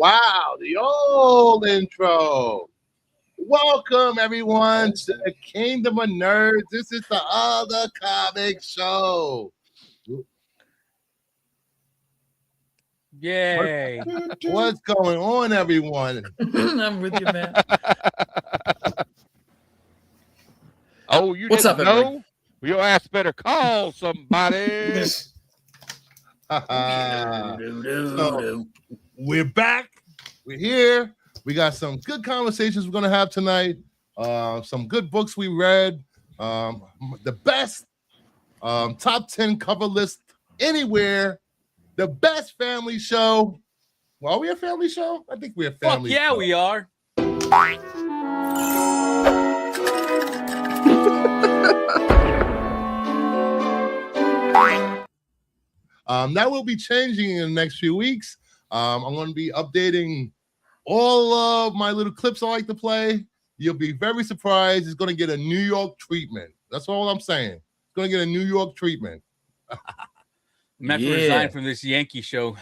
Wow, the old intro. Welcome, everyone, to the Kingdom of Nerds. This is the Other Comic Show. Yay. What's going on, everyone? I'm with you, man. Oh, you What's didn't up, know? everybody? Well, your ass better call somebody. So, we're back. We're here. We got some good conversations we're going to have tonight. Some good books we read. The best top 10 cover list anywhere. The best family show. Well, are we a family show? I think we're a Fuck family yeah, show. we are. That will be changing in the next few weeks. I'm going to be updating all of my little clips I like to play. You'll be very surprised. It's going to get a New York treatment. That's all I'm saying. It's going to get a New York treatment. I'm going to have to resign from this Yankee show.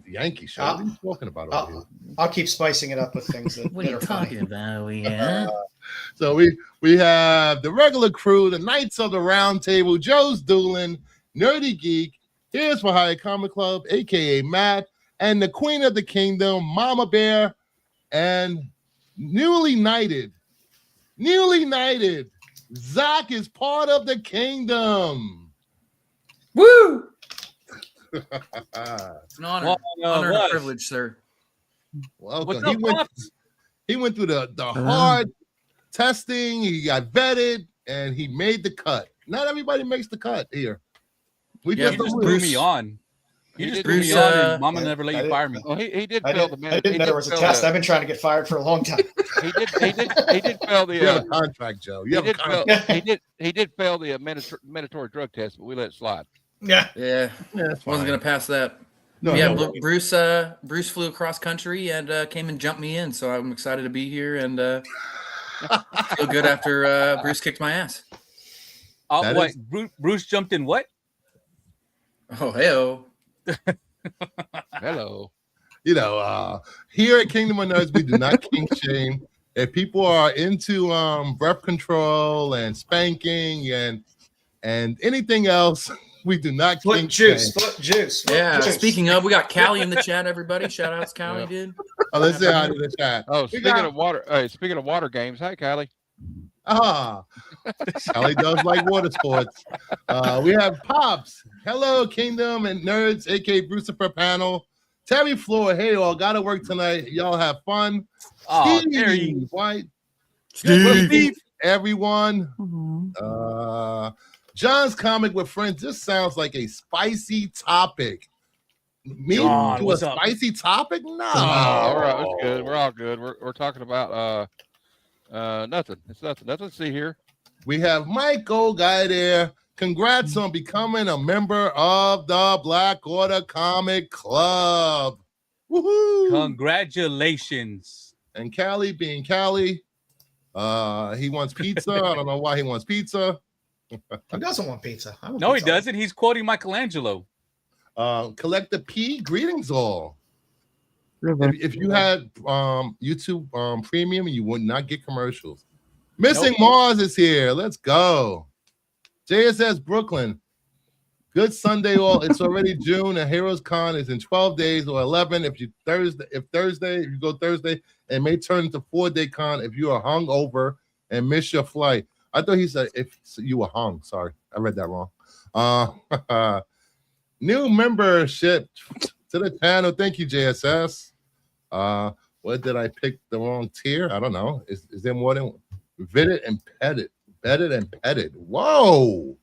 The Yankee show? What are you talking about over here? I'll keep spicing it up with things that, What are that you are funny. talking about? Yeah. So we have the regular crew, the Knights of the Round Table, Joe's Doolin, Nerdy Geek, Here's for Hire Comic Club, a.k.a. Matt, and the Queen of the Kingdom, Mama Bear, and newly knighted, Zach is part of the kingdom. Woo! Welcome. An honor, honor and a privilege, sir. What's up, Pops? He went through the hard testing. He got vetted, and he made the cut. Not everybody makes the cut here. You just threw me on. You just threw me on, and Mama never let you fire me. Well, he did I fail the didn't know there was a test. I've been trying to get fired for a long time. He did fail the You have a contract, Joe. You have a contract. He did fail the mandatory drug test, but we let it slide. Yeah. Wasn't gonna pass that. No, yeah, no. Bruce flew across country and came and jumped me in, so I'm excited to be here and feel good after Bruce kicked my ass. What? Bruce jumped in what? Oh, hey-oh. Hello. You know, here at Kingdom of Nerds, we do not kink shame. If people are into breath control and spanking and anything else, we do not Foot kink juice. shame. Foot juice. Foot Yeah, juice. speaking of, we got Callie in the chat, everybody. Shout outs, Callie, dude. Oh, let's say hi to the chat. Oh, speaking of water games, hi Callie. Callie does like water sports. We have Pops. Hello, Kingdom and Nerds, aka Brucifer Panel. Terry Floor. Hey, all. Gotta work tonight. Y'all have fun. Oh, Steve Terry. White. Steve. Everyone. John's Comic with Friends. This sounds like a spicy topic. Me John, do a what's up? spicy topic? No. All right, that's good. We're all good. We're talking about nothing. It's nothing. Nothing to see here. We have Mike Old Guy there. Congrats on becoming a member of the Black Order Comic Club. Woohoo! Congratulations. And Callie being Callie, he wants pizza. I don't know why he wants pizza. Who doesn't want pizza? I want No, he pizza. doesn't. He's quoting Michelangelo. Collect the P. Greetings all. If you had YouTube Premium, you would not get commercials. Missing Mars is here. Let's go. JSS Brooklyn. Good Sunday all. It's already June and Heroes Con is in 12 days or 11 if you go Thursday, it may turn into 4-day con if you are hungover and miss your flight. I thought he said if you were hung. Sorry, I read that wrong. New membership to the channel. Thank you, JSS. What did I pick the wrong tier? I don't know. Is there more than vetted and petted? Vetted and petted. Whoa.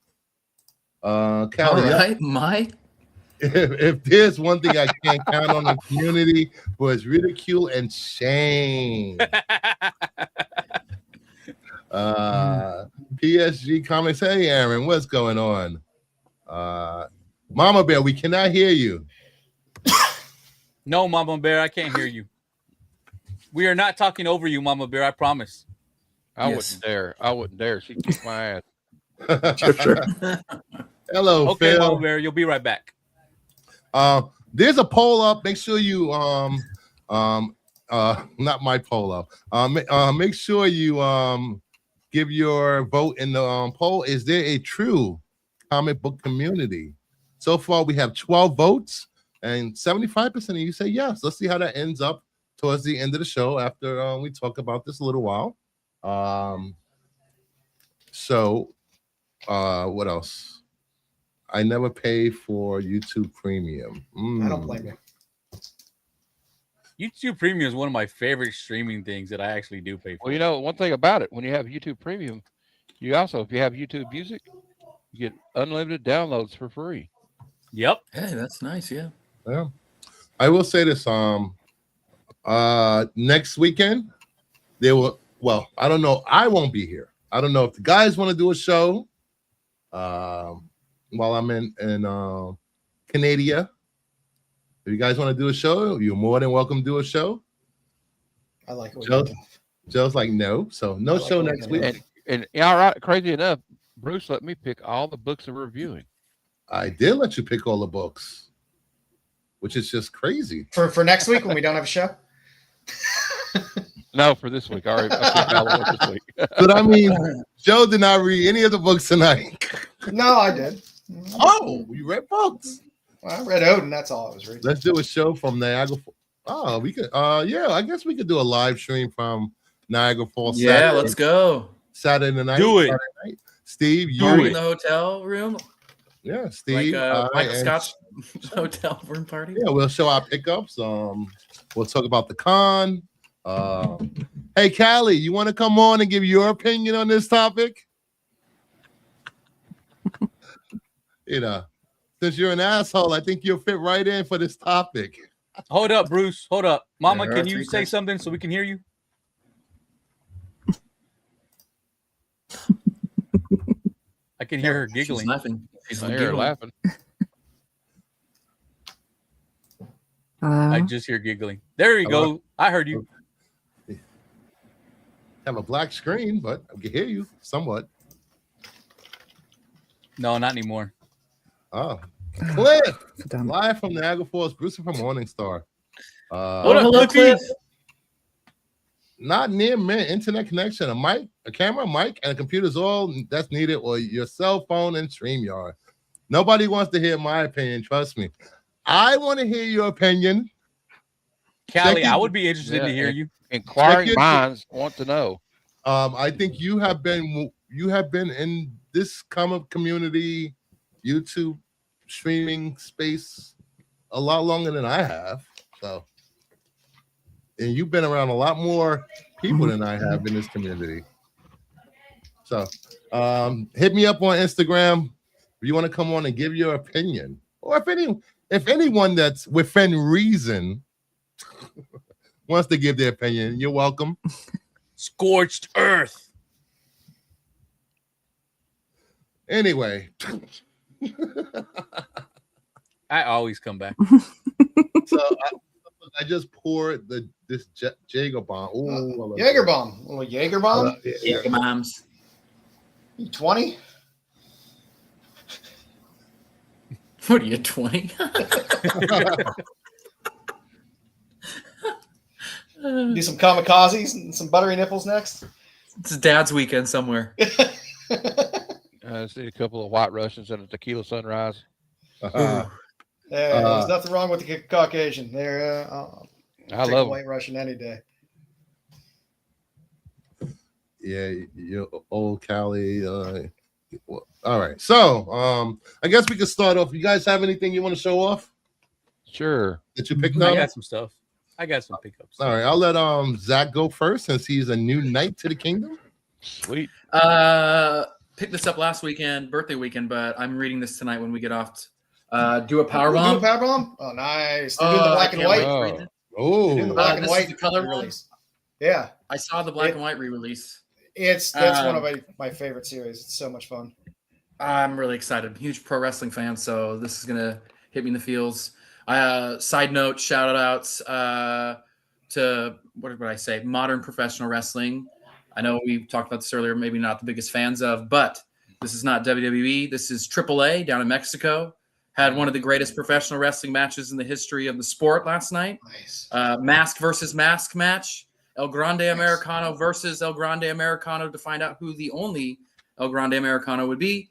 Callie, All right, Mike. if there's one thing I can't count on the community was ridicule and shame. PSG comments. Hey, Aaron, what's going on? Mama Bear, we cannot hear you. No, Mama Bear, I can't hear you. We are not talking over you, Mama Bear. I promise. I wouldn't dare. I wouldn't dare. She'd kick my ass. Sure. Hello, okay, Phil. Mama Bear, you'll be right back. There's a poll up. Make sure you Not my polo. Make sure you give your vote in the poll. Is there a true comic book community? So far, we have 12 votes, and 75% of you say yes. Let's see how that ends up towards the end of the show after we talk about this a little while. What else? I never pay for YouTube Premium. I don't blame you. YouTube Premium is one of my favorite streaming things that I actually do pay for. Well, you know, one thing about it, when you have YouTube Premium, you also, if you have YouTube Music, you get unlimited downloads for free. Yep. Hey, that's nice. Yeah. Yeah. I will say this. Next weekend, they will. Well, I don't know. I won't be here. I don't know if the guys want to do a show while I'm in Canada. If you guys want to do a show, you're more than welcome to do a show. I like it. Joe's like, no. So no show next week. And all right, crazy enough, Bruce let me pick all the books we're reviewing. I did let you pick all the books, which is just crazy. For next week when we don't have a show? No, for this week. I picked all the books this week. But I mean, Joe did not read any of the books tonight. No, I did. Oh, you read books? Well, I read Odin. That's all I was reading. Let's do a show from Niagara. Oh, we could. Yeah, I guess we could do a live stream from Niagara Falls. Yeah, Saturday, let's go. Saturday night. Do it. Saturday night. Steve, you Party in the hotel room, yeah, Steve, like a Scotch hotel room party. Yeah, we'll show our pickups. We'll talk about the con. Hey, Callie, you want to come on and give your opinion on this topic? You know, since you're an asshole, I think you'll fit right in for this topic. Hold up, Bruce. Hold up. Mama, There are can you three say questions. something so we can hear you? I can hear her She's giggling. laughing. She's I hear her giggling. laughing. I just hear giggling. There you Hello? go. I heard you. Have a black screen, but I can hear you somewhat. No, not anymore. Oh, Cliff, Damn. live from Niagara Falls, Bruce from Morningstar. What up, hello, Cliffy? Cliff. Not near mint internet connection, a mic, a camera, mic, and a computer is all that's needed, or your cell phone and StreamYard. Nobody wants to hear my opinion. Trust me. I want to hear your opinion. Callie, Second- I would be interested to Yeah, hear you. Inquiring Second- minds want to know. I think you have been in this comic community, YouTube streaming space a lot longer than I have. So, and you've been around a lot more people than I have in this community. So, hit me up on Instagram if you want to come on and give your opinion, or if anyone that's within reason wants to give their opinion, you're welcome. Scorched earth. Anyway, I always come back. so I just poured this Jaeger bomb. Ooh, Jaeger bomb. A little Jaeger bomb. Yeah, moms. You 20? What are you, 20? Do some kamikazes and some buttery nipples next. It's dad's weekend somewhere. I see a couple of white Russians and a tequila sunrise. There's nothing wrong with the Caucasian. They're I take a love white Russian any day. Yeah, you old Cali. All right, so I guess we could start off. You guys have anything you want to show off Sure. that you picked I up? got some stuff. I got some pickups. All right, I'll let Zach go first since he's a new knight to the kingdom. Sweet. Picked this up last weekend, birthday weekend, but I'm reading this tonight when we get off. Do a power Do a bomb. power bomb? Oh, nice. They're doing the black and white. Oh. They're doing the Oh, black and this is white the color one? re-release. Yeah, I saw the black and white re-release. that's one of my favorite series. It's so much fun. I'm really excited. Huge pro wrestling fan, so this is gonna hit me in the feels. Side note, shout outs to what did I say? Modern professional wrestling. I know we talked about this earlier. Maybe not the biggest fans of, but this is not WWE. This is AAA down in Mexico. had one of the greatest professional wrestling matches in the history of the sport last night. Nice. Mask versus mask match. El Grande Americano versus El Grande Americano to find out who the only El Grande Americano would be.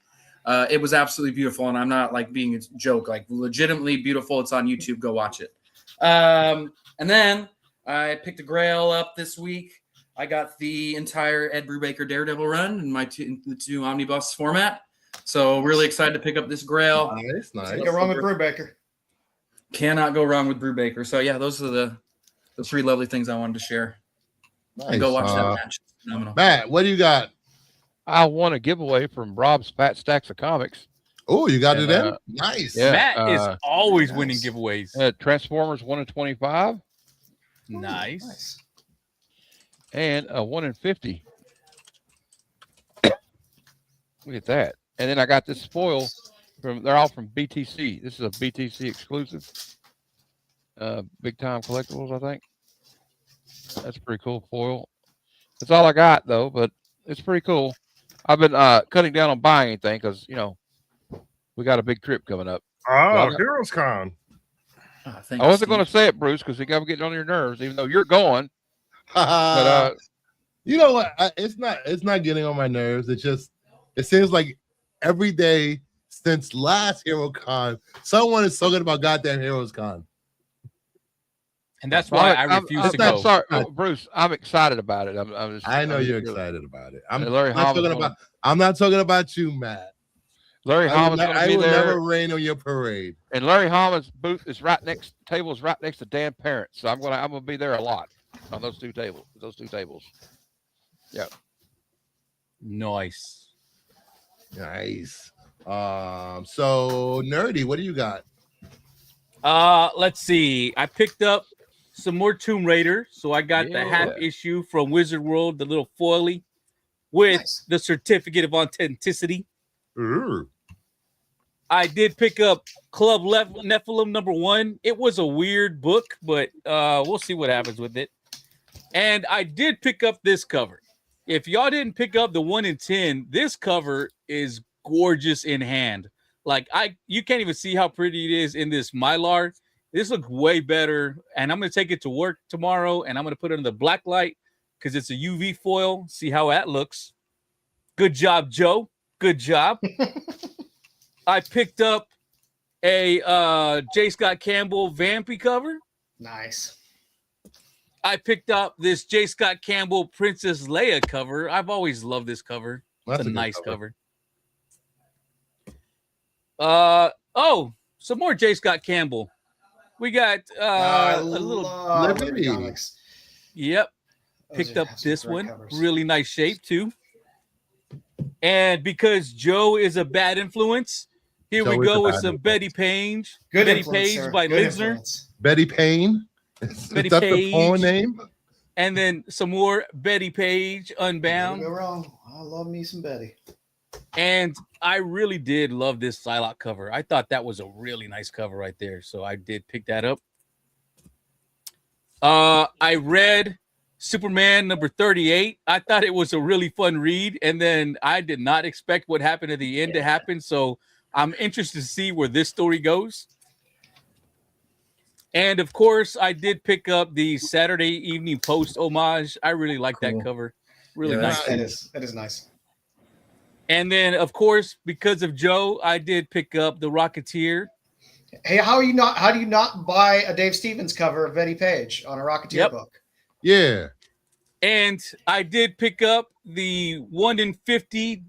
It was absolutely beautiful, and I'm not like being a joke, like legitimately beautiful. It's on YouTube. Go watch it. And then I picked a grail up this week. I got the entire Ed Brubaker Daredevil run in the two omnibus format. So really excited to pick up this grail. Nice. Can't go wrong with Brubaker. Cannot go wrong with Brubaker. So yeah, those are the three lovely things I wanted to share. Nice. And go watch that match. It's phenomenal. Matt, what do you got? I won a giveaway from Rob's Fat Stacks of Comics. Oh, you got it in? Nice. Yeah, Matt is always winning giveaways. Transformers 1 in 25 Nice. and a 1 in 50. Look at that. And then I got this foil they're all from BTC. This is a BTC exclusive. Big Time Collectibles, I think. That's pretty cool foil. That's all I got though, but it's pretty cool. I've been cutting down on buying anything because we got a big trip coming up. Oh, Heroes Con. I wasn't going to say it, Bruce, because I'm getting on your nerves, even though you're going. But you know what? It's not getting on my nerves. It seems like every day since last Hero Con, someone is talking about goddamn Heroes Con. And that's why I refuse to go. I'm sorry, Bruce. I'm excited about it. I know you're excited about it. I'm not talking about you, Matt. Larry Hama's going to be there. I will never rain on your parade. And Larry Hama's booth is right next to Dan Parent, so I'm gonna be there a lot on those two tables. Yeah. Nice. So Nerdy, what do you got? Let's see. I picked up some more Tomb Raider, so I got the half issue from Wizard World, the little foily with the certificate of authenticity. Ooh. I did pick up Club Nephilim #1. It was a weird book, but we'll see what happens with it. And I did pick up this cover. If y'all didn't pick up the 1 in 10, this cover is gorgeous in hand. Like you can't even see how pretty it is in this Mylar. This looks way better. And I'm going to take it to work tomorrow, and I'm going to put it under the black light because it's a UV foil. See how that looks. Good job, Joe. Good job. I picked up a J. Scott Campbell Vampy cover. Nice. I picked up this J. Scott Campbell Princess Leia cover. I've always loved this cover. It's a nice cover. Some more J. Scott Campbell. We got a little comics. Yep. Picked up this one. Covers. Really nice shape too. And because Joe is a bad influence, here we go with some Betty Page. Betty Page by Linsner. Betty Payne. Betty Is that Page. the porn name? And then some more Betty Page Unbound. Don't go wrong. I love me some Betty. And I really did love this Psylocke cover. I thought that was a really nice cover right there. So I did pick that up. I read Superman #38. I thought it was a really fun read. And then I did not expect what happened at the end to happen. So I'm interested to see where this story goes. And of course, I did pick up the Saturday Evening Post homage. I really like that cover. Really nice. That is nice. And then, of course, because of Joe, I did pick up the Rocketeer. Hey, how do you not buy a Dave Stevens cover of Betty Page on a Rocketeer book? Yeah. And I did pick up the 1 in 50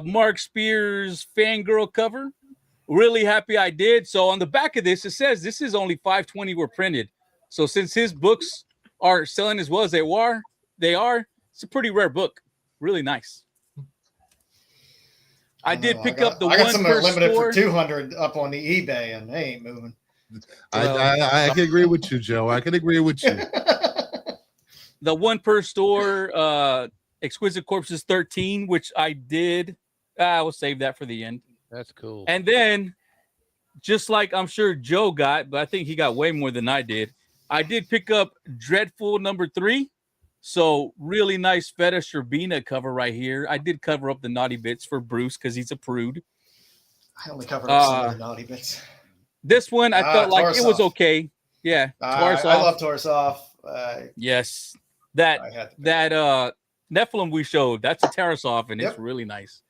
Mark Spears Fangirl cover. Really happy I did. So on the back of this, it says this is only 520 were printed. So since his books are selling as well as they are, it's a pretty rare book. Really nice. I did pick up the one per limited store. For 200 up on the eBay, and they ain't moving. I can agree with you, Joe. I can agree with you. The one per store, Exquisite Corpses 13, which I did. I will save that for the end. That's cool. And then, just like I'm sure Joe got, but I think he got way more than I did. I did pick up Dreadful #3. So really nice Feta Sherbina cover right here. I did cover up the naughty bits for Bruce because he's a prude. I only covered up some of the naughty bits. This one I felt like it was Torosov. okay. Yeah, I Torosov. love Torosov. Yes, I had to pick that Nephilim we showed. That's a Tarasov, and Yep. it's really nice.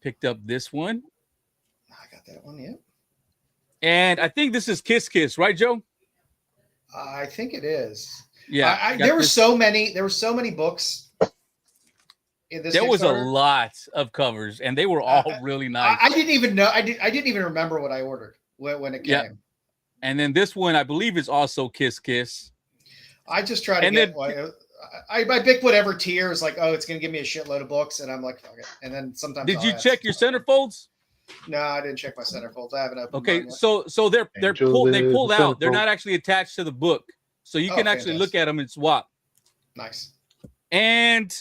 Picked up this one, I got that one. Yep. and I think this is Kiss Kiss, right, Joe? I think it is. Yeah. There were so many books in this. There was a Kickstarter. lot of covers, and they were all really nice. I didn't even know. I didn't even remember what I ordered when it came. Yeah. And then this one, I believe, is also Kiss Kiss. I just try to And get. then- I pick whatever tier is like, oh, it's gonna give me a shitload of books, and I'm like, okay. And then sometimes Did I'll you ask. check your centerfolds? No, I didn't check my centerfolds. I haven't opened. Okay, mine yet. so they're Angel pulled. They is pulled out. They're centerfold. not actually attached to the book, so you can Oh, actually look fantastic. at them and swap. Nice. And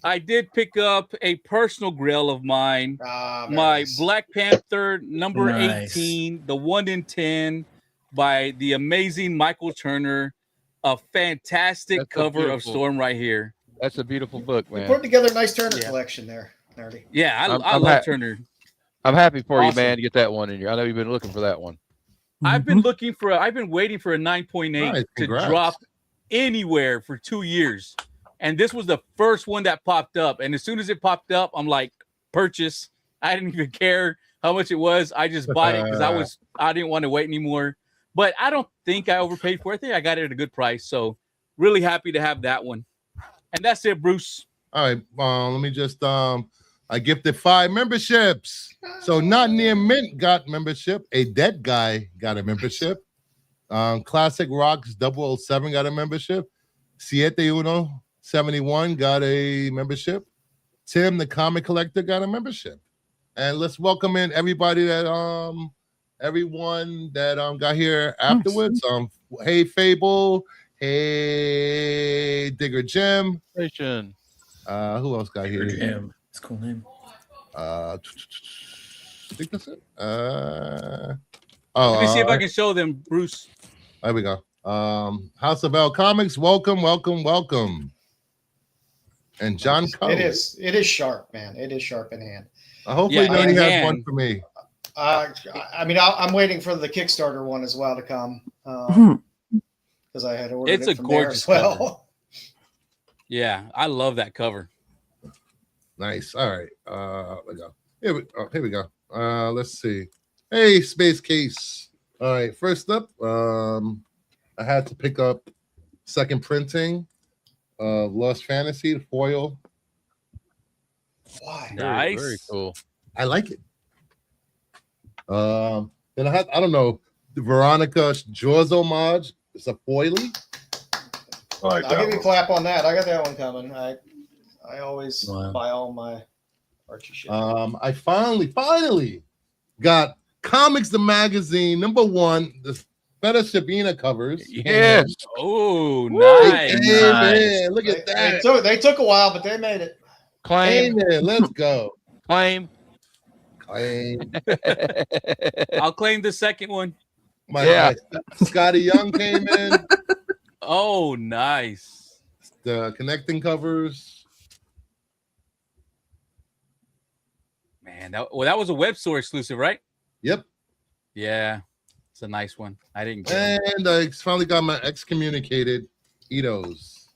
I did pick up a personal grail of mine, Very my nice. Black Panther number Nice. 18, the 1 in 10 by the amazing Michael Turner. A fantastic That's a cover of beautiful- Storm right here. That's a beautiful book, We man. put together a nice Turner Yeah. collection there, Nerdy. Yeah, I I'm love ha- Turner. I'm happy for you, Awesome. man, to get that one in here. I know you've been looking for that one. I've been waiting for a 9.8 Nice, to congrats. drop anywhere for 2 years. And this was the first one that popped up. And as soon as it popped up, I'm like, purchase. I didn't even care how much it was. I just bought it because I didn't want to wait anymore. But I don't think I overpaid for it. I think I got it at a good price. So really happy to have that one. And that's it, Bruce. All right, let me just I gifted 5 memberships. So Not Near Mint got membership. A Dead Guy got a membership. Classic Rocks 007 got a membership. 7171 got a membership. Tim the Comic Collector got a membership. And let's welcome in everybody that everyone that got here afterwards. Hey Fable, hey Digger Jim. Station. Who else got here? Him. It's a cool name. I think that's it. Let me see if I can show them, Bruce. There we go. House of L Comics, welcome. And John Coe. It is sharp, man. It is sharp in hand. Hopefully Yeah, nobody in has hand. one for me. I mean, I'm waiting for the Kickstarter one as well to come because I had ordered It's it a from there gorgeous as well. Yeah, I love that cover. Nice. All right. Here we go. Let's see. Hey, Space Case. All right. First up, I had to pick up second printing of Lost Fantasy, the foil. Why? Nice. Very cool. I like it. Then I don't know, the Veronica Jaws homage. It's a foily. I'll give you a clap on that. I got that one coming. I always Wow. buy all my Archie shit. I finally got Comics the Magazine #1, the Feta Shabina covers. Yes. Oh, Hey, nice. man, look at that. They took a while, but they made it. Claim. Amen. Let's go. Claim. I'll claim the second one. My Scotty Young came in. Oh, nice. The connecting covers. Man, that was a web store exclusive, right? Yep. Yeah. It's a nice one. I didn't get it. And I finally got my excommunicated Itos.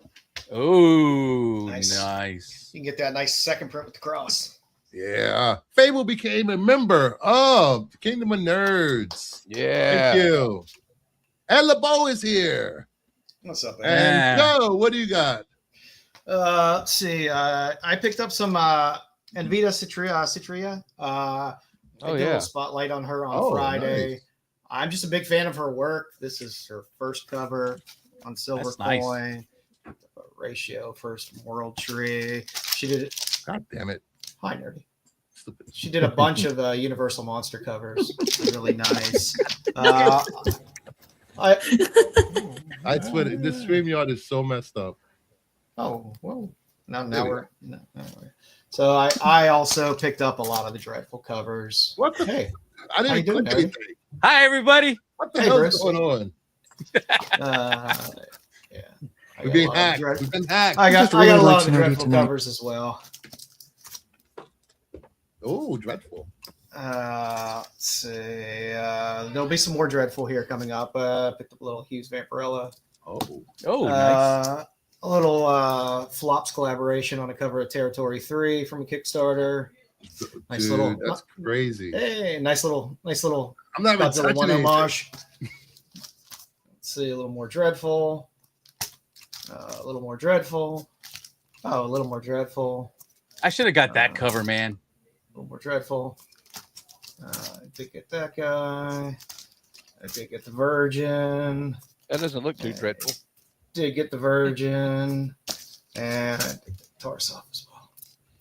Oh, Nice. nice. You can get that nice second print with the cross. Yeah. Fable became a member of the Kingdom of Nerds. Yeah. Thank you. And LeBeau is here. What's up, man? And Yeah. Joe, what do you got? Let's see. I picked up some Envita Citria. I did a yeah. little spotlight on her on Oh, Friday. nice. I'm just a big fan of her work. This is her first cover on Silver That's nice. Coin. Ratio, first World Tree. She did it. God damn it. Hi, Nerdy. Stupid. She did a bunch of Universal Monster covers. Really nice. I swear, this StreamYard is so messed up. Oh, well, now There we we're so I also picked up a lot of the Dreadful covers. What the? Hey, I How didn't you doing, click Nerdy? anything. Hi, everybody. What the Hey, hell's Bruce. going on? Yeah. I We've got been a lot of hacked. Dread- We've been hacked. I got Just a really lot likes of Nerdy Dreadful tonight. covers as well. Oh, dreadful. Let's see. There'll be some more Dreadful here coming up. Picked up a little Hughes Vampirella. Oh, nice. A little Flops collaboration on a cover of Territory 3 from a Kickstarter. Nice Dude, little. that's crazy. Hey, nice little. I'm not even Godzilla touching 1 anything. homage. Let's see, a little more Dreadful. A little more Dreadful. Oh, a little more Dreadful. I should have got that cover, man. A little more Dreadful. I did get that guy. I did get the Virgin. That doesn't look too dreadful. Did get the Virgin. And I did get the Tarsov as well.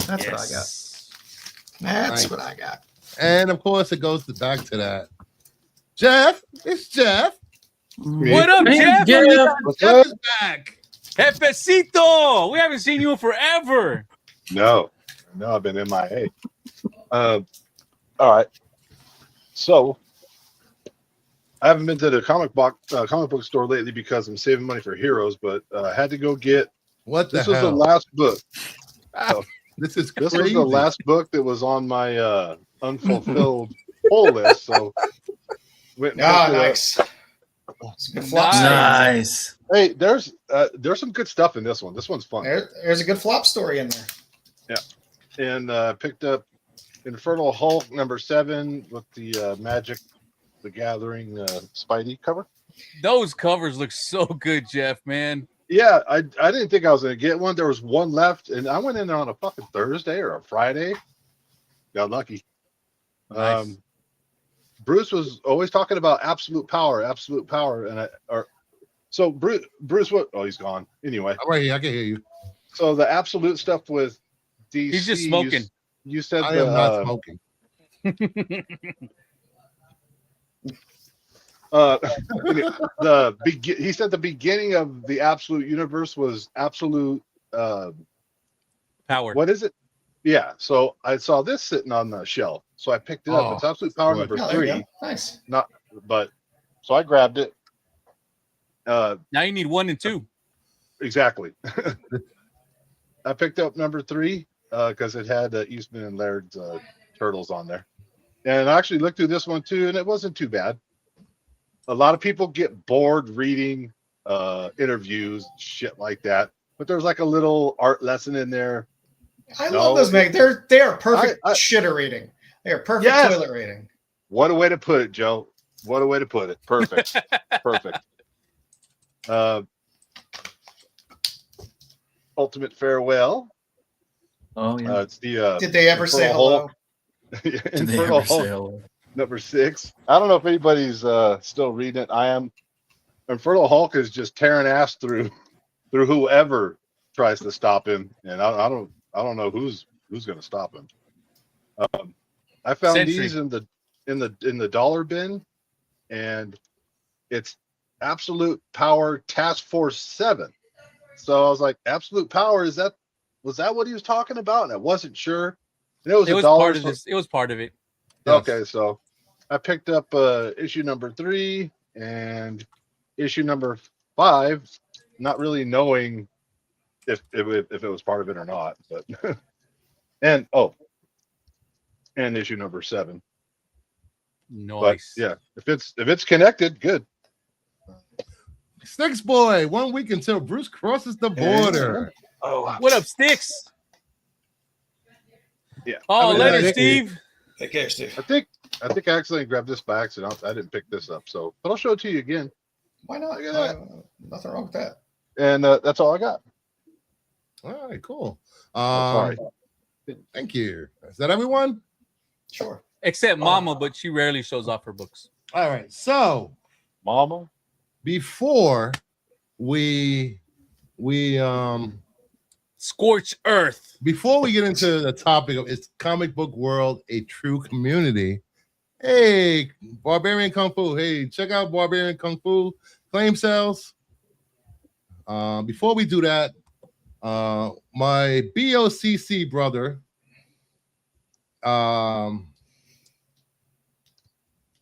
That's what I got. That's Nice. what I got. And of course, it goes back to that. Jeff, it's Jeff. What up, Hey, Jeff? Jeff. Jeff is back. Jefecito! We haven't seen you in forever. No, I've been MIA. All right. So I haven't been to the comic book store lately because I'm saving money for Heroes, but I had to go get. What the This was the hell? last book. This is This crazy. was the last book that was on my unfulfilled pull list. So went and picked it up. Nice. Some good flop story. Nice. Hey, there's some good stuff in this one. This one's fun. There's a good flop story in there. And picked up Infernal Hulk #7 with the Magic the Gathering Spidey cover. Those covers look so good, Jeff, man. Yeah, I didn't think I was going to get one. There was one left, and I went in there on a fucking Thursday or a Friday. Got lucky. Nice. Bruce was always talking about absolute power, and so Bruce, what? Oh, he's gone. Anyway, I'm right here. I can hear you. so the absolute stuff with DC. He's just smoking. You said I am not smoking. He said the beginning of the absolute universe was absolute. Power. What is it? Yeah. So I saw this sitting on the shelf, so I picked it up. Oh, It's absolute power good. number Oh, there you 3. go. Nice. So I grabbed it. Now you need 1 and 2. Exactly. I picked up number 3 because it had Eastman and Laird's turtles on there, and I actually looked through this one too, and it wasn't too bad. A lot of people get bored reading interviews, shit like that, but there's like a little art lesson in there. I No. love those, man. They are perfect I- shitter reading. They are perfect Yes. toilet reading. What a way to put it, Joe. What a way to put it. Perfect. Perfect. Ultimate Farewell. Oh yeah. It's the Did they ever say Infernal hello? Hulk. Did they Infernal ever say Hulk hello? number 6. I don't know if anybody's still reading it. I am. Infernal Hulk is just tearing ass through whoever tries to stop him, and I don't know who's going to stop him. I found Sentry. these in the dollar bin, and it's Absolute Power Task Force 7. So I was like, Absolute Power, was that what he was talking about? And I wasn't sure. And it was It a was dollar. part of this. It was part of it. Yes. Okay, so I picked up issue number 3 and issue number 5, not really knowing if it was part of it or not, but and issue number 7. But Nice. yeah, if it's connected, good. Sticks boy, 1 week until Bruce crosses the border. Oh, What up, Sticks? yeah. Oh, I mean, later, I think- Steve. Take care, Steve. I think I accidentally grabbed this by accident. I didn't pick this up, so but I'll show it to you again. Why not? Look at that. Nothing wrong with that. And that's all I got. All right, cool. Sorry. Thank you. Is that everyone? Sure. Except Mama, but she rarely shows off her books. All right. So Mama. before we Scorch Earth. before we get into the topic of is comic book world a true community? Hey, Barbarian Kung Fu. Hey, check out Barbarian Kung Fu claim sales. Before we do that, my BOCC brother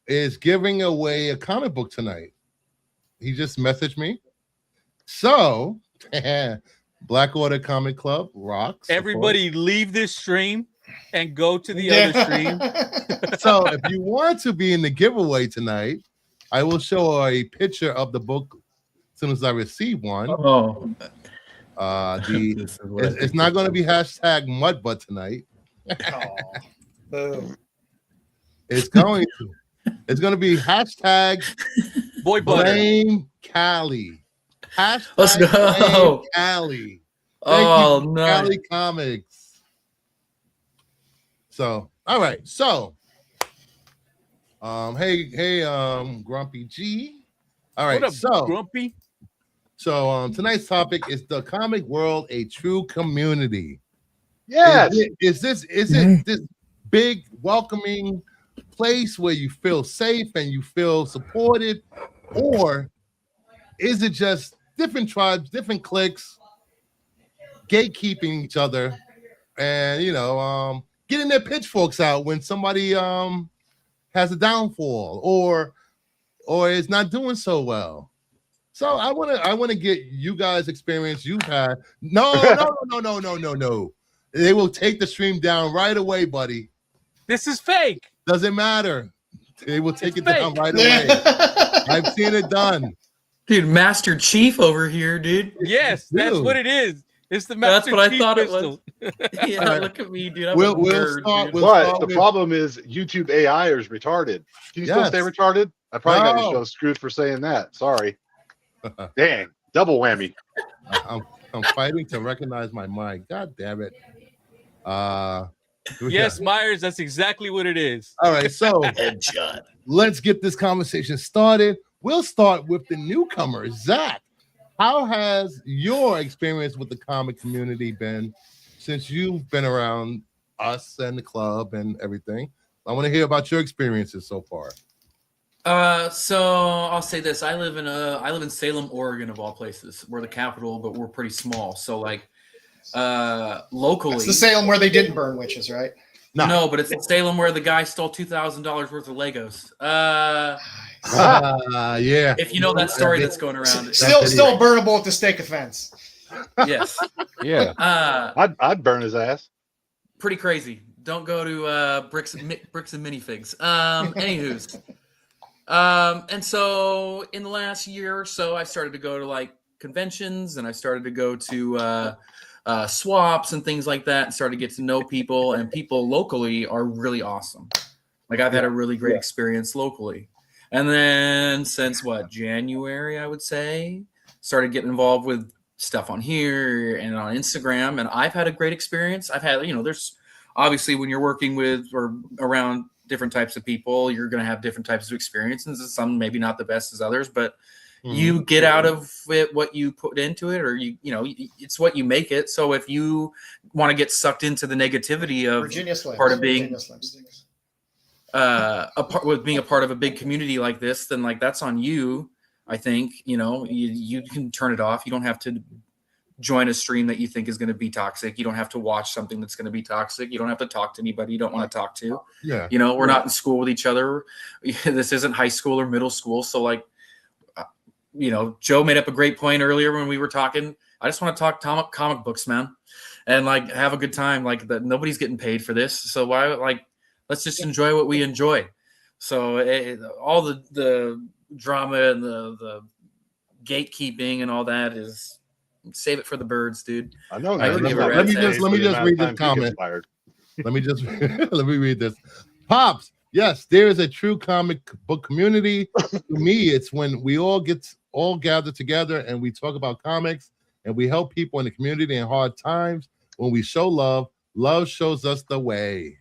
is giving away a comic book tonight. He just messaged me. So, Black Order Comic Club rocks. Everybody leave this stream and go to the other stream. So if you want to be in the giveaway tonight, I will show a picture of the book as soon as I receive one. Oh, It's not going to be hashtag mudbutt tonight. Boom. It's going to be hashtag Boy butter. blame Cali. Hashtag let's blame go. Cali. Thank Oh, you, no. Cali Comics. So, all right. So, hey, Grumpy G. All right. What up, So, Grumpy? tonight's topic is the comic world a true community? Yes. Is it this big welcoming place where you feel safe and you feel supported, or is it just different tribes, different cliques, gatekeeping each other, and getting their pitchforks out when somebody has a downfall or is not doing so well? So I want to get you guys experience you've had. No. They will take the stream down right away, buddy. This is fake. Doesn't matter. They will take It's it down fake. right away. I've seen it done. Dude, Master Chief over here, dude. Yes, that's Dude. what it is. It's the That's Master what I Chief thought it pistol. Yeah, All right. look at me, dude. I'm We'll a nerd, start dude. with- But the problem is YouTube AI is retarded. Can you still Yes. stay retarded? I probably got No. your show screwed for saying that. Sorry. Dang. Double whammy. I'm fighting to recognize my mic. God damn it. Yes, Myers, that's exactly what it is. All right, so Headshot. let's get this conversation started. We'll start with the newcomer, Zach. How has your experience with the comic community been since you've been around us and the club and everything? I want to hear about your experiences so far. So I'll say this: I live in Salem, Oregon, of all places. We're the capital, but we're pretty small. So like, locally, It's the Salem where they didn't burn witches, right? no, but it's in Salem where the guy stole $2,000 worth of Legos. Yeah. If you know that story that's going around, Still burnable at the stake offense. yes, Yeah. I'd burn his ass. pretty crazy. Don't go to bricks and minifigs. Anywho's. And so in the last year or so, I started to go to like conventions and I started to go to swaps and things like that and started to get to know people, and people locally are really awesome. Like I've had a really great experience locally. And then since January, I would say, started getting involved with stuff on here and on Instagram. And I've had a great experience. I've had, there's obviously when you're working with or around different types of people, you're going to have different types of experiences, and some maybe not the best as others, but you get out of it what you put into it, or it's what you make it. So if you want to get sucked into the negativity of Virginia Slims. part of being Virginia Slim sticks. being a part of a big community like this, then like that's on you. I think you can turn it off. You don't have to join a stream that you think is going to be toxic. You don't have to watch something that's going to be toxic. You don't have to talk to anybody you don't want to talk to. Yeah. We're not in school with each other. This isn't high school or middle school. So like, Joe made up a great point earlier when we were talking. I just want to talk comic books, man, and like have a good time. Like nobody's getting paid for this. So why, let's just enjoy what we enjoy. So all the drama and the gatekeeping and all that is save it for the birds, dude. I know. I none can of give them a have rat's to ass. pay Let me for the just amount read of this time he comment. gets fired. Let me just let me read this. Pops, yes, there is a true comic book community. To me, it's when we all gather together and we talk about comics and we help people in the community in hard times. When we show love, love shows us the way.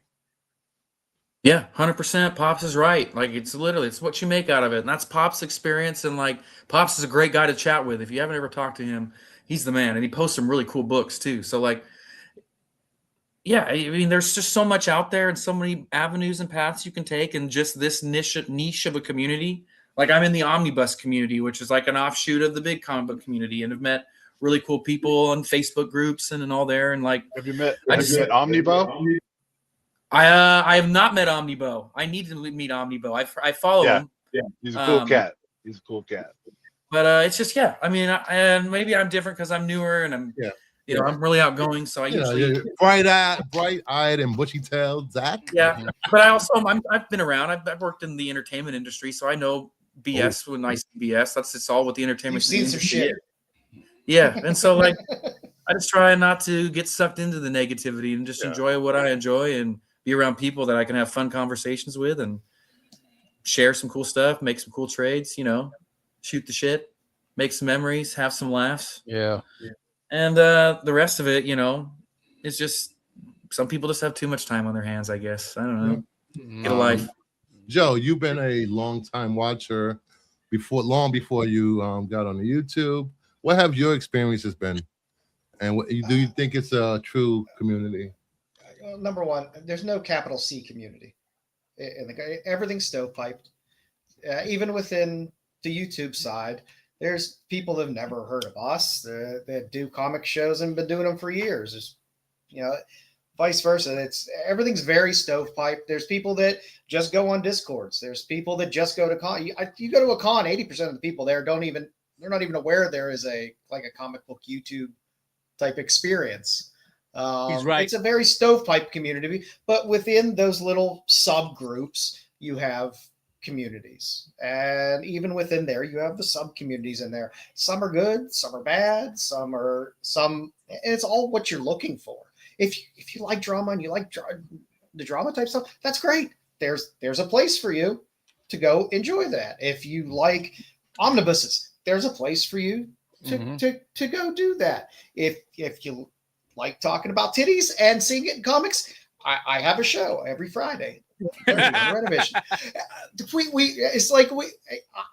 Yeah, 100%. Pops is right. Like it's what you make out of it, and that's Pops' experience. And like Pops is a great guy to chat with. If you haven't ever talked to him, he's the man, and he posts some really cool books too. So like, yeah, I mean, there's just so much out there and so many avenues and paths you can take, and just this niche of a community. Like I'm in the Omnibus community, which is like an offshoot of the big comic book community, and have met really cool people on Facebook groups and all there. And like, Have you met I have just- you met Omnibo? I have not met Omnibo. I need to meet Omnibo. I follow Yeah. him. Yeah, he's a cool Um, cat. He's a cool cat. But it's just, yeah. I mean, and maybe I'm different because I'm newer and I'm, Yeah. You know, I'm really outgoing, so I usually you're bright-eyed and bushy-tailed, Zach. yeah. But I've been around. I've worked in the entertainment industry, so I know BS when I see BS. It's all what the entertainment. You've seen some shit. Yeah, and so like I just try not to get sucked into the negativity and just enjoy what I enjoy and be around people that I can have fun conversations with and share some cool stuff, make some cool trades, you know, shoot the shit, make some memories, have some laughs. Yeah. And the rest of it, you know, it's just some people just have too much time on their hands, I guess. I don't know. Get a life. Joe, you've been a long time watcher long before you got on the YouTube. What have your experiences been? And do you think it's a true community? Number one, there's no capital C community. Everything's stovepiped. Even within the YouTube side, there's people that have never heard of us that do comic shows and been doing them for years. There's, you know, vice versa. Everything's very stovepipe. There's people that just go on Discords. There's people that just go to con. You go to a con, 80% of the people there they're not even aware there is a comic book YouTube type experience. He's right. It's a very stovepipe community, but within those little subgroups, you have communities, and even within there, you have the sub communities in there. Some are good, some are bad, and it's all what you're looking for. If you like drama and you like the drama type stuff, that's great. There's a place for you to go enjoy that. If you like omnibuses, there's a place for you to go do that. If you like talking about titties and seeing it in comics, I have a show every Friday. Renovation.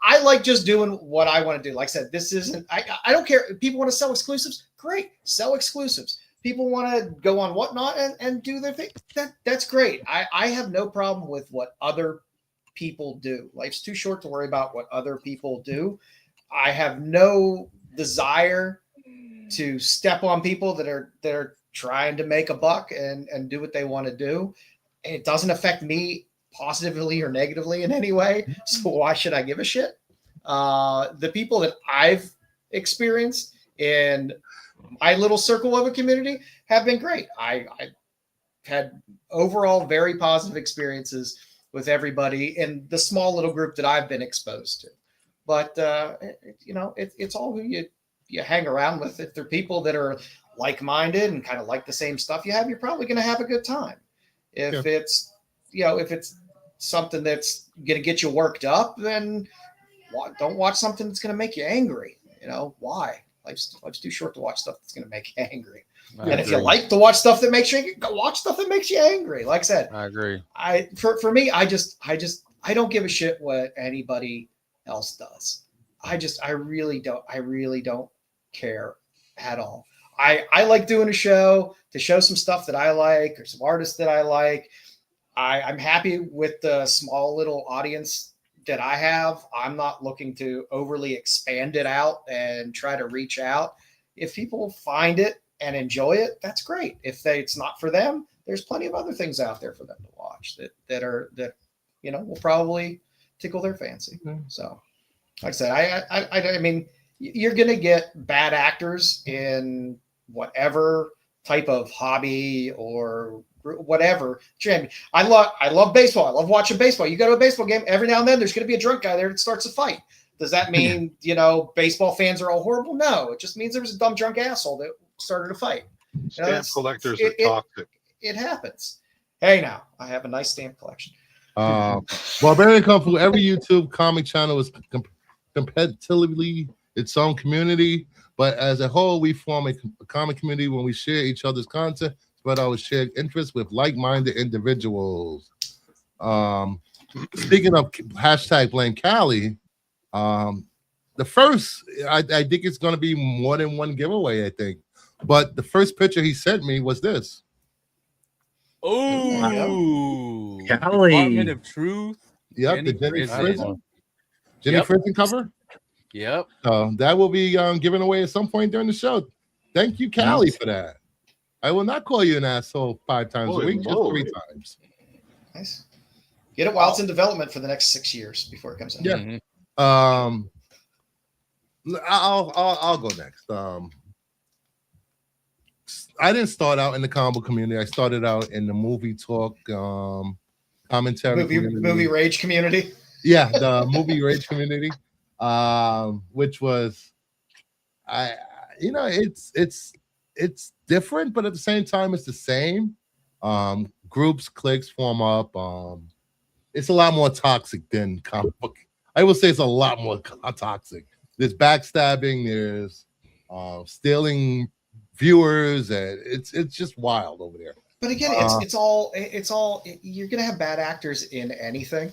I like just doing what I want to do. Like I said, this isn't. I don't care. People want to sell exclusives. Great, sell exclusives. People want to go on Whatnot and do their thing. That's great. I have no problem with what other people do. Life's too short to worry about what other people do. I have no desire to step on people that are trying to make a buck and do what they want to do. It doesn't affect me positively or negatively in any way. So why should I give a shit? The people that I've experienced in my little circle of a community have been great. I had overall very positive experiences with everybody in the small little group that I've been exposed to. But it's all who you hang around with. If they're people that are like-minded and kind of like the same stuff you have, you're probably going to have a good time. If it's something that's going to get you worked up, then don't watch something that's going to make you angry. You know, why? Life's too short to watch stuff that's going to make you angry. And if you like to watch stuff that makes you angry, go watch stuff that makes you angry. Like I said, I agree. For me, I don't give a shit what anybody else does. I really don't care at all. I like doing a show to show some stuff that I like or some artists that I like. I'm happy with the small little audience that I have. I'm not looking to overly expand it out and try to reach out. If people find it and enjoy it, that's great. If it's not for them, there's plenty of other things out there for them to watch that will probably tickle their fancy. So, like I said, I mean, you're going to get bad actors in whatever type of hobby or whatever. I love baseball. I love watching baseball. You go to a baseball game, every now and then there's going to be a drunk guy there that starts a fight. Does that mean, baseball fans are all horrible? No, it just means there was a dumb drunk asshole that started a fight. Stamp collectors are toxic. It happens. Hey, now I have a nice stamp collection. Barbarian Kung Fu, every YouTube comic channel is competitively its own community, but as a whole, we form a comic community when we share each other's content, but our shared interests with like-minded individuals. Speaking of hashtag Blame Cali, the first, I think it's going to be more than one giveaway, I think. But the first picture he sent me was this. Oh, Cali. Department of Truth. Yep, the Jenny Fritzen cover. Yep. That will be given away at some point during the show. Thank you, Callie, for that. I will not call you an asshole 5 times a week, just 3 times. Nice. Get it while it's in development for the next 6 years before it comes out. Yeah. I'll go next. I didn't start out in the comic book community. I started out in the movie talk commentary movie rage community. Yeah, the movie rage community, which was, it's different, but at the same time, it's the same. Groups, cliques form up. It's a lot more toxic than comic book. I will say it's a lot more toxic. There's backstabbing. There's stealing viewers, and it's just wild over there. But again, it's all you're gonna have bad actors in anything.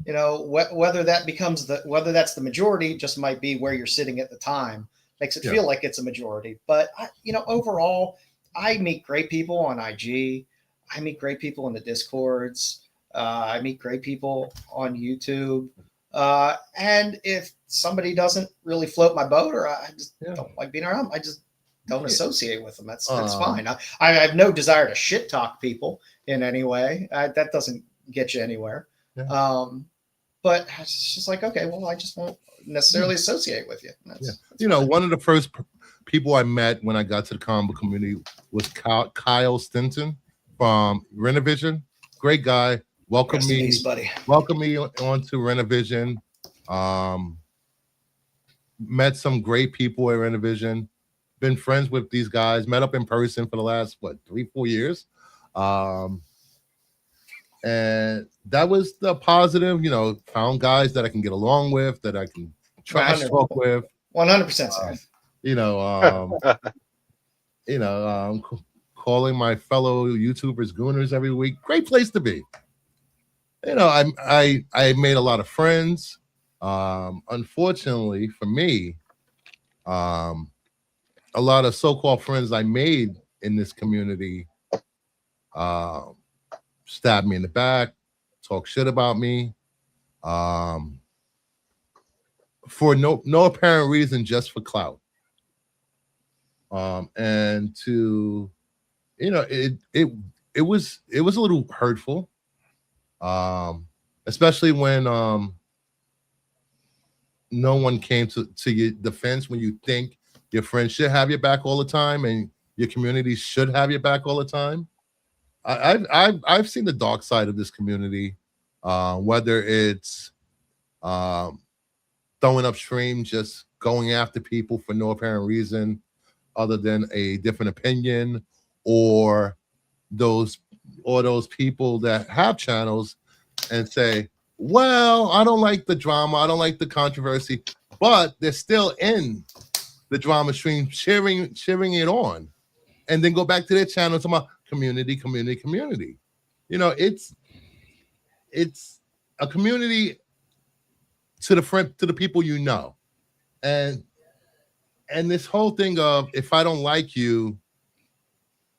You know, whether that's the majority, just might be where you're sitting at the time, makes it feel like it's a majority. But overall, I meet great people on IG. I meet great people in the Discords. I meet great people on YouTube. And if somebody doesn't really float my boat, or I just don't like being around them, I just don't associate with them. That's fine. I have no desire to shit talk people in any way. That doesn't get you anywhere. Yeah. But it's just like, okay, well, I just won't necessarily associate with you. That's one of the first people I met when I got to the comic book community was Kyle Stinson from Renovision. Great guy. Welcome me onto Renovision. Met some great people at Renovision. Been friends with these guys. Met up in person for the last 3-4 years. And that was the positive, found guys that I can get along with, that I can trash talk with. 100%. Calling my fellow YouTubers gooners every week. Great place to be. I made a lot of friends. Unfortunately for me, a lot of so-called friends I made in this community stabbed me in the back, talk shit about me, for no apparent reason, just for clout. And to, it was a little hurtful, especially when no one came to your defense when you think your friends should have your back all the time and your community should have your back all the time. I've seen the dark side of this community, whether it's throwing up stream, just going after people for no apparent reason other than a different opinion, or those people that have channels and say, well, I don't like the drama, I don't like the controversy, but they're still in the drama stream cheering it on, and then go back to their channel talking about community. It's a community to the people and this whole thing of, if I don't like you,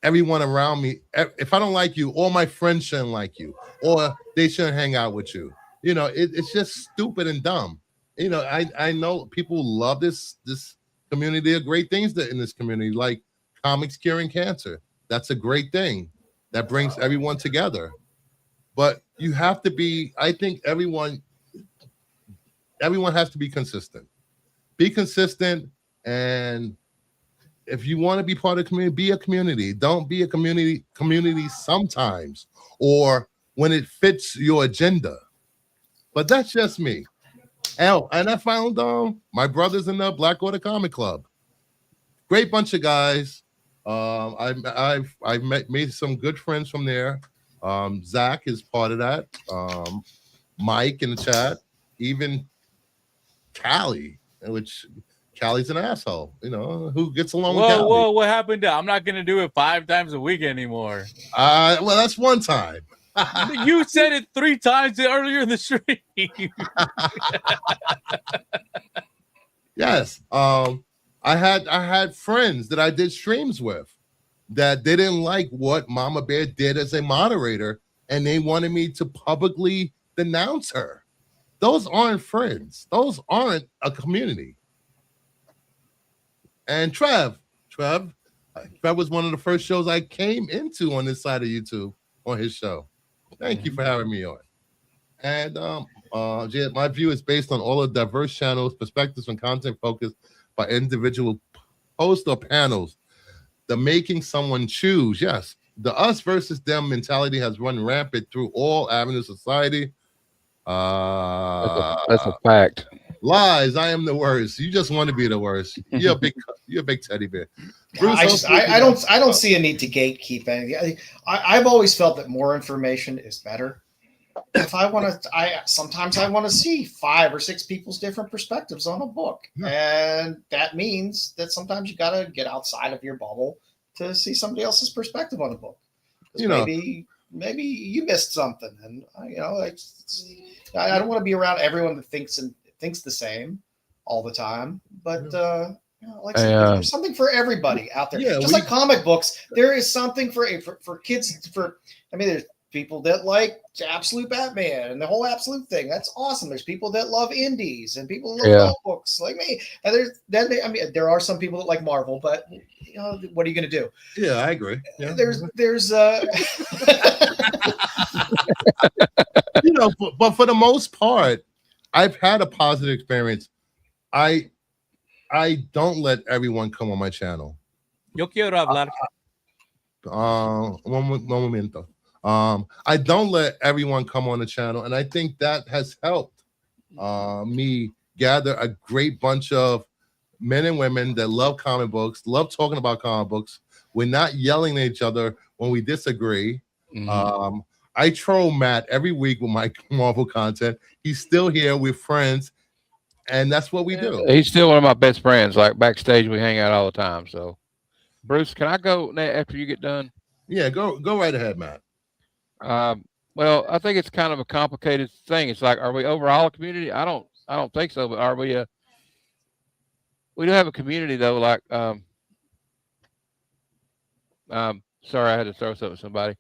everyone around me, if I don't like you, all my friends shouldn't like you, or they shouldn't hang out with you. It's just stupid and dumb. I know people love this community. There are great things in this community, like comics curing cancer. That's a great thing that brings everyone together. But you have to be, I think everyone has to be consistent. Be consistent, and if you want to be part of the community, be a community. Don't be a community sometimes, or when it fits your agenda. But that's just me. And I found my brothers in the Blackwater Comic Club. Great bunch of guys. I've made some good friends from there. Zach is part of that. Mike in the chat, even Callie, which Callie's an asshole, who gets along with Callie. Whoa, what happened to, I'm not going to do it 5 times a week anymore. Well, that's one time. You said it 3 times earlier in the stream. Yes. I had friends that I did streams with that they didn't like what Mama Bear did as a moderator, and they wanted me to publicly denounce her. Those aren't friends. Those aren't a community. And Trev was one of the first shows I came into on this side of YouTube, on his show. Thank you for having me on. And my view is based on all the diverse channels, perspectives, and content focused by individual hosts or panels. the making someone choose. Yes, the us versus them mentality has run rampant through all avenues of society. That's a fact. Lies. I am the worst. You just want to be the worst. You're a big teddy bear. Bruce, I don't see a need to gatekeep anything. I've always felt that more information is better. If I want to, sometimes I want to see 5 or 6 people's different perspectives on a book, and that means that sometimes you got to get outside of your bubble to see somebody else's perspective on a book. Maybe you missed something, and I don't want to be around everyone that thinks the same all the time, but. There's something for everybody out there. Yeah, like comic books, there is something for kids. There's people that like Absolute Batman and the whole Absolute thing. That's awesome. There's people that love indies and people that love books like me. And there are some people that like Marvel, but what are you going to do? Yeah, I agree. Yeah. There's but for the most part, I've had a positive experience. I don't let everyone come on my channel. Yo quiero hablar. Un momento. I don't let everyone come on the channel, and I think that has helped me gather a great bunch of men and women that love comic books, love talking about comic books. We're not yelling at each other when we disagree. Mm-hmm. I troll Matt every week with my Marvel content. He's still here. We're friends. And that's what we do. He's still one of my best friends. Like backstage, we hang out all the time. So, Bruce, can I go after you get done? Yeah, go right ahead, Matt. Well, I think it's kind of a complicated thing. It's like, are we overall a community? I don't think so. But are we? We do have a community though. Like, sorry, I had to throw something at somebody.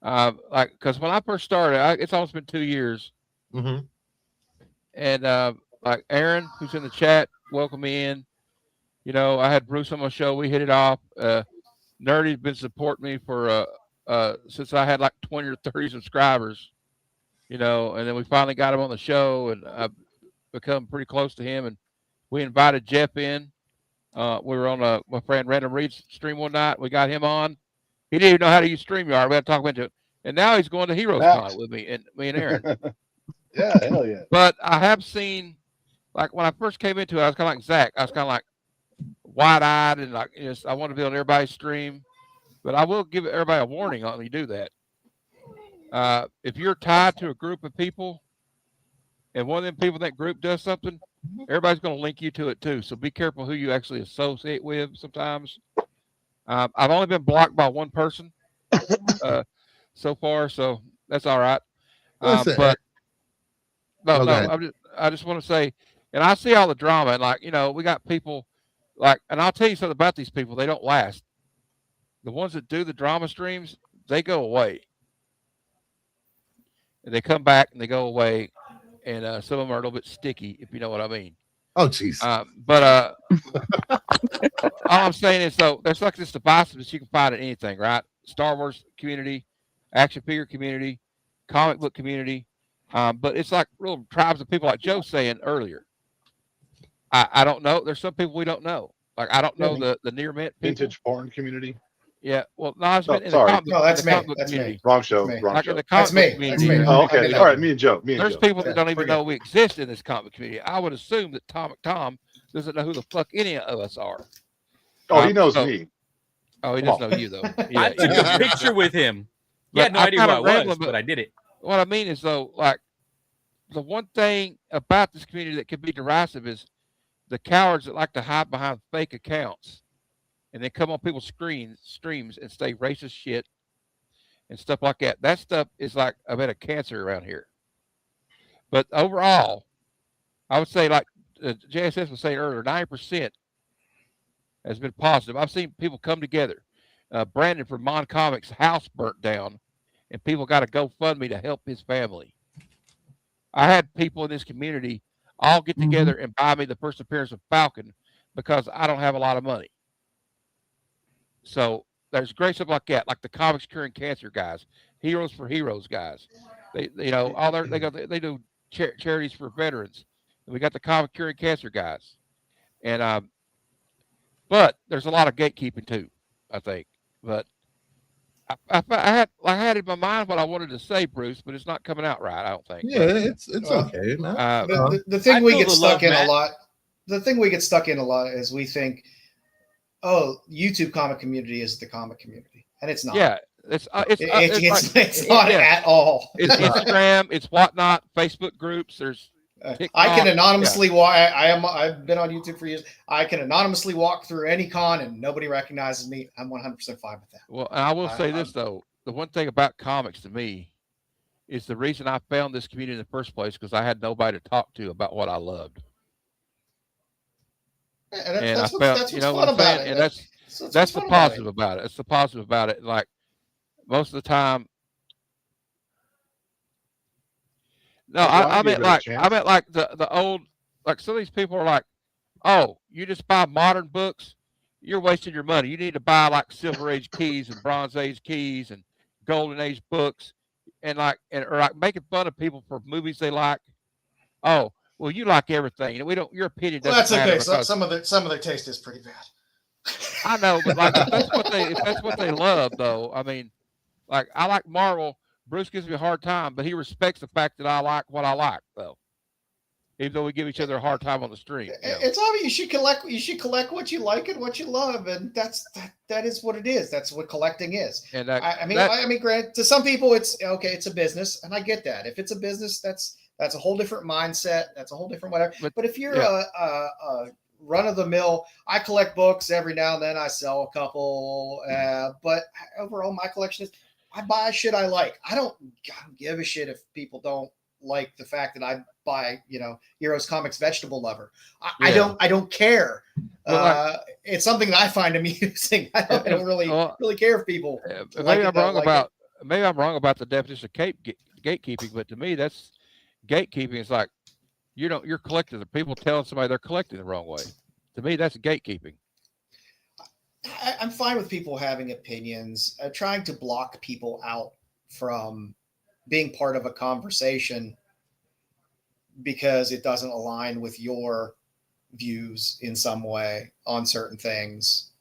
Because when I first started, it's almost been 2 years. Mm-hmm. And like Aaron, who's in the chat, welcome me in. I had Bruce on my show. We hit it off. Nerdy's been supporting me for since I had like 20 or 30 subscribers. And then we finally got him on the show, and I've become pretty close to him. And we invited Jeff in. We were on my friend Random Reed's stream one night. We got him on. He didn't even know how to use StreamYard. We had to talk him into it. And now he's going to Heroes Con with me and Aaron. Yeah, hell yeah. But I have seen, like when I first came into it, I was kind of like Zach. I was kind of like wide-eyed and like I want to be on everybody's stream. But I will give everybody a warning on you do that. If you're tied to a group of people, and one of them people in that group does something, everybody's going to link you to it too. So be careful who you actually associate with. Sometimes I've only been blocked by one person so far, so that's all right. But I just want to say, and I see all the drama, and we got people and I'll tell you something about these people. They don't last. The ones that do the drama streams, they go away. And they come back and they go away. And some of them are a little bit sticky, if you know what I mean. Oh, jeez. But all I'm saying is, there's like this divisiveness you can find in anything, right? Star Wars community, action figure community, comic book community. But it's like real tribes of people, like Joe saying earlier. I don't know. There's some people we don't know. Like I don't know the near mint people. Vintage porn community. Yeah, well, no, I was in the sorry. comic, No, that's the me. comic That's community. me. Wrong show. That's me. Wrong Like show. in the comic That's me. book That's community. me. Oh, okay. I did All that. right. Me and Joe. There's people that don't even we're know we exist in this comic community. I would assume that Tom doesn't know who the fuck any of us are. Oh, he knows me. Oh, he doesn't know you though. I Yeah. took a picture with him. He had no idea who I was, but I did it. What I mean is though, like the one thing about this community that could be derisive is the cowards that like to hide behind fake accounts and then come on people's streams and say racist shit and stuff like that. That stuff is like a bit of cancer around here. But overall, I would say, like JSS was saying earlier, 90% has been positive. I've seen people come together. Brandon from Mon Comics' house burnt down, and people got a GoFundMe to help his family. I had people in this community all get together and buy me the first appearance of Falcon because I don't have a lot of money. So there's great stuff like that, like the Comics Curing Cancer guys, Heroes for Heroes guys. They do charities for veterans. And we got the Comic Curing Cancer guys, and but there's a lot of gatekeeping too. I think. But I had in my mind what I wanted to say, Bruce, but it's not coming out right. I don't think. Yeah, it's Well, okay, man. The thing I we feel get the stuck love, in Matt. a lot. The thing we get stuck in a lot is we think, oh, YouTube comic community is the comic community, and it's not. Yeah, it's It's not at all. It's Instagram, it's whatnot, Facebook groups. There's I can anonymously walk. I've been on YouTube for years. I can anonymously walk through any con and nobody recognizes me. I'm 100% fine with that. Well, and I will say this though: the one thing about comics to me is the reason I found this community in the first place because I had nobody to talk to about what I loved. And that's I found, what's you know fun what I'm about saying? it. And that's the fun positive about it. It's the positive about it. Like most of the time. No, I meant like the old, like some of these people are like, oh, you just buy modern books, you're wasting your money. You need to buy like Silver Age keys and Bronze Age keys and Golden Age books, and or like making fun of people for movies they like. Oh, well, you like everything, and we don't. Your opinion doesn't Well, that's matter. okay. So, some of their taste is pretty bad. I know, but like if that's what they love, though. I mean, like I like Marvel. Bruce gives me a hard time, but he respects the fact that I like what I like, though. Even though we give each other a hard time on the stream. You know? It's obvious you should collect what you like and what you love, and that is what it is. That's what collecting is. And I mean, granted, to some people it's okay. It's a business, and I get that. If it's a business, that's a whole different mindset. That's a whole different whatever. But if you're a run of the mill, I collect books every now and then. I sell a couple, but overall, my collection is. I buy shit I like. I don't give a shit if people don't like the fact that I buy, Heroes Comics Vegetable Lover. I don't care. It's something that I find amusing. I don't really care if people. Maybe I'm wrong about the definition of gatekeeping, but to me, that's gatekeeping. It's like you're collecting. People telling somebody they're collecting the wrong way. To me, that's gatekeeping. I'm fine with people having opinions. Trying to block people out from being part of a conversation because it doesn't align with your views in some way on certain things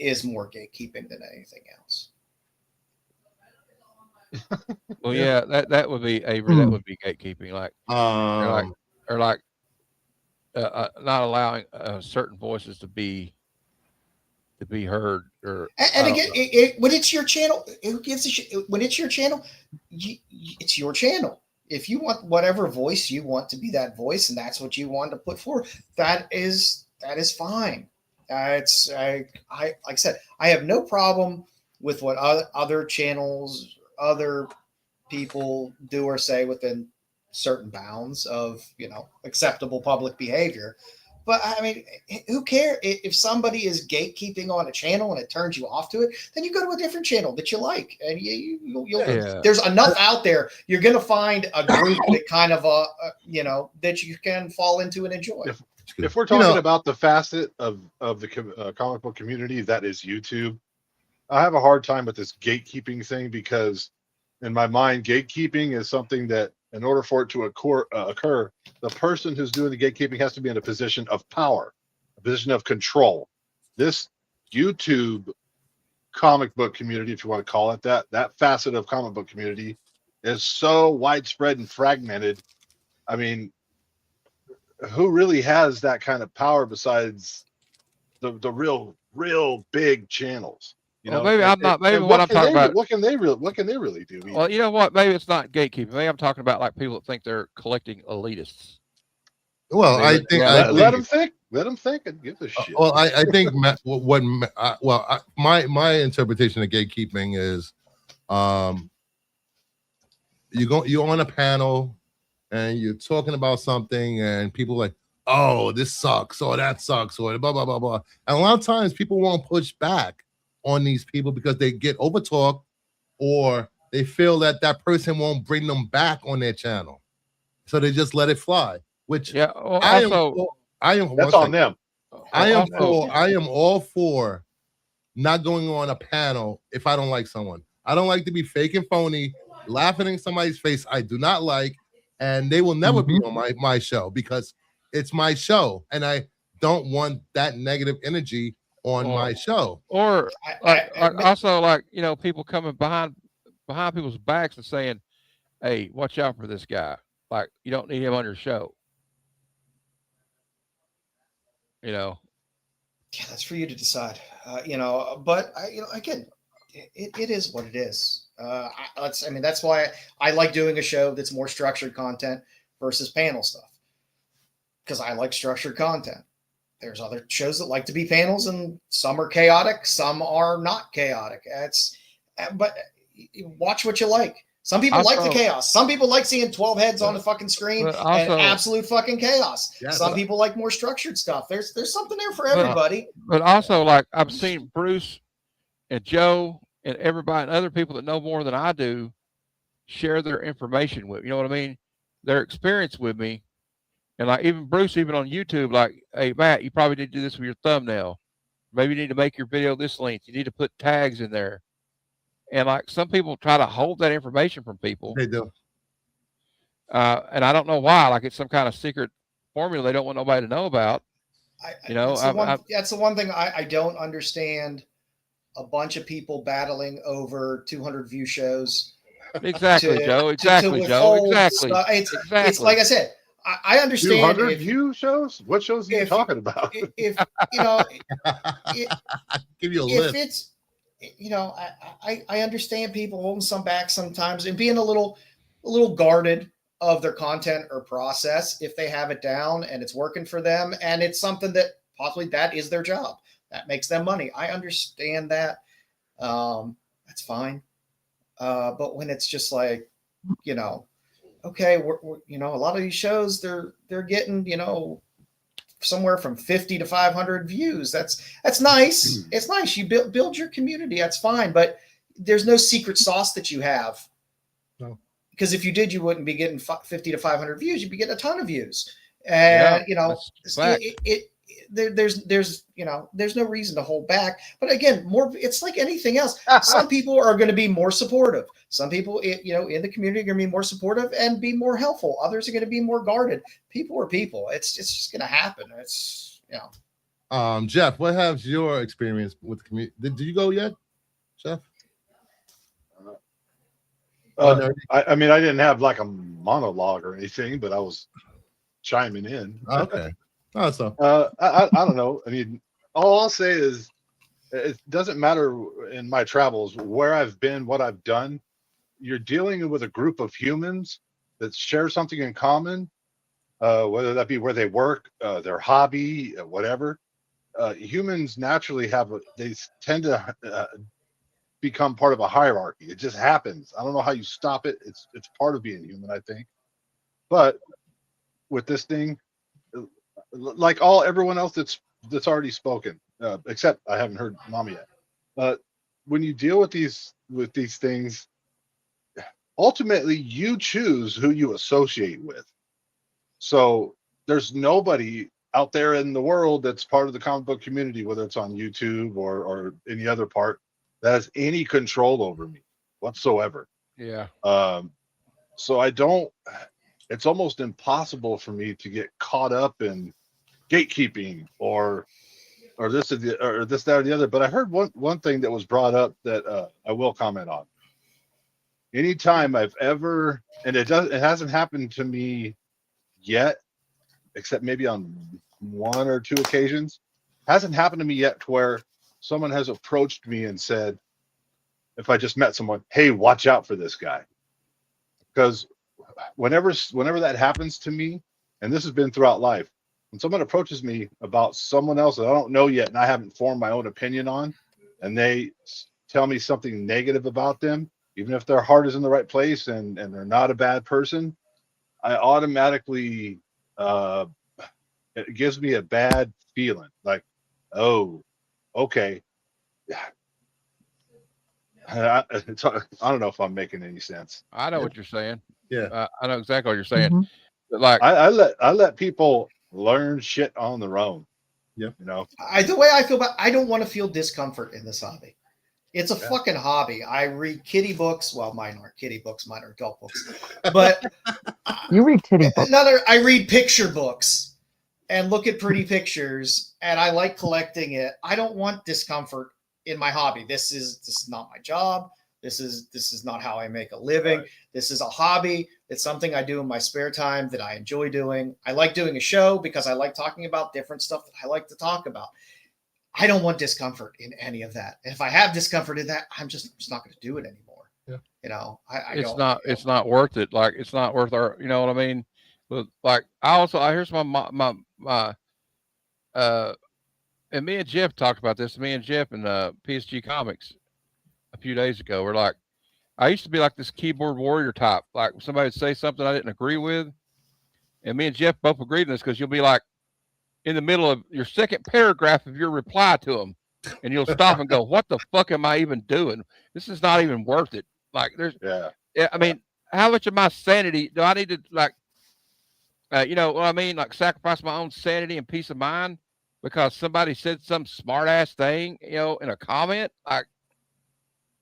is more gatekeeping than anything else. Well, yeah, that would be that would be gatekeeping, like not allowing certain voices to be heard. And again, when it's your channel, who gives a shit? When it's your channel, it's your channel. If you want whatever voice you want to be that voice, and that's what you want to put forward, that is fine. Like I said, I have no problem with what other channels, other people do or say within certain bounds of acceptable public behavior. But I mean, who cares if somebody is gatekeeping on a channel and it turns you off to it? Then you go to a different channel that you like, and there's enough out there. You're going to find a group that kind of that you can fall into and enjoy. If we're talking about the facet of the comic book community that is YouTube, I have a hard time with this gatekeeping thing because, in my mind, gatekeeping is something that, in order for it to occur, the person who's doing the gatekeeping has to be in a position of power, a position of control. This YouTube comic book community, if you want to call it that facet of comic book community is so widespread and fragmented. I mean, who really has that kind of power besides the real big channels? Maybe I'm not. Maybe what I'm talking about. What can they really do? Well, you know what? Maybe it's not gatekeeping. Maybe I'm talking about like people that think they're collecting elitists. Well, I think let them think. Let them think and give a shit. Well, I think my interpretation of gatekeeping is, you're on a panel and you're talking about something and people are like, oh, this sucks or that sucks or blah blah blah blah. And a lot of times people won't push back on these people because they get overtalked or they feel that person won't bring them back on their channel, so they just let it fly. Which I am. That's on them. I am all for not going on a panel if I don't like someone. I don't like to be fake and phony, laughing in somebody's face I do not like, and they will never be on my show because it's my show, and I don't want that negative energy on my show. Or I also, like, you know, people coming behind people's backs and saying, "Hey, watch out for this guy. Like, you don't need him on your show." You know. Yeah, that's for you to decide. You know, but again, it is what it is. I mean, that's why I like doing a show that's more structured content versus panel stuff, because I like structured content. There's other shows that like to be panels, and some are chaotic, some are not chaotic. But watch what you like. Some people like the chaos. Some people like seeing 12 heads on the fucking screen and absolute fucking chaos. Yeah, Some people like more structured stuff. There's something there for everybody. But also, like, I've seen Bruce and Joe and everybody and other people that know more than I do share their information with, you know what I mean? Their experience with me. And like even Bruce, even on YouTube, like, "Hey, Matt, you probably need to do this with your thumbnail. Maybe you need to make your video this length. You need to put tags in there." And like some people try to hold that information from people. They do. And I don't know why. Like it's some kind of secret formula they don't want nobody to know about. You know, that's the one thing I don't understand. A bunch of people battling over 200 view shows. Exactly, Joe. Exactly, Joe. Exactly. It's like I said. I understand. 200 view shows? What shows are you talking about? If you know, give you a if list. it's, you know, I understand people holding some back sometimes and being a little guarded of their content or process if they have it down and it's working for them and it's something that possibly that is their job that makes them money. I understand that. That's fine. But when it's just like, you know, okay, we're you know, a lot of these shows they're getting, you know, somewhere from 50 to 500 views. That's nice. It's nice. You build your community. That's fine. But there's no secret sauce that you have. No. Because if you did, you wouldn't be getting 50 to 500 views. You'd be getting a ton of views. And you know, there's you know, there's no reason to hold back. But again, it's like anything else. Some people are going to be more supportive. Some people, you know, in the community are going to be more supportive and be more helpful. Others are going to be more guarded. People are people. It's just going to happen. It's, you know. Jeff, what has your experience with the community? Did you go yet, Jeff? I mean, I didn't have like a monologue or anything, but I was chiming in. Okay. Awesome. I don't know. I mean, all I'll say is it doesn't matter in my travels where I've been, what I've done. You're dealing with a group of humans that share something in common, whether that be where they work, their hobby, whatever. Humans naturally they tend to become part of a hierarchy. It just happens. I don't know how you stop it. It's part of being human, I think. But with this thing, like everyone else that's already spoken, except I haven't heard Mama yet. When you deal with these things, ultimately you choose who you associate with. So there's nobody out there in the world that's part of the comic book community, whether it's on YouTube or any other part, that has any control over me whatsoever. Yeah. So it's almost impossible for me to get caught up in gatekeeping or this, that, or the other. But I heard one thing that was brought up that I will comment on. Anytime I've ever, and it hasn't happened to me yet, except maybe on one or two occasions, hasn't happened to me yet to where someone has approached me and said, if I just met someone, "Hey, watch out for this guy." Because whenever that happens to me, and this has been throughout life, when someone approaches me about someone else that I don't know yet and I haven't formed my own opinion on, and they tell me something negative about them, even if their heart is in the right place and they're not a bad person, I automatically, it gives me a bad feeling. Like, oh, okay. I don't know if I'm making any sense. I know what you're saying. Yeah. I know exactly what you're saying. But like, I let people learn shit on their own. Yeah. You know, The way I feel about, I don't want to feel discomfort in this hobby. It's a fucking hobby. I read kiddie books. Well, mine aren't kiddie books. Mine are adult books. But you read kiddie books. I read picture books. and look at pretty pictures, and I like collecting it. I don't want discomfort in my hobby. This is not my job. This is not how I make a living. Right. This is a hobby. It's something I do in my spare time that I enjoy doing. I like doing a show because I like talking about different stuff that I like to talk about. I don't want discomfort in any of that. And if I have discomfort in that, I'm just not going to do it anymore. Yeah. You know, it's not worth it. Like, it's not worth our, you know what I mean? But like, here's my and me and Jeff talked about this. Me and Jeff and PSG Comics a few days ago. We're like, I used to be like this keyboard warrior type. Like, somebody would say something I didn't agree with, and me and Jeff both agreed on this, because you'll be like in the middle of your second paragraph of your reply to them, and you'll stop and go, "What the fuck am I even doing? This is not even worth it." Like, I mean, how much of my sanity do I need to, like, you know what I mean? Like, sacrifice my own sanity and peace of mind because somebody said some smart ass thing, you know, in a comment? Like,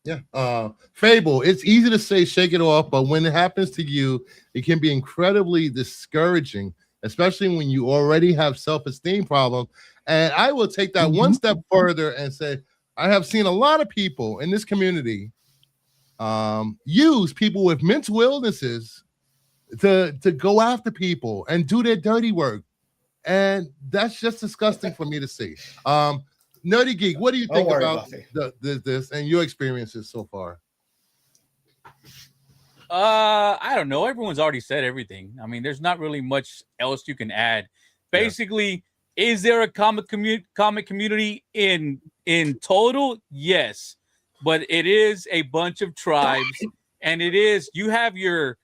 yeah. Fable, it's easy to say shake it off, but when it happens to you, it can be incredibly discouraging, especially when you already have self-esteem problems. And I will take that one step further and say, I have seen a lot of people in this community use people with mental illnesses to go after people and do their dirty work. And that's just disgusting for me to see. Nerdy Geek, what do you think about this and your experiences so far? I don't know. Everyone's already said everything. I mean, there's not really much else you can add. Basically, is there a comic community in total? Yes, but it is a bunch of tribes, and you have your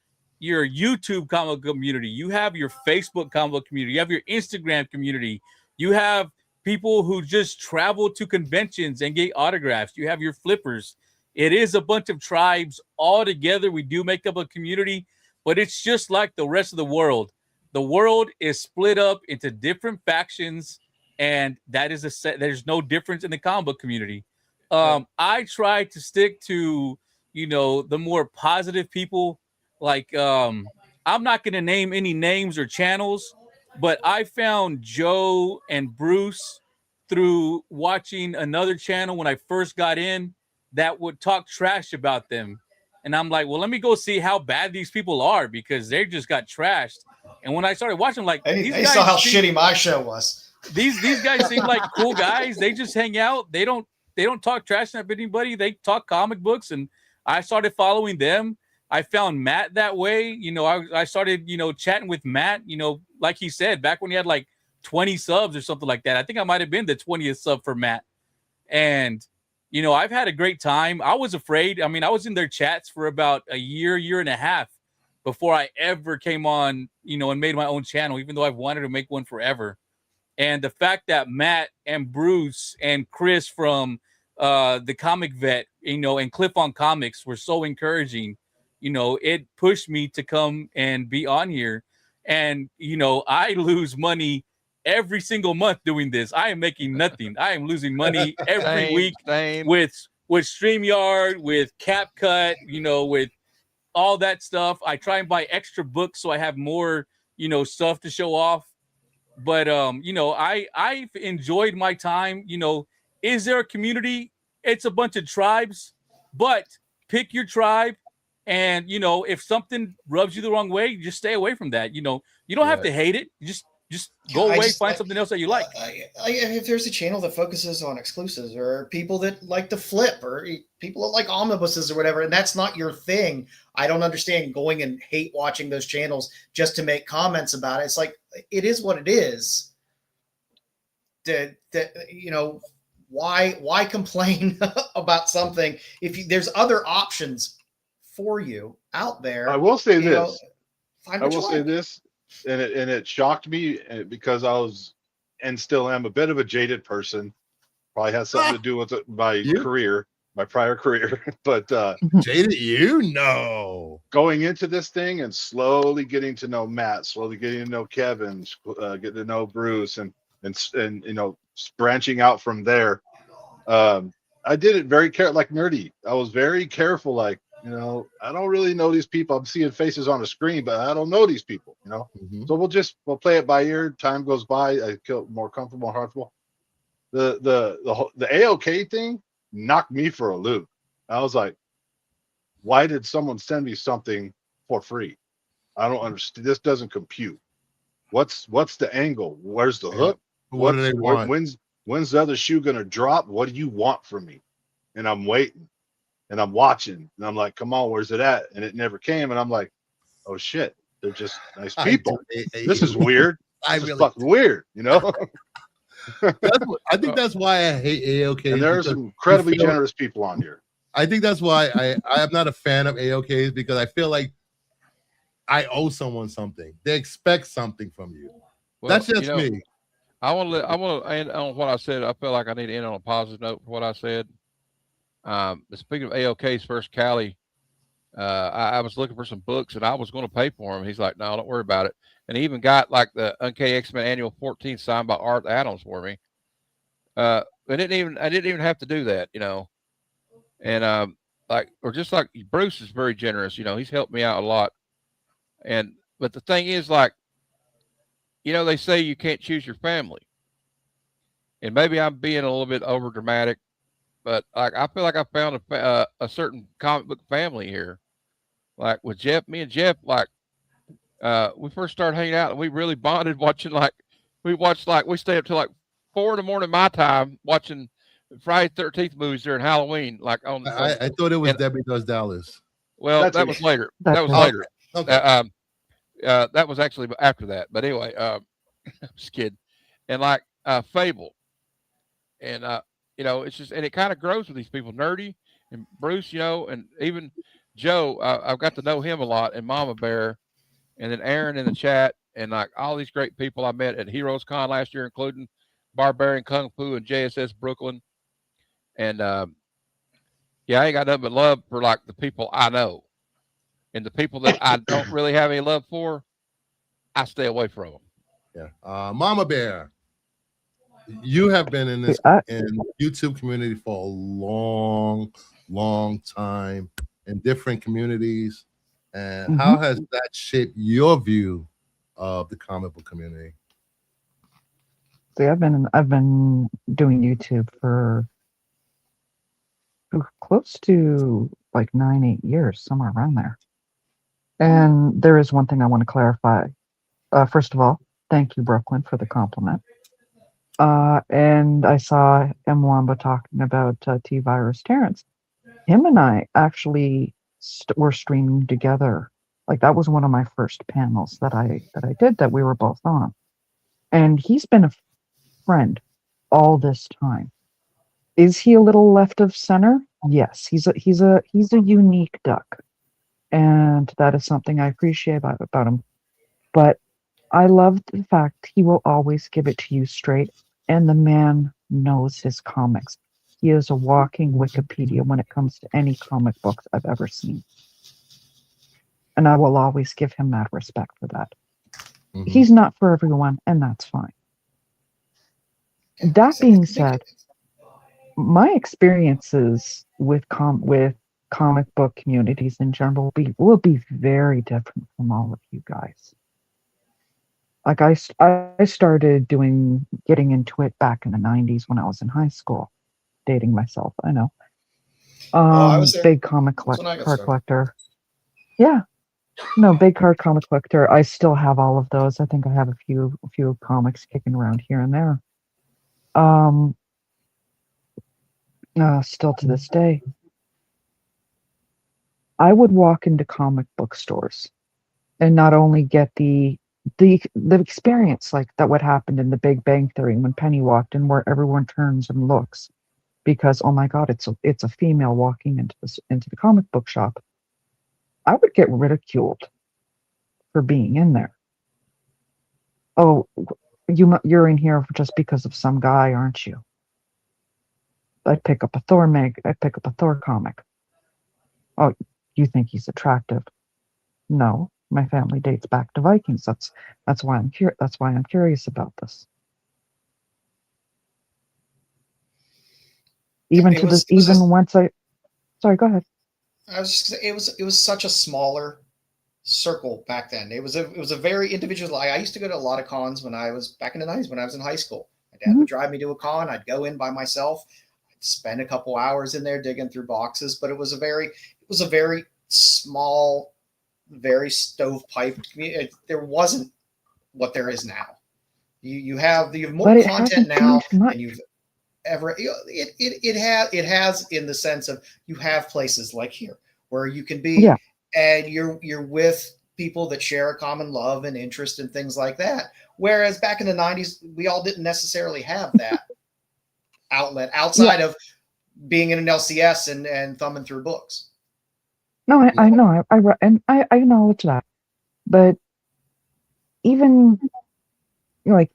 YouTube comic community, you have your Facebook comic community, you have your Instagram community, you have people who just travel to conventions and get autographs, you have your flippers. It is a bunch of tribes all together. We do make up a community, but it's just like the rest of the world. The world is split up into different factions, and that is there's no difference in the comic book community. I try to stick to, you know, the more positive people. Like, I'm not going to name any names or channels, but I found Joe and Bruce through watching another channel when I first got in that would talk trash about them. And I'm like, well, let me go see how bad these people are, because they just got trashed. And when I started watching, like, they saw how shitty my show was. These guys seem like cool guys. They just hang out. They don't talk trash about anybody. They talk comic books, and I started following them. I found Matt that way. You know, I started, you know, chatting with Matt, you know, like he said, back when he had like 20 subs or something like that. I think I might have been the 20th sub for Matt. And, you know, I've had a great time. I was afraid. I mean, I was in their chats for about a year and a half before I ever came on, you know, and made my own channel, even though I've wanted to make one forever. And the fact that Matt and Bruce and Chris from the Comic Vet, you know, and Cliff on Comics were so encouraging. You know, it pushed me to come and be on here. And, you know, I lose money every single month doing this. I am making nothing. I am losing money every week with StreamYard, with CapCut, you know, with all that stuff. I try and buy extra books so I have more, you know, stuff to show off. But, you know, I've enjoyed my time. You know, is there a community? It's a bunch of tribes, but pick your tribe. And, you know, if something rubs you the wrong way, just stay away from that. You know, you don't have to hate it. You just go away, find something else that you like. If there's a channel that focuses on exclusives, or people that like to flip, or people that like omnibuses or whatever, and that's not your thing, I don't understand going and hate watching those channels just to make comments about it. It's like, it is what it is. That you know, why complain about something if there's other options for you out there? I will say this. I will say this, and it shocked me because I was, and still am, a bit of a jaded person. Probably has something to do with my career, my prior career. But jaded, you know, going into this thing and slowly getting to know Matt, slowly getting to know Kevin, getting to know Bruce, and you know, branching out from there. I did it very careful, like Nerdy. I was very careful, like, You know, I don't really know these people. I'm seeing faces on the screen, but I don't know these people, you know. Mhm. So we'll play it by ear. Time goes by, I feel more comfortable and comfortable. The AOK thing knocked me for a loop. I was like, why did someone send me something for free? I don't understand. This doesn't compute. What's the angle? Where's the hook? What do they want? When's the other shoe gonna drop? What do you want from me? And I'm waiting and I'm watching and I'm like, come on, where's it at? And it never came. And I'm like, oh shit, they're just nice people. This is weird. I This is really fucking weird, you know. I think that's why I hate AOK. And there are some incredibly generous people on here. I think that's why I am not a fan of AOKs, because I feel like I owe someone something. They expect something from you. Well, That's just you know, me. I want to end on what I said. I feel like I need to end on a positive note for what I said. Speaking of AOK's first Cali, I was looking for some books and I was going to pay for them. He's like, no, don't worry about it. And he even got like the Uncanny X-Men Annual 14 signed by Art Adams for me. I didn't even have to do that, you know. And just like Bruce is very generous, you know, he's helped me out a lot. But the thing is, like, you know, they say you can't choose your family. And maybe I'm being a little bit over dramatic, but like I feel like I found a certain comic book family here. Like with Jeff, me and Jeff, like we first started hanging out and we really bonded watching we stayed up till like 4 a.m. my time watching Friday 13th movies during Halloween. Like I thought it was Debbie Does Dallas. Well, that was later. That was later. Okay. That was actually after that. But anyway, I'm just kidding. And like Fable. And you know, it's just, and it kind of grows with these people, Nerdy and Bruce, you know, and even Joe. I've got to know him a lot, and Mama Bear, and then Aaron in the chat, and like all these great people I met at Heroes Con last year, including Barbarian Kung Fu and JSS Brooklyn. And yeah, I ain't got nothing but love for like the people I know, and the people that I don't really have any love for, I stay away from them. Yeah, Mama Bear, you have been in this in YouTube community for a long time in different communities, and how has that shaped your view of the comic book community? See, I've been doing YouTube for close to like 9-8 years, somewhere around there. And there is one thing I want to clarify. First of all, thank you, Brooklyn, for the compliment. And I saw M. Wamba talking about T-Virus Terrence. Him and I actually were streaming together. Like that was one of my first panels that I did that we were both on. And he's been a friend all this time. Is he a little left of center? Yes, he's a unique duck, and that is something I appreciate about him. But I love the fact he will always give it to you straight, and the man knows his comics. He is a walking Wikipedia when it comes to any comic books I've ever seen, and I will always give him that respect for that. He's not for everyone, and that's fine. That being said, my experiences with comic book communities in general will be very different from all of you guys. Like I started getting into it back in the 90s when I was in high school. Dating myself, I know. I was there. Big comic card collector. Yeah. No, big card comic collector. I still have all of those. I think I have a few comics kicking around here and there. Still to this day, I would walk into comic book stores and not only get the experience like that what happened in The Big Bang Theory when Penny walked in, where everyone turns and looks because, oh my God, it's a female walking into the comic book shop. I would get ridiculed for being in there. Oh, you're in here just because of some guy, aren't you? I'd pick up a Thor I'd pick up a Thor comic. Oh, you think he's attractive? No, my family dates back to Vikings. That's why I'm curious about this. Sorry, go ahead. I was just it was such a smaller circle back then. It was a very individual. I used to go to a lot of cons when I was back in the 90s when I was in high school. My dad would drive me to a con. I'd go in by myself. I'd spend a couple hours in there digging through boxes, but it was a very small, very stovepiped community. There wasn't what there is now. You have more content now than you've ever. It has in the sense of you have places like here where you can be, and you're with people that share a common love and interest and things like that. Whereas back in the 90s, we all didn't necessarily have that outlet outside of being in an LCS and thumbing through books. No, I know, I acknowledge that, but even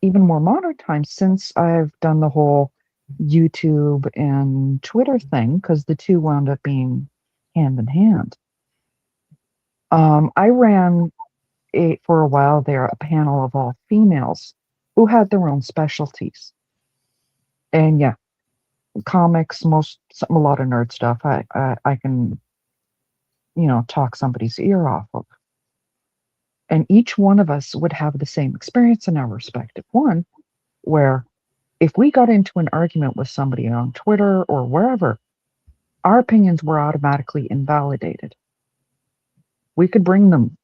even more modern times, since I've done the whole YouTube and Twitter thing, because the two wound up being hand in hand. I ran for a while there a panel of all females who had their own specialties, and comics, a lot of nerd stuff. I can talk somebody's ear off of. And each one of us would have the same experience in our respective one, where if we got into an argument with somebody on Twitter or wherever, our opinions were automatically invalidated. We could bring them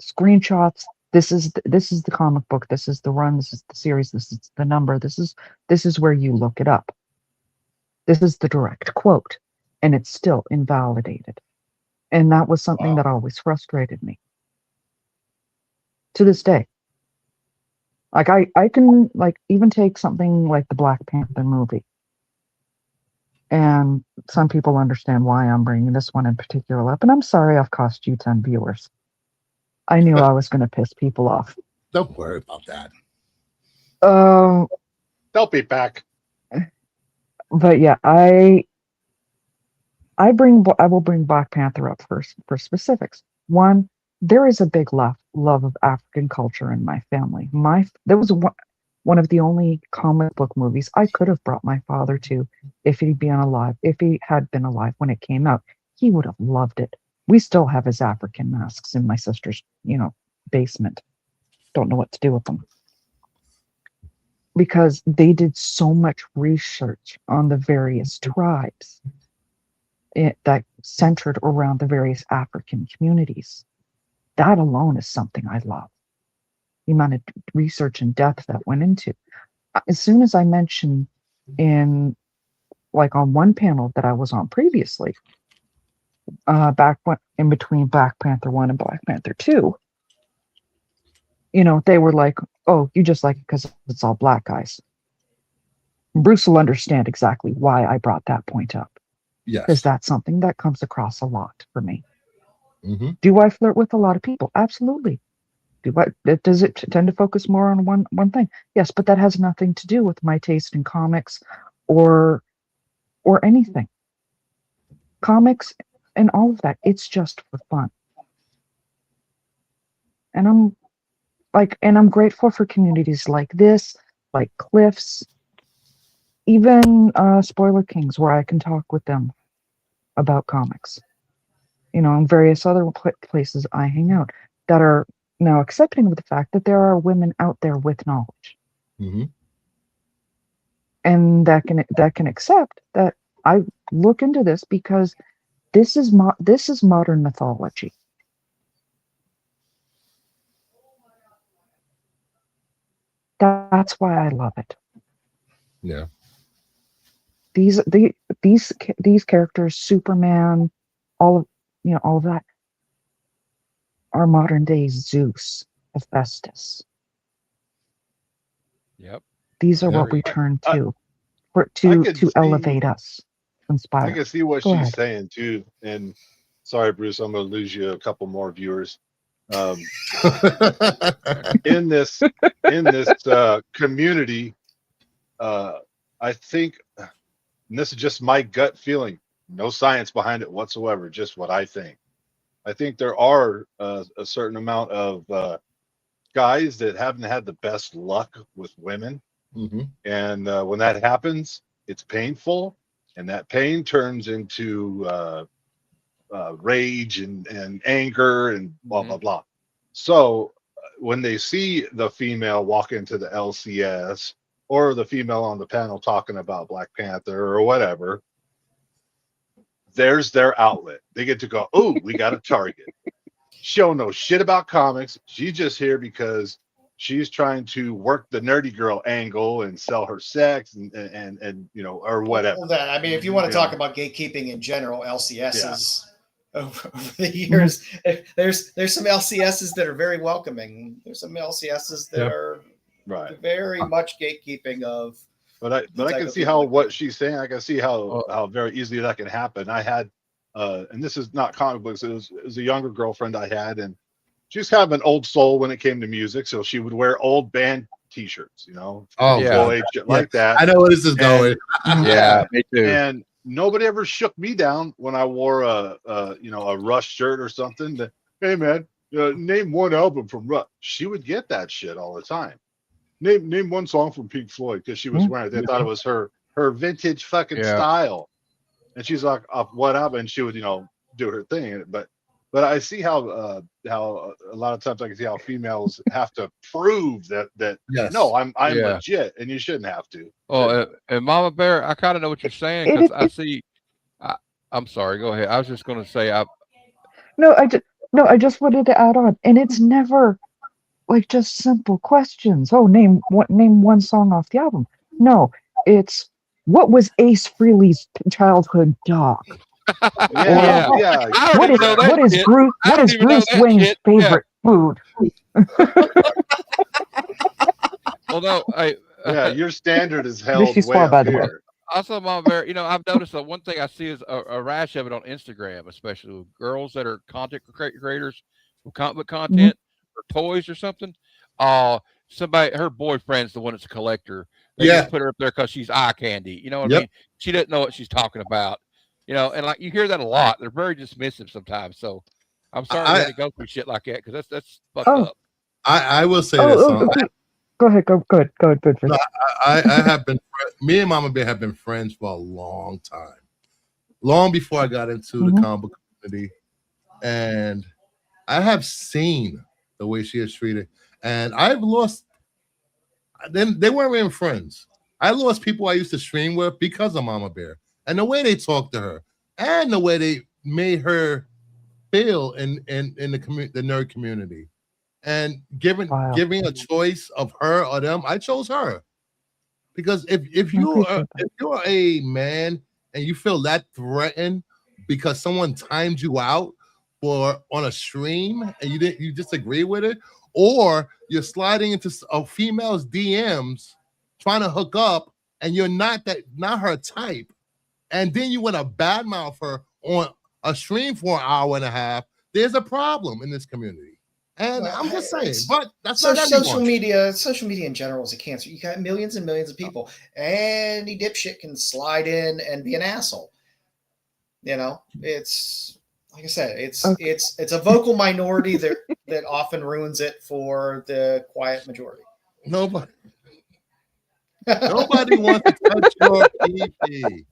screenshots. This is the comic book. This is the run. This is the series. This is the number. This is where you look it up. This is the direct quote, and it's still invalidated. And that was something that always frustrated me. To this day. Like I can even take something like the Black Panther movie. And some people understand why I'm bringing this one in particular up. And I'm sorry I've cost you 10 viewers. I knew I was going to piss people off. Don't worry about that. They'll be back. But yeah, I will bring Black Panther up first for specifics. One, there is a big love of African culture in my family. There was one of the only comic book movies I could have brought my father to if he had been alive when it came out. He would have loved it. We still have his African masks in my sister's, basement. Don't know what to do with them. Because they did so much research on the various tribes that centered around the various African communities. That alone is something I love. The amount of research and depth that went into. As soon as I mentioned on one panel that I was on previously, in between Black Panther 1 and Black Panther 2, they were like, oh, you just like it because it's all black guys. Bruce will understand exactly why I brought that point up. Yes. Because that's something that comes across a lot for me. Mm-hmm. Do I flirt with a lot of people? Absolutely. Does it tend to focus more on one thing? Yes, but that has nothing to do with my taste in comics or anything. Comics and all of that, it's just for fun. And I'm grateful for communities like this, like Cliffs, even Spoiler Kings, where I can talk with them about comics. And various other places I hang out that are now accepting of the fact that there are women out there with knowledge. Mm-hmm. And that can accept that I look into this because this is modern mythology. That's why I love it. Yeah. These characters, Superman, all of that, are modern day Zeus, Hephaestus. Yep. These are what we turn to to elevate us, to inspire. I can see what Go she's ahead. saying too. And sorry, Bruce, I'm going to lose you a couple more viewers. In this community, I think, and this is just my gut feeling, no science behind it whatsoever, just what I think. I think there are a certain amount of guys that haven't had the best luck with women. Mm-hmm. And when that happens, it's painful. And that pain turns into rage and anger and blah blah blah. So when they see the female walk into the LCS or the female on the panel talking about Black Panther or whatever, there's their outlet. They get to go, oh, we got a target. She don't know shit about comics. She's just here because she's trying to work the nerdy girl angle and sell her sex and you know, or whatever. Well, that, I mean, if you want to talk about gatekeeping in general, LCSs over the years, there's some LCSs that are very welcoming. There's some LCSs that are very much gatekeeping of. But I can see how what she's saying. I can see how very easily that can happen. I had, and this is not comic books. It was a younger girlfriend I had, and she's kind of an old soul when it came to music. So she would wear old band T-shirts, you know, Floyd, shit like that. I know where this is going. Yeah, me too. And nobody ever shook me down when I wore a Rush shirt or something. That, hey man, name one album from Rush. She would get that shit all the time. Name one song from Pink Floyd, because she was wearing it. They thought it was her vintage fucking style. And she's like, what album? And she would, do her thing. But I see how a lot of times I can see how females have to prove that no, I'm legit, and you shouldn't have to. Oh, and Mama Bear, I kind of know what you're saying, because I see. I'm sorry. Go ahead. I was just going to say I just wanted to add on, and it's never like just simple questions. Oh, name one song off the album. No, it's what was Ace Frehley's childhood dog? What is Bruce Wayne's favorite food? Well, no, your standard is held She's way far up by the way. here. Also, Mama Bear, I've noticed that one thing I see is a rash of it on Instagram, especially with girls that are content creators with comic book content or toys or something. Her boyfriend's the one that's a collector. They just put her up there because she's eye candy. You know what I mean? She doesn't know what she's talking about. And like you hear that a lot. They're very dismissive sometimes. So I'm sorry I had to go through shit like that, because that's fucked up. I will say this. Go ahead. Go good. No, I have been. Me and Mama Bear have been friends for a long time, long before I got into the comic book community, and I have seen the way she is treated, and I've lost. Then they weren't even friends. I lost people I used to stream with because of Mama Bear and the way they talked to her and the way they made her feel in the nerd community. And giving a choice of her or them, I chose her. Because if you're a man and you feel that threatened because someone timed you out on a stream and you disagree with it, or you're sliding into a female's DMs trying to hook up and you're not her type, and then you want to badmouth her on a stream for an hour and a half, there's a problem in this community. And I'm just saying, but that's not everyone. Social media in general is a cancer. You got millions and millions of people. Any dipshit can slide in and be an asshole. It's like I said, it's a vocal minority that often ruins it for the quiet majority. Nobody wants to touch your PP.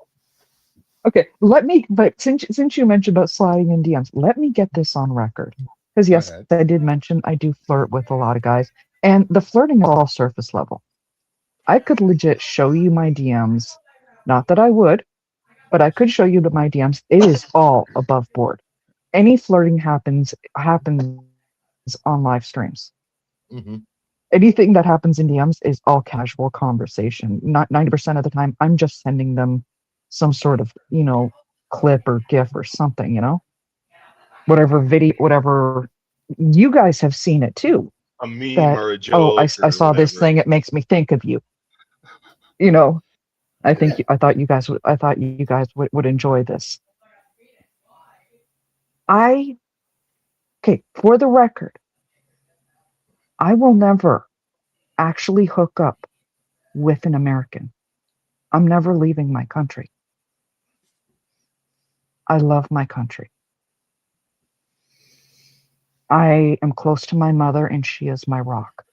Okay, but since you mentioned about sliding in DMs, let me get this on record. Because yes, I did mention I do flirt with a lot of guys, and the flirting is all surface level. I could legit show you my DMs, not that I would, but I could show you my DMs. It is all above board. Any flirting happens on live streams. Mm-hmm. Anything that happens in DMs is all casual conversation. Not 90% of the time, I'm just sending them some sort of clip or GIF or something. Whatever video, whatever. You guys have seen it too. A meme or a joke. Oh, I saw this thing. It makes me think of you. I thought you guys would enjoy this. For the record, I will never actually hook up with an American. I'm never leaving my country. I love my country. I am close to my mother, and she is my rock.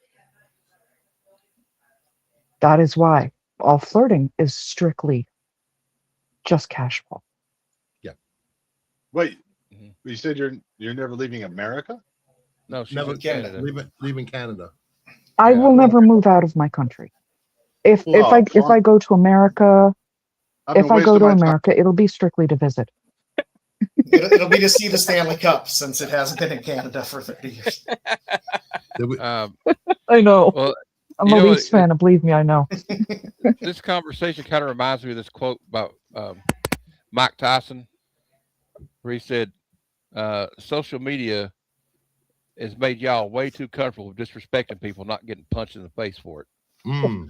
That is why all flirting is strictly just casual. Yeah. Wait, You said you're never leaving America? No, she's Never in Canada. leaving Canada. I Yeah. will never move out of my country. If Well, if I go to America, I've been if I go wasting to my time. America, it'll be strictly to visit. It'll be to see the Stanley Cup since it hasn't been in Canada for 30 years. Did we- I know. Well, I'm you a know Leafs what, fan, and believe me, I know. this conversation kind of reminds me of this quote about Mike Tyson, where he said, social media has made y'all way too comfortable with disrespecting people, not getting punched in the face for it. Mm.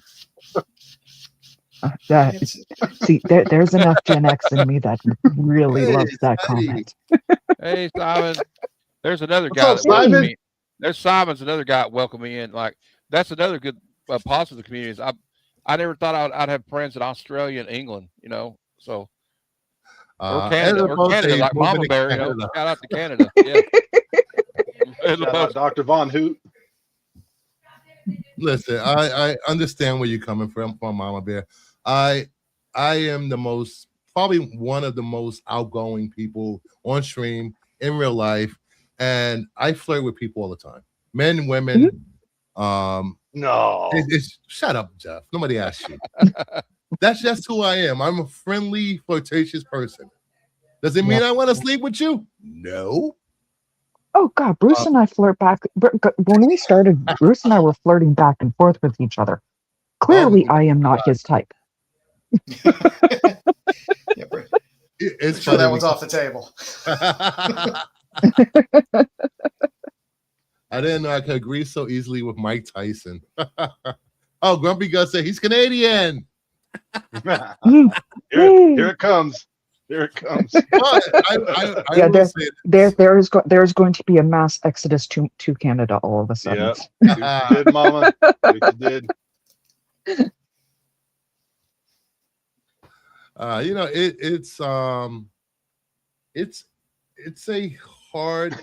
There's enough Gen X in me that really Hey, loves that Eddie. comment. Hey, Simon, there's another What's guy up, that welcomed Simon? me. There's Simon's another guy that welcomed me in. Like, that's another good positive of the community. Is I never thought I'd have friends in Australia and England, you know, so. Or Canada, like moving Mama to Bear, you know. Canada. Shout out to Canada. Yeah. Shout out Dr. Von Hoot. Listen, I understand where you're coming from, Mama Bear. I am probably one of the most outgoing people on stream in real life, and I flirt with people all the time, men, women. No. Shut up, Jeff. Nobody asked you. That's just who I am. I'm a friendly, flirtatious person. Does it mean I want to sleep with you? No. Oh God, Bruce and I flirt back. When we started, Bruce and I were flirting back and forth with each other. Clearly, I am not his type. Yeah, It's sure that funny one's off the table. I didn't know I could agree so easily with Mike Tyson. Oh, Grumpy Gus said he's Canadian. here it comes. Here it comes. Yeah, there's going to be a mass exodus to Canada all of a sudden. Yeah, you did, Mama. You did. It's a hard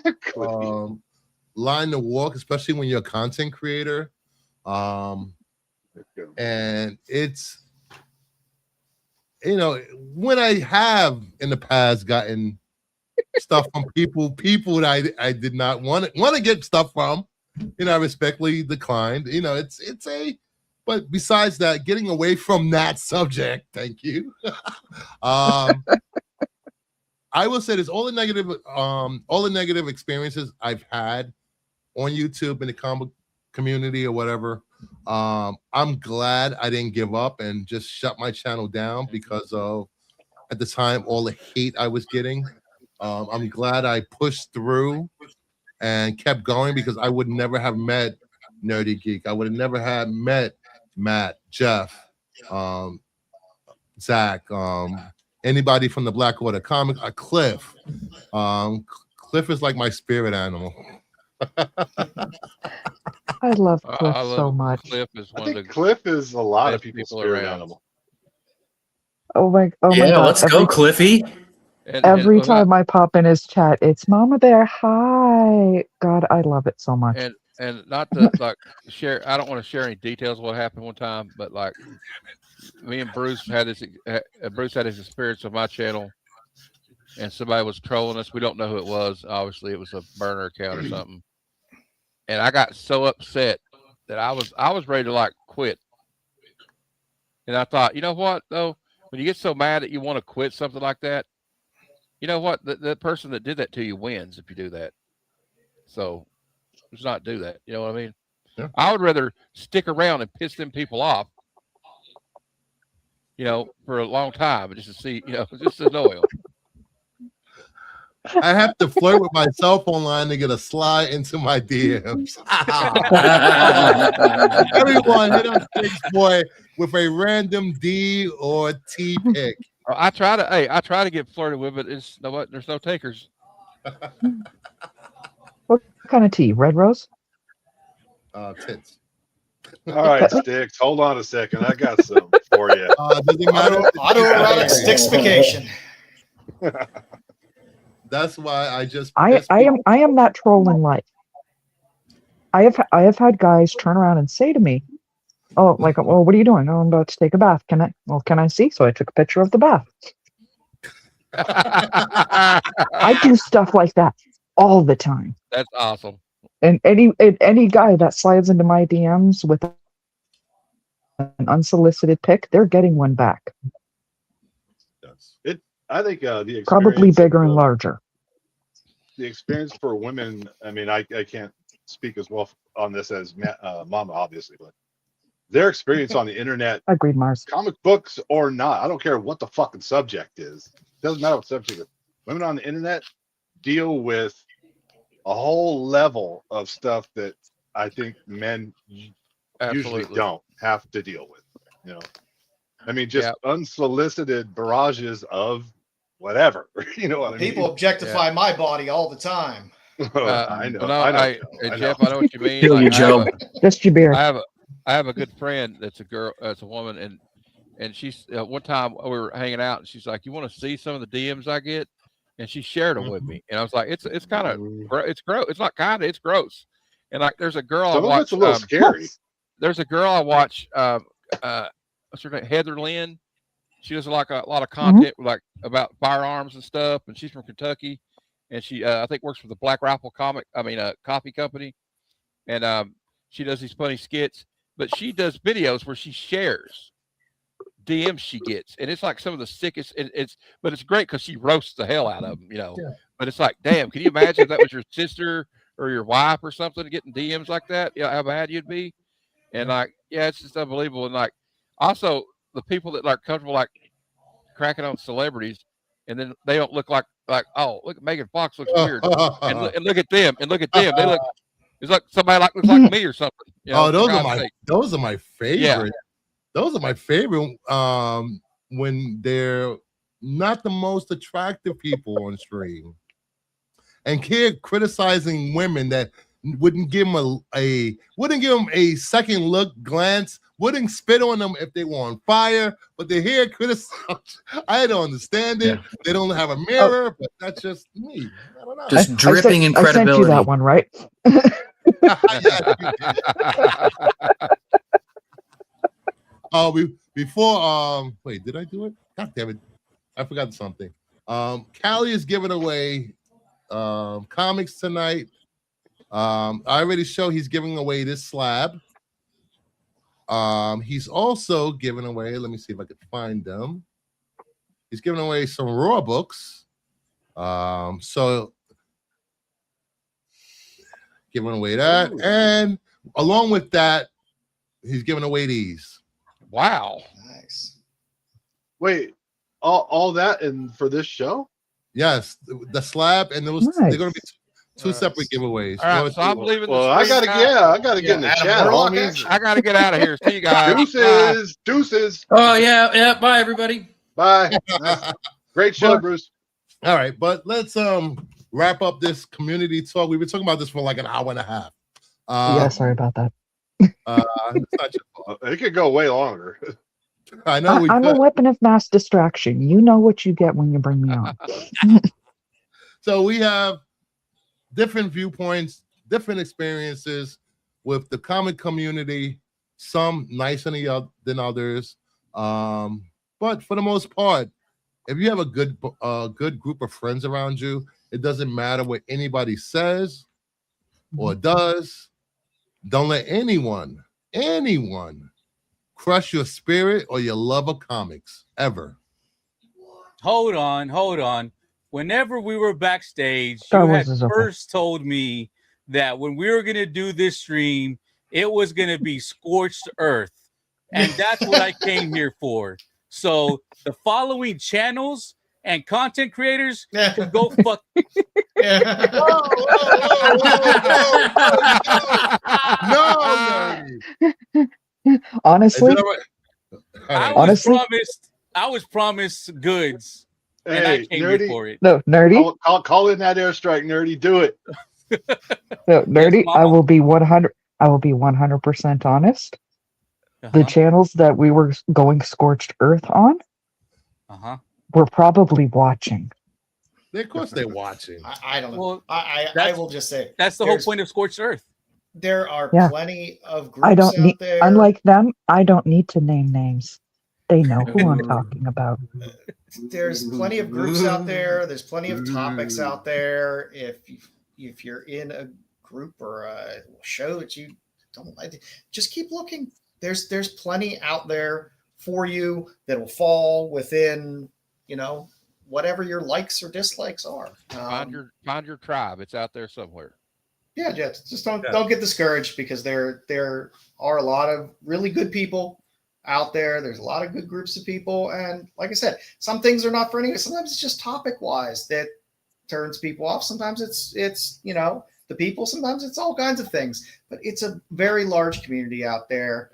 line to walk, especially when you're a content creator. And it's, when I have in the past gotten stuff from people that I did not want to get stuff from, I respectfully declined. But besides that, getting away from that subject, thank you. I will say this: all the negative experiences I've had on YouTube in the comic community or whatever. I'm glad I didn't give up and just shut my channel down because of, at the time, all the hate I was getting. I'm glad I pushed through and kept going because I would never have met Nerdy Geek. I would have never have met Matt, Jeff, Zach, anybody from the Black Order comic, Cliff. Cliff is like my spirit animal. I love Cliff so much. Cliff is I think Cliff is a lot of people's spirit animal. Oh my God! Let's go, Cliffy. Every time I pop in his chat, it's Mama Bear. Hi, God, I love it so much. And not to share, I don't want to share any details of what happened one time, but like me and Bruce had this. Bruce had his experience on my channel, and somebody was trolling us. We don't know who it was. Obviously, it was a burner account or something. And I got so upset that I was ready to quit. And I thought, you know what though, when you get so mad that you want to quit something like that, you know what, the person that did that to you wins if you do that. So let's not do that. You know what I mean? Yeah. I would rather stick around and piss them people off, for a long time, just to see, just to annoy them. I have to flirt with myself online to get a slide into my DMs. Everyone hit up Six Boy with a random D or T pick. I try to get flirted with, but there's no takers. What kind of tea? Red rose? Tits. All right, Sticks. Hold on a second. I got some for you. Autoerotic stixification. That's why I just. I am that troll in life. I have had guys turn around and say to me, "Oh, what are you doing?" "Oh, I'm about to take a bath. Can I see?" So I took a picture of the bath. I do stuff like that all the time. That's awesome. And any guy that slides into my DMs with an unsolicited pic, they're getting one back. Yes. I think the experience Probably bigger and of, larger. the experience for women. I mean, I can't speak as well on this as Mama, obviously, but their experience on the internet, Agreed, Mars. comic books or not, I don't care what the fucking subject is. Doesn't matter what subject is. Women on the internet deal with a whole level of stuff that I think men usually Absolutely. don't have to deal with. You know, I mean, just unsolicited barrages of whatever. You know what I mean? People objectify my body all the time. I know. No, I know. hey, I Jeff, know. I know what you mean. Feel you, I have Joe. Just your beard. I have a good friend that's a girl, that's a woman, and she's one time we were hanging out, and she's like, "You want to see some of the DMs I get?" And she shared them with me, and I was like, "It's kind of it's gross. It's not kind of, it's gross." And like, there's a girl Some I of watch. it's a little scary. There's a girl I watch. What's her name? Heather Lynn. She does like a lot of content like about firearms and stuff, and she's from Kentucky, and she I think works for the Black Rifle coffee company, and she does these funny skits. But she does videos where she shares DMs she gets, and it's like some of the sickest. But it's great because she roasts the hell out of them, you know. Yeah. But it's like, damn, can you imagine if that was your sister or your wife or something getting DMs like that? Yeah, how bad you'd be. And like, yeah, it's just unbelievable. And like, also the people that like comfortable like cracking on celebrities, and then they don't look like oh, look, Megan Fox looks weird, and look at them, they look. It's like somebody looks like me or something. You know, Oh, those are for God's my sake. those are my favorite. Yeah. Those are my favorite. When they're not the most attractive people on stream, and kid criticizing women that wouldn't give them a second look, glance, wouldn't spit on them if they were on fire, but they're here criticize. I don't understand it. Yeah. They don't have a mirror, but that's just me. I don't know. Just dripping in I sent you credibility. that one, right? Yes, you did. Oh, before wait, did I do it? God damn it. I forgot something. Callie is giving away comics tonight. I already showed he's giving away this slab. He's also giving away, let me see if I can find them. He's giving away some Raw books. So giving away that. Ooh. And along with that, he's giving away these. Wow. Nice. Wait, all that and for this show? Yes, the slab, and those Nice. they're going to be two separate giveaways. All right, No, so I'm leaving. Well, I gotta get in the Adam chat, Warlock homies. action. I gotta get out of here. See you guys. Bye. Deuces. Oh yeah. Bye everybody. Bye. Nice. Great show, But- Bruce. All right, but let's wrap up this community talk. We've been talking about this for like an hour and a half. Yeah, sorry about that. It's not your fault. It could go way longer. I know we I'm a could. weapon of mass distraction. You know what you get when you bring me on. So we have different viewpoints, different experiences with the comic community, some nicer than others. But for the most part, if you have a good group of friends around you, it doesn't matter what anybody says or does. Don't let anyone crush your spirit or your love of comics ever. Hold on. Whenever we were backstage, Star you Wars had is okay. first told me that when we were going to do this stream, it was going to be scorched earth. And that's what I came here for. So the following channels and content creators can go fuck. Yeah. No, Nerdy. Honestly, Is it all right? All right. Honestly- I was promised goods, and I Hey, came here nerdy, for it. no, nerdy, call in that airstrike, nerdy. Do it. no, nerdy. Mama. I will be 100. I will be 100% honest. The channels that we were going scorched earth on Uh-huh. were probably watching. Of course they're watching. I don't know. Well, I that's- will just say That's the whole There's- point of scorched earth. there are Yeah. plenty of groups I don't out need. there. Unlike them, I don't need to name names. They know who I'm Ooh. talking about. there's plenty of groups out there. There's plenty of topics out there. If you're in a group or a show that you don't like, just keep looking. There's plenty out there for you that will fall within, whatever your likes or dislikes are. Find your tribe. It's out there somewhere. Yeah, just don't get discouraged, because there are a lot of really good people out there. There's a lot of good groups of people, and like I said, some things are not for anyone. Sometimes it's just topic wise that turns people off. Sometimes it's the people. Sometimes it's all kinds of things. But it's a very large community out there.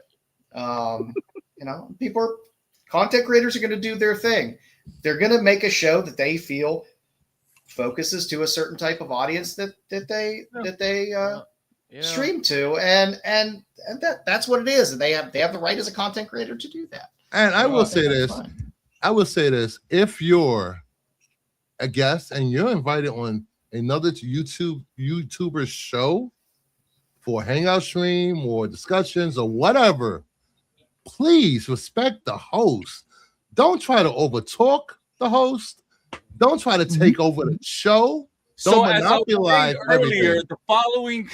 Content creators are going to do their thing. They're going to make a show that they feel focuses to a certain type of audience that they stream to, and that's what it is. And they have the right as a content creator to do that. And I will say this: if you're a guest and you're invited on another YouTuber's show for a hangout stream or discussions or whatever, please respect the host. Don't try to overtalk the host. Don't try to take over the show. Don't So as I was saying monopolize earlier, everything. the following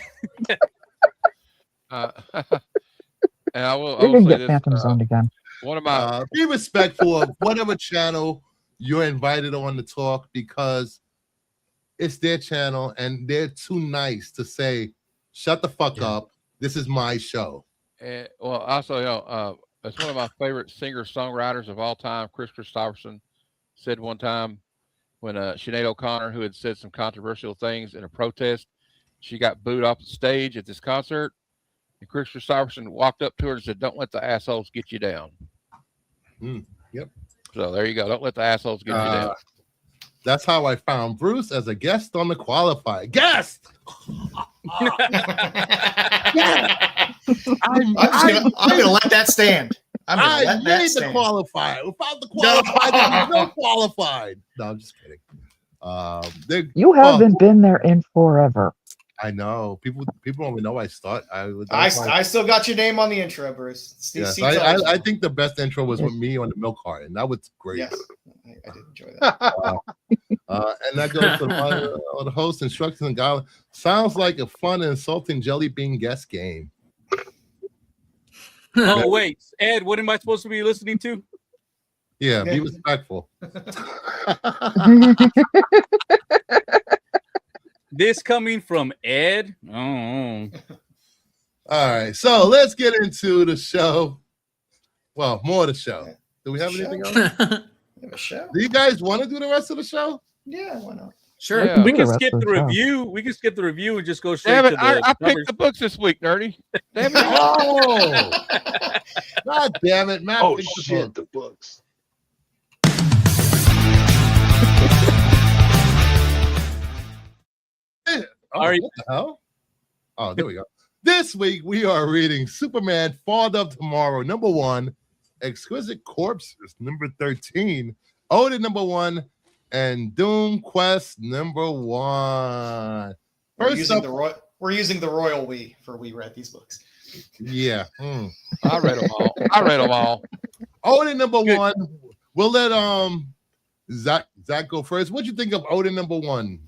And I will You're gonna say get this, Phantom Zoned again. one of my Be respectful of whatever channel you're invited on to talk, because it's their channel and they're too nice to say, shut the fuck up. This is my show. also, it's one of my favorite singer-songwriters of all time, Chris Christopherson, said one time when Sinead O'Connor, who had said some controversial things in a protest, she got booed off the stage at this concert, and Chris Christopherson walked up to her and said, "Don't let the assholes get you down." Yep. So there you go. Don't let the assholes get you down. That's how I found Bruce as a guest on the Qualified. Guest! I'm gonna let that stand. I made the Qualified. Without the Qualified, there's no Qualified. No, I'm just kidding. You haven't been there in forever. I know. People don't even know I start. I still got your name on the intro, Bruce. Yes, I think the best intro was with me on the milk carton. That was great. Yes, I did enjoy that. And that goes to the host, instructions, and guidelines. Sounds like a fun and insulting jelly bean guest game. Oh wait, Ed, what am I supposed to be listening to? Yeah, be respectful. This coming from Ed. Oh. All right, so let's get into the show. Well, more of the show. Do we have anything else? We have a show. Do you guys want to do the rest of the show? Yeah, why not? Sure. Yeah. We The can rest skip of the the show. review. We can skip the review and just go straight Damn to it! the I picked numbers. the books this week, Nerdy. Damn it! Oh, God damn it, Matt. Oh picked the shit, book. the books. Are you- What the hell? Oh, there we go. This week we are reading Superman Fall of Tomorrow, #1, Exquisite Corpses, #13, Odin #1, and Doom Quest #1. We're using the royal we read these books. Yeah. I read them all. Odin #1. We'll let Zach go first. What'd you think of Odin #1?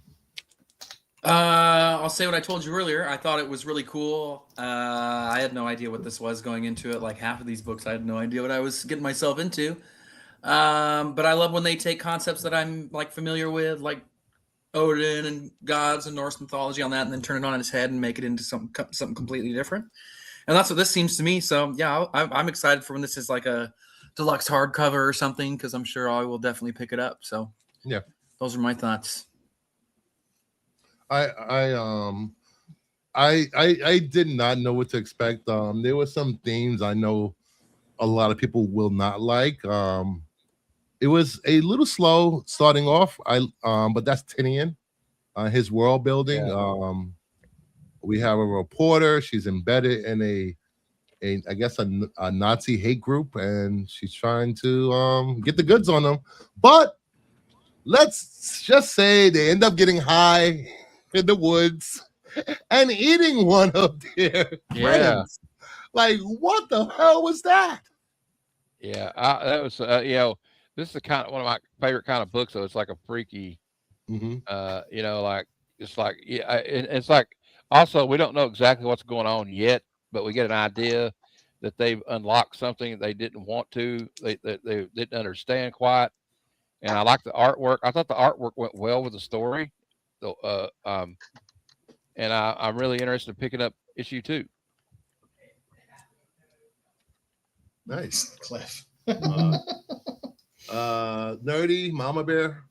I'll say what I told you earlier. I thought it was really cool. I had no idea what this was going into it. Like half of these books, I had no idea what I was getting myself into. But I love when they take concepts that I'm like familiar with, like Odin and gods and Norse mythology on that, and then turn it on its head and make it into something completely different. And that's what this seems to me. So yeah, I'm excited for when this is like a deluxe hardcover or something, because I'm sure I will definitely pick it up. So Yeah. those are my thoughts. I did not know what to expect. There were some themes I know a lot of people will not like. It was a little slow starting off. But that's Tinian, his world building. Yeah. We have a reporter. She's embedded in I guess a Nazi hate group, and she's trying to get the goods on them. But let's just say they end up getting high in the woods and eating one of their friends. Like, what the hell was that? Yeah, that was this is the kind of one of my favorite kind of books. So it's like a freaky, Hmm. like it's like it's like also we don't know exactly what's going on yet, but we get an idea that they've unlocked something they didn't want to, they didn't understand quite. And I like the artwork. I thought the artwork went well with the story. So, and I'm really interested in picking up issue 2. Nice. Cliff. Nerdy Mama Bear.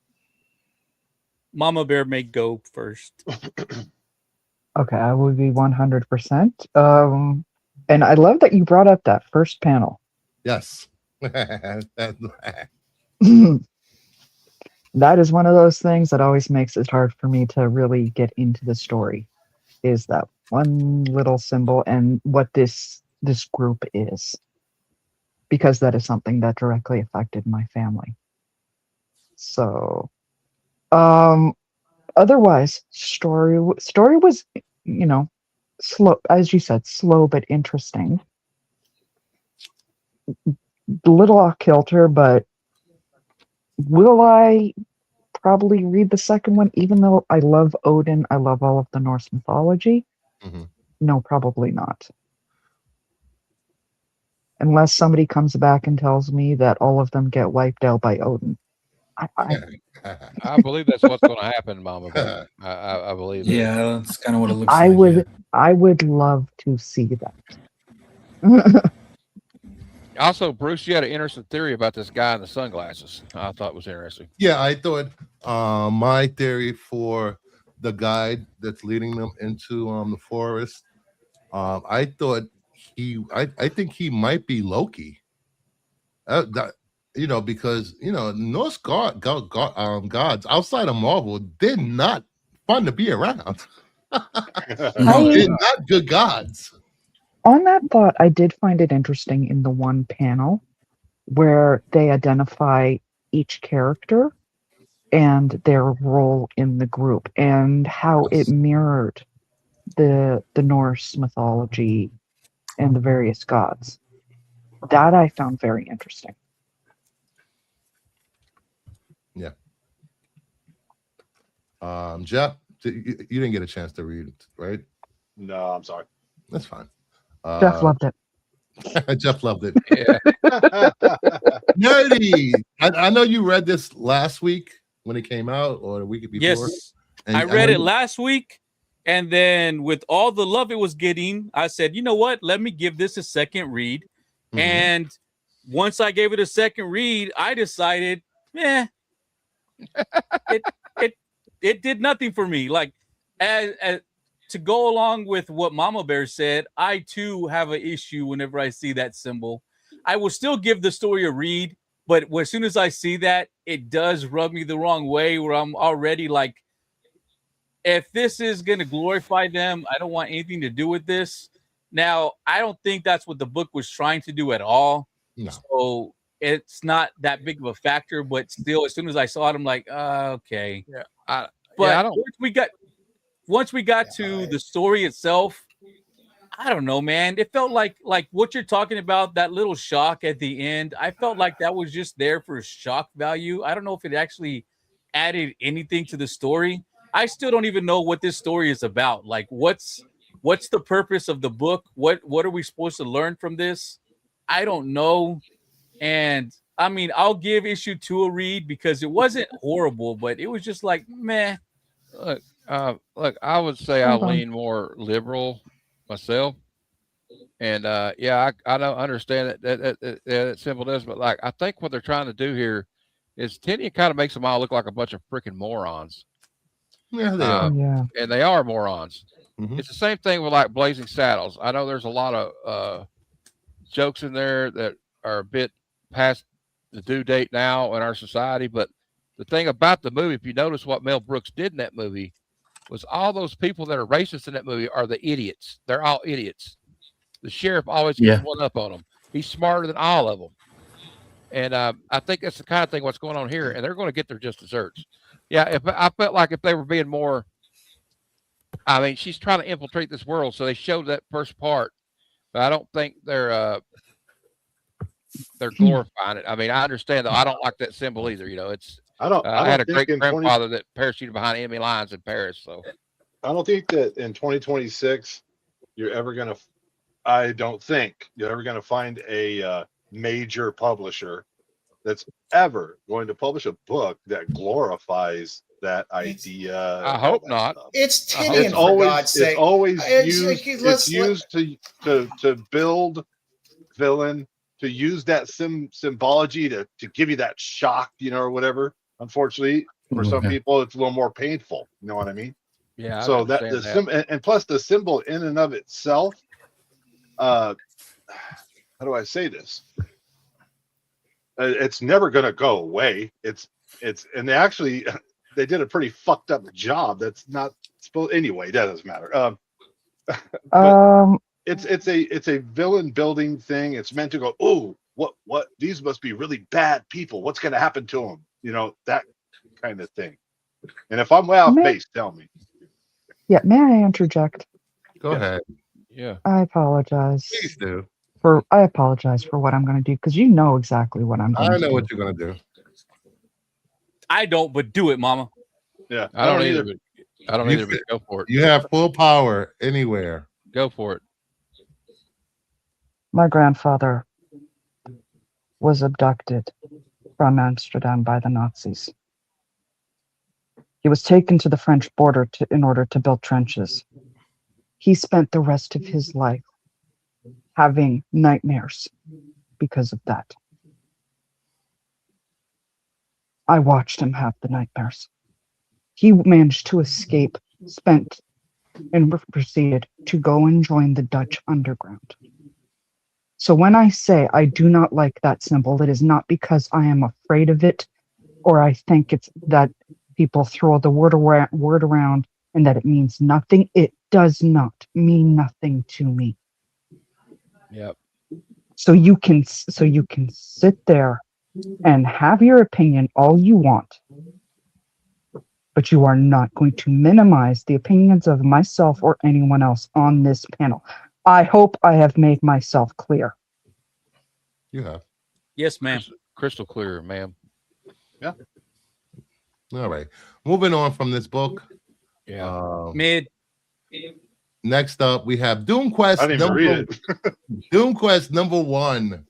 Mama Bear may go first. Okay, I would be 100%. And I love that you brought up that first panel. Yes. That is one of those things that always makes it hard for me to really get into the story, is that one little symbol and what this group is, because that is something that directly affected my family. So otherwise, story was, slow, as you said, slow but interesting. A little off kilter, but will I probably read the second one, even though I love Odin, I love all of the Norse mythology? Mhm. No, probably not. Unless somebody comes back and tells me that all of them get wiped out by Odin. I believe that's what's going to happen, Mama Bear. I believe that. Yeah, that's kind of what it looks I like. would I would love to see that. Also, Bruce, you had an interesting theory about this guy in the sunglasses. I thought was interesting. Yeah, I thought my theory for the guide that's leading them into the forest, I thought I think he might be Loki. Because Norse gods outside of Marvel, they're not fun to be around. They're not good gods. On that thought, I did find it interesting in the one panel where they identify each character and their role in the group and how it mirrored the Norse mythology and the various gods. That I found very interesting. Yeah. Jeff, you didn't get a chance to read it, right? No, I'm sorry. That's fine. Jeff loved it. Jeff loved it. Yeah. Nerdy. I know you read this last week when it came out, or the week before. Yes, And I read it last week, and then with all the love it was getting, I said, you know what? Let me give this a second read. Mhm. And once I gave it a second read, I decided, it did nothing for me. Like, as to go along with what Mama Bear said, I too have an issue whenever I see that symbol. I will still give the story a read, but as soon as I see that, it does rub me the wrong way, where I'm already like, if this is going to glorify them, I don't want anything to do with this. Now, I don't think that's what the book was trying to do at all. No. So it's not that big of a factor, but still, as soon as I saw it, I'm like, okay. Yeah. But I don't. once we got to the story itself, I don't know, man. It felt like what you're talking about, that little shock at the end. I felt like that was just there for shock value. I don't know if it actually added anything to the story. I still don't even know what this story is about. Like, what's the purpose of the book? What are we supposed to learn from this? I don't know. And I mean, I'll give issue 2 a read because it wasn't horrible, but it was just like, meh. Look, I would say I lean more liberal myself, and I don't understand that symbol does, but like I think what they're trying to do here is Tinian kind of makes them all look like a bunch of freaking morons. Yeah, they are. Yeah. And they are morons. Mhm. It's the same thing with like Blazing Saddles. I know there's a lot of jokes in there that are a bit past the due date now in our society, but the thing about the movie, if you notice what Mel Brooks did in that movie, was all those people that are racist in that movie are the idiots. They're all idiots. The sheriff always gets one up on them. He's smarter than all of them. And I think that's the kind of thing what's going on here, and they're going to get their just desserts. Yeah, if I felt like if they were being more, I mean, she's trying to infiltrate this world, so they showed that first part, but I don't think they're they're glorifying it. I mean, I understand though. I don't like that symbol either. You know, it's. I don't I had a think great grandfather that parachuted behind enemy lines in Paris. So I don't think that in 2026 you're ever gonna. I don't think you're ever gonna find a major publisher that's ever going to publish a book that glorifies that idea. I hope not. Stuff. It's Tinian, It's for always God's sake. it's always It's used. like, It's used to build villain, to use that symbology to give you that shock, or whatever. Unfortunately, for some people, it's a little more painful. You know what I mean? yeah. So that and plus the symbol in and of itself. How do I say this? It's never going to go away. It's and they did a pretty fucked up job. That's not supposed anyway. That doesn't matter. It's a villain building thing. It's meant to go, oh, what these must be really bad people. What's going to happen to them? That kind of thing. And if I'm way off base, tell me. Yeah, may I interject? Go ahead. Yeah. I apologize. Please do. I apologize for what I'm going to do because you know exactly what I'm going to do. I know what you're going to do. I don't, but do it, Mama. Yeah, I don't either. But I don't either. But go for it. You have full power anywhere. Go for it. My grandfather was abducted from Amsterdam by the Nazis. He was taken to the French border in order to build trenches. He spent the rest of his life having nightmares because of that. I watched him have the nightmares. He managed to escape, and proceeded to go and join the Dutch underground. So when I say I do not like that symbol, it is not because I am afraid of it, or I think it's that people throw the word around and that it means nothing. It does not mean nothing to me. Yep. So you can sit there and have your opinion all you want, but you are not going to minimize the opinions of myself or anyone else on this panel. I hope I have made myself clear. You have. Yes, ma'am. Crystal clear, ma'am. Yeah. All right. Moving on from this book. Yeah. Mid. Next up, we have Doom Quest. I didn't even read it. Doom Quest #1.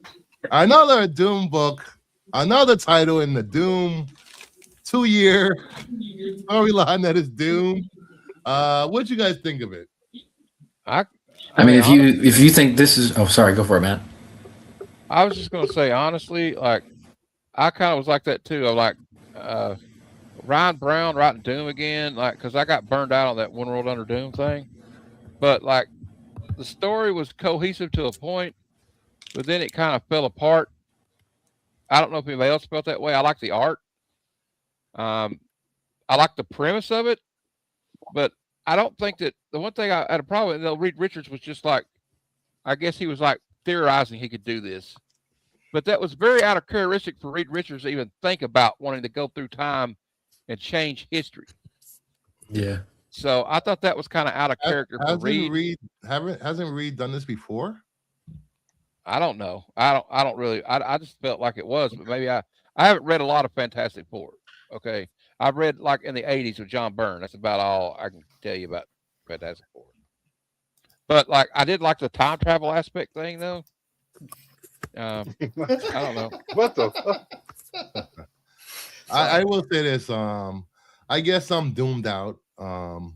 Another Doom book. Another title in the Doom 2-year storyline that is Doom. What you guys think of it? I mean, if you think this is, sorry, go for it, man. I was just gonna say honestly, like I kind of was like that too. I'm like Ryan Brown writing Doom again, like because I got burned out on that One World Under Doom thing. But like the story was cohesive to a point, but then it kind of fell apart. I don't know if anybody else felt that way. I like the art. I like the premise of it, but I don't think that the one thing I had a problem with, Reed Richards was just like, I guess he was like theorizing he could do this, but that was very out of characteristic for Reed Richards to even think about wanting to go through time and change history. Yeah. So I thought that was kind of out of character for Reed. Hasn't Reed done this before? I don't know. I don't really. I just felt like it was, but maybe I haven't read a lot of Fantastic Four. Okay, I've read like in the '80s with John Byrne. That's about all I can tell you about Fantastic Four. But like, I did like the time travel aspect thing, though. I don't know. What the fuck? I will say this. I guess I'm doomed out. I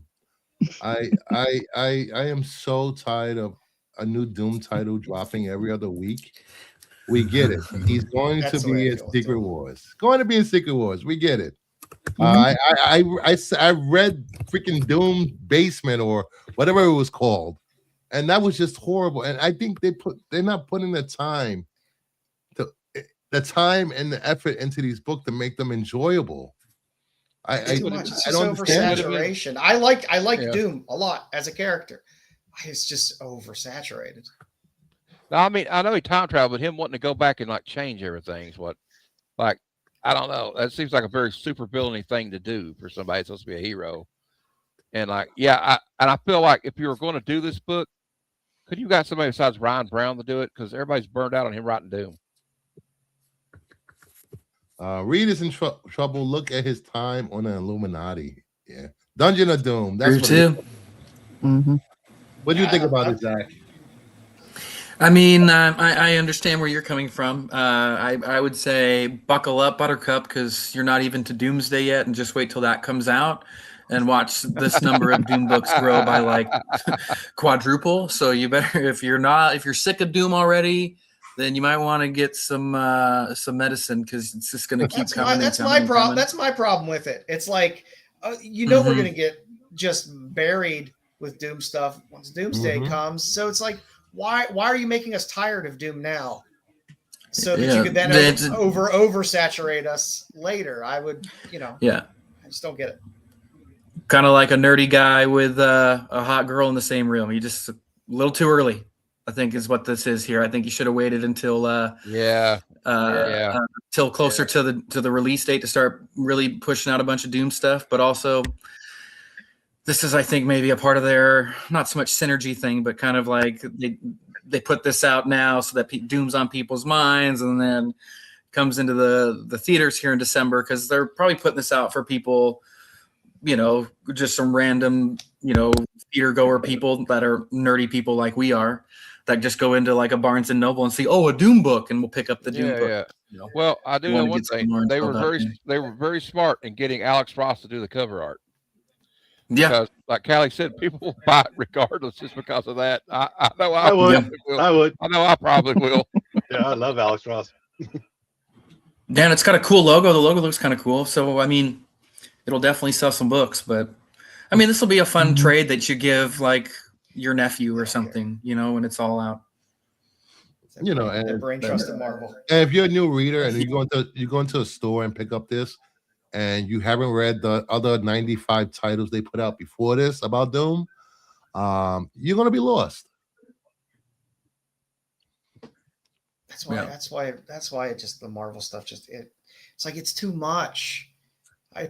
am so tired of a new Doom title dropping every other week. We get it. He's going to be in Secret Wars. Going to be in Secret Wars. We get it. I read freaking Doom Basement or whatever it was called, and that was just horrible. And I think they're not putting the time and the effort into these books to make them enjoyable. It's too much. It's just don't understand oversaturation. I like Yeah. Doom a lot as a character. It's just oversaturated. Now, I mean, I know he time traveled, but him wanting to go back and like change everything is what, like, I don't know. That seems like a very super villainy thing to do for somebody that's supposed to be a hero. And like, yeah, I feel like if you were going to do this book, could you got somebody besides Ryan Brown to do it? Because everybody's burned out on him writing Doom. Reed is in trouble. Look at his time on the Illuminati. Yeah, Dungeon of Doom. That's True what. too. What do you think about it, Zach? I mean, I understand where you're coming from. I would say buckle up, Buttercup, because you're not even to Doomsday yet, and just wait till that comes out, and watch this number of Doom books grow by like quadruple. So you better, if you're sick of Doom already, then you might want to get some medicine, because it's just going to keep coming. That's my problem. That's my problem with it. It's like, we're going to get just buried with Doom stuff once Doomsday comes. So it's like, why are you making us tired of Doom now? So that you could then oversaturate us later. I would, I just don't get it. Kind of like a nerdy guy with a hot girl in the same room. You just a little too early, I think, is what this is here. I think you should have waited until till closer to the release date to start really pushing out a bunch of Doom stuff. But also, this is, I think, maybe a part of their not so much synergy thing, but kind of like they put this out now so that Doom's on people's minds, and then comes into the theaters here in December, because they're probably putting this out for people, just some random, theater goer people that are nerdy people like we are, that just go into like a Barnes and Noble and see, a Doom book, and we'll pick up the Doom book. Yeah. Well, I do know one thing. They were very smart in getting Alex Ross to do the cover art. Yeah, because, like Callie said, people will buy it regardless just because of that. I know I would. I know I probably will. Yeah, I love Alex Ross. Dan, it's got a cool logo. The logo looks kind of cool. So, I mean, it'll definitely sell some books. But, I mean, this will be a fun trade that you give, like, your nephew or something, when it's all out. And brain trust in Marvel. And if you're a new reader and you go into a store and pick up this, and you haven't read the other 95 titles they put out before this about Doom, you're gonna be lost. That's why it just, the Marvel stuff it's like it's too much.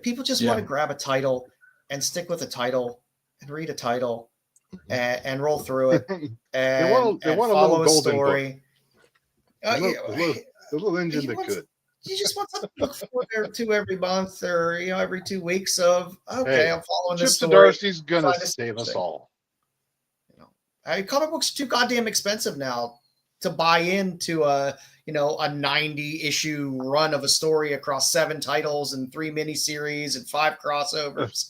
People just want to grab a title and stick with a title and read a title and roll through it and follow a story. A little engine that could. You just want something to look forward to every month or every 2 weeks of I'm following this story. Darcy's gonna save us all. Comic books are too goddamn expensive now to buy into a 90 issue run of a story across 7 titles and 3 miniseries and 5 crossovers.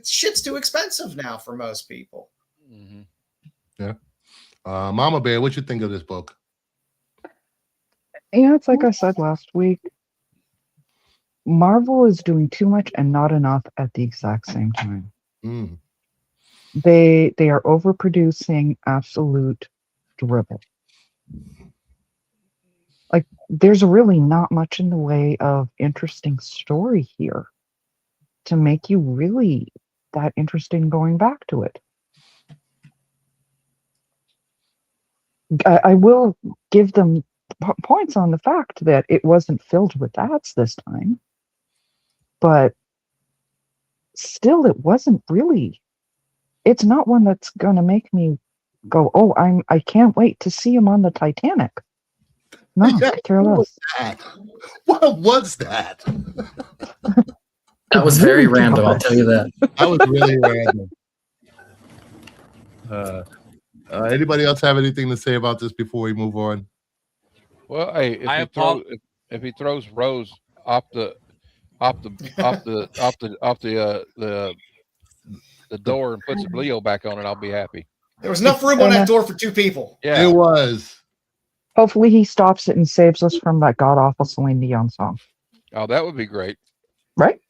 Shit's too expensive now for most people. Yeah. Mama Bear, what you think of this book? Yeah, it's like I said last week. Marvel is doing too much and not enough at the exact same time. They are overproducing absolute dribble. Like, there's really not much in the way of interesting story here to make you really that interested in going back to it. I will give them points on the fact that it wasn't filled with ads this time, but still, it wasn't really. It's not one that's going to make me go, I can't wait to see him on the Titanic. No, care less. What was that? That was very random, I'll tell you that. That was really random. Anybody else have anything to say about this before we move on? Well, hey, if he throws Rose off the door and puts Leo back on it, I'll be happy. There was enough room on that door for 2 people. Yeah, it was. Hopefully he stops it and saves us from that god-awful Celine Dion song. Oh, that would be great. Right?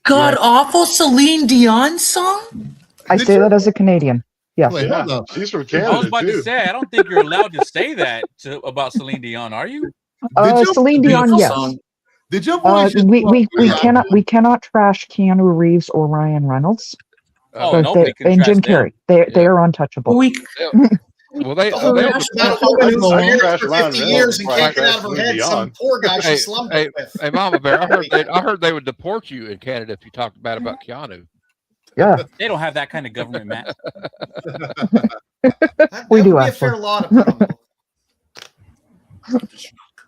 God-awful Celine Dion song? I say that as a Canadian. Yes. Wait, hold up. She's from Canada, I was about to say, I don't think you're allowed to say that about Celine Dion, are you? Celine Dion, yes. Song. Did your voice we cannot trash Keanu Reeves or Ryan Reynolds. Nobody can and trash Jim Carrey. They are untouchable. Well, they that woman who's married for 50 years and can't get out of her head some poor guy she slumped with. Hey, Mama Bear, I heard they would deport you in Canada if you talked bad about Keanu. Yeah, they don't have that kind of government, Matt. We do a actually. fair lot of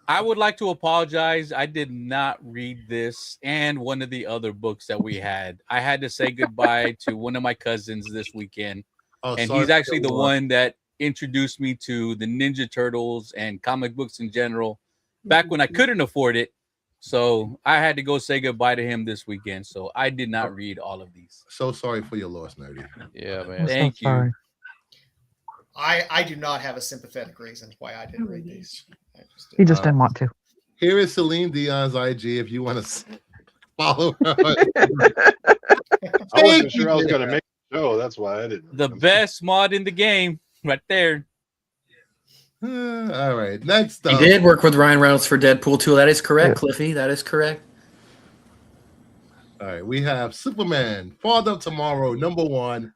I would like to apologize. I did not read this and one of the other books that we had. I had to say goodbye to one of my cousins this weekend, Oh, and sorry he's for actually your the loss. one that introduced me to the Ninja Turtles and comic books in general back when I couldn't afford it. So I had to go say goodbye to him this weekend. So I did not read all of these. So sorry for your loss, Nerdy. Yeah, I'm man. so Thank you. sorry. I do not have a sympathetic reason why I didn't read these. I just He just Uh, didn't want to. Here is Celine Dion's IG if you want to follow her. I wasn't sure I was going to make the show. That's why I didn't. The best mod in the game, right there. All right. Next He up. did work with Ryan Reynolds for Deadpool 2. That is correct, Yeah. Cliffy. That is correct. All right. We have Superman, Father of Tomorrow, #1.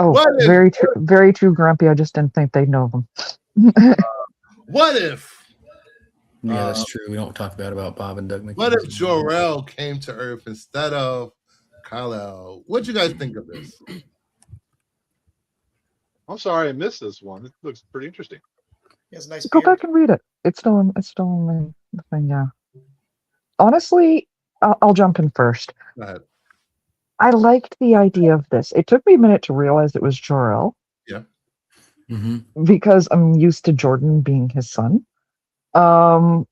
Oh, What if- very true, Grumpy. I just didn't think they'd know them. What if? Yeah, that's true. We don't talk about Bob and Doug McKenzie. What if Jor-El came to Earth instead of Kal-El? What'd you guys think of this? I'm sorry I missed this one. It looks pretty interesting. He has a nice Go beard. back and read it. It's still in the thing. Yeah. Honestly, I'll jump in first. Go ahead. I liked the idea of this. It took me a minute to realize it was Jor-El Mm-hmm. because I'm used to Jordan being his son. I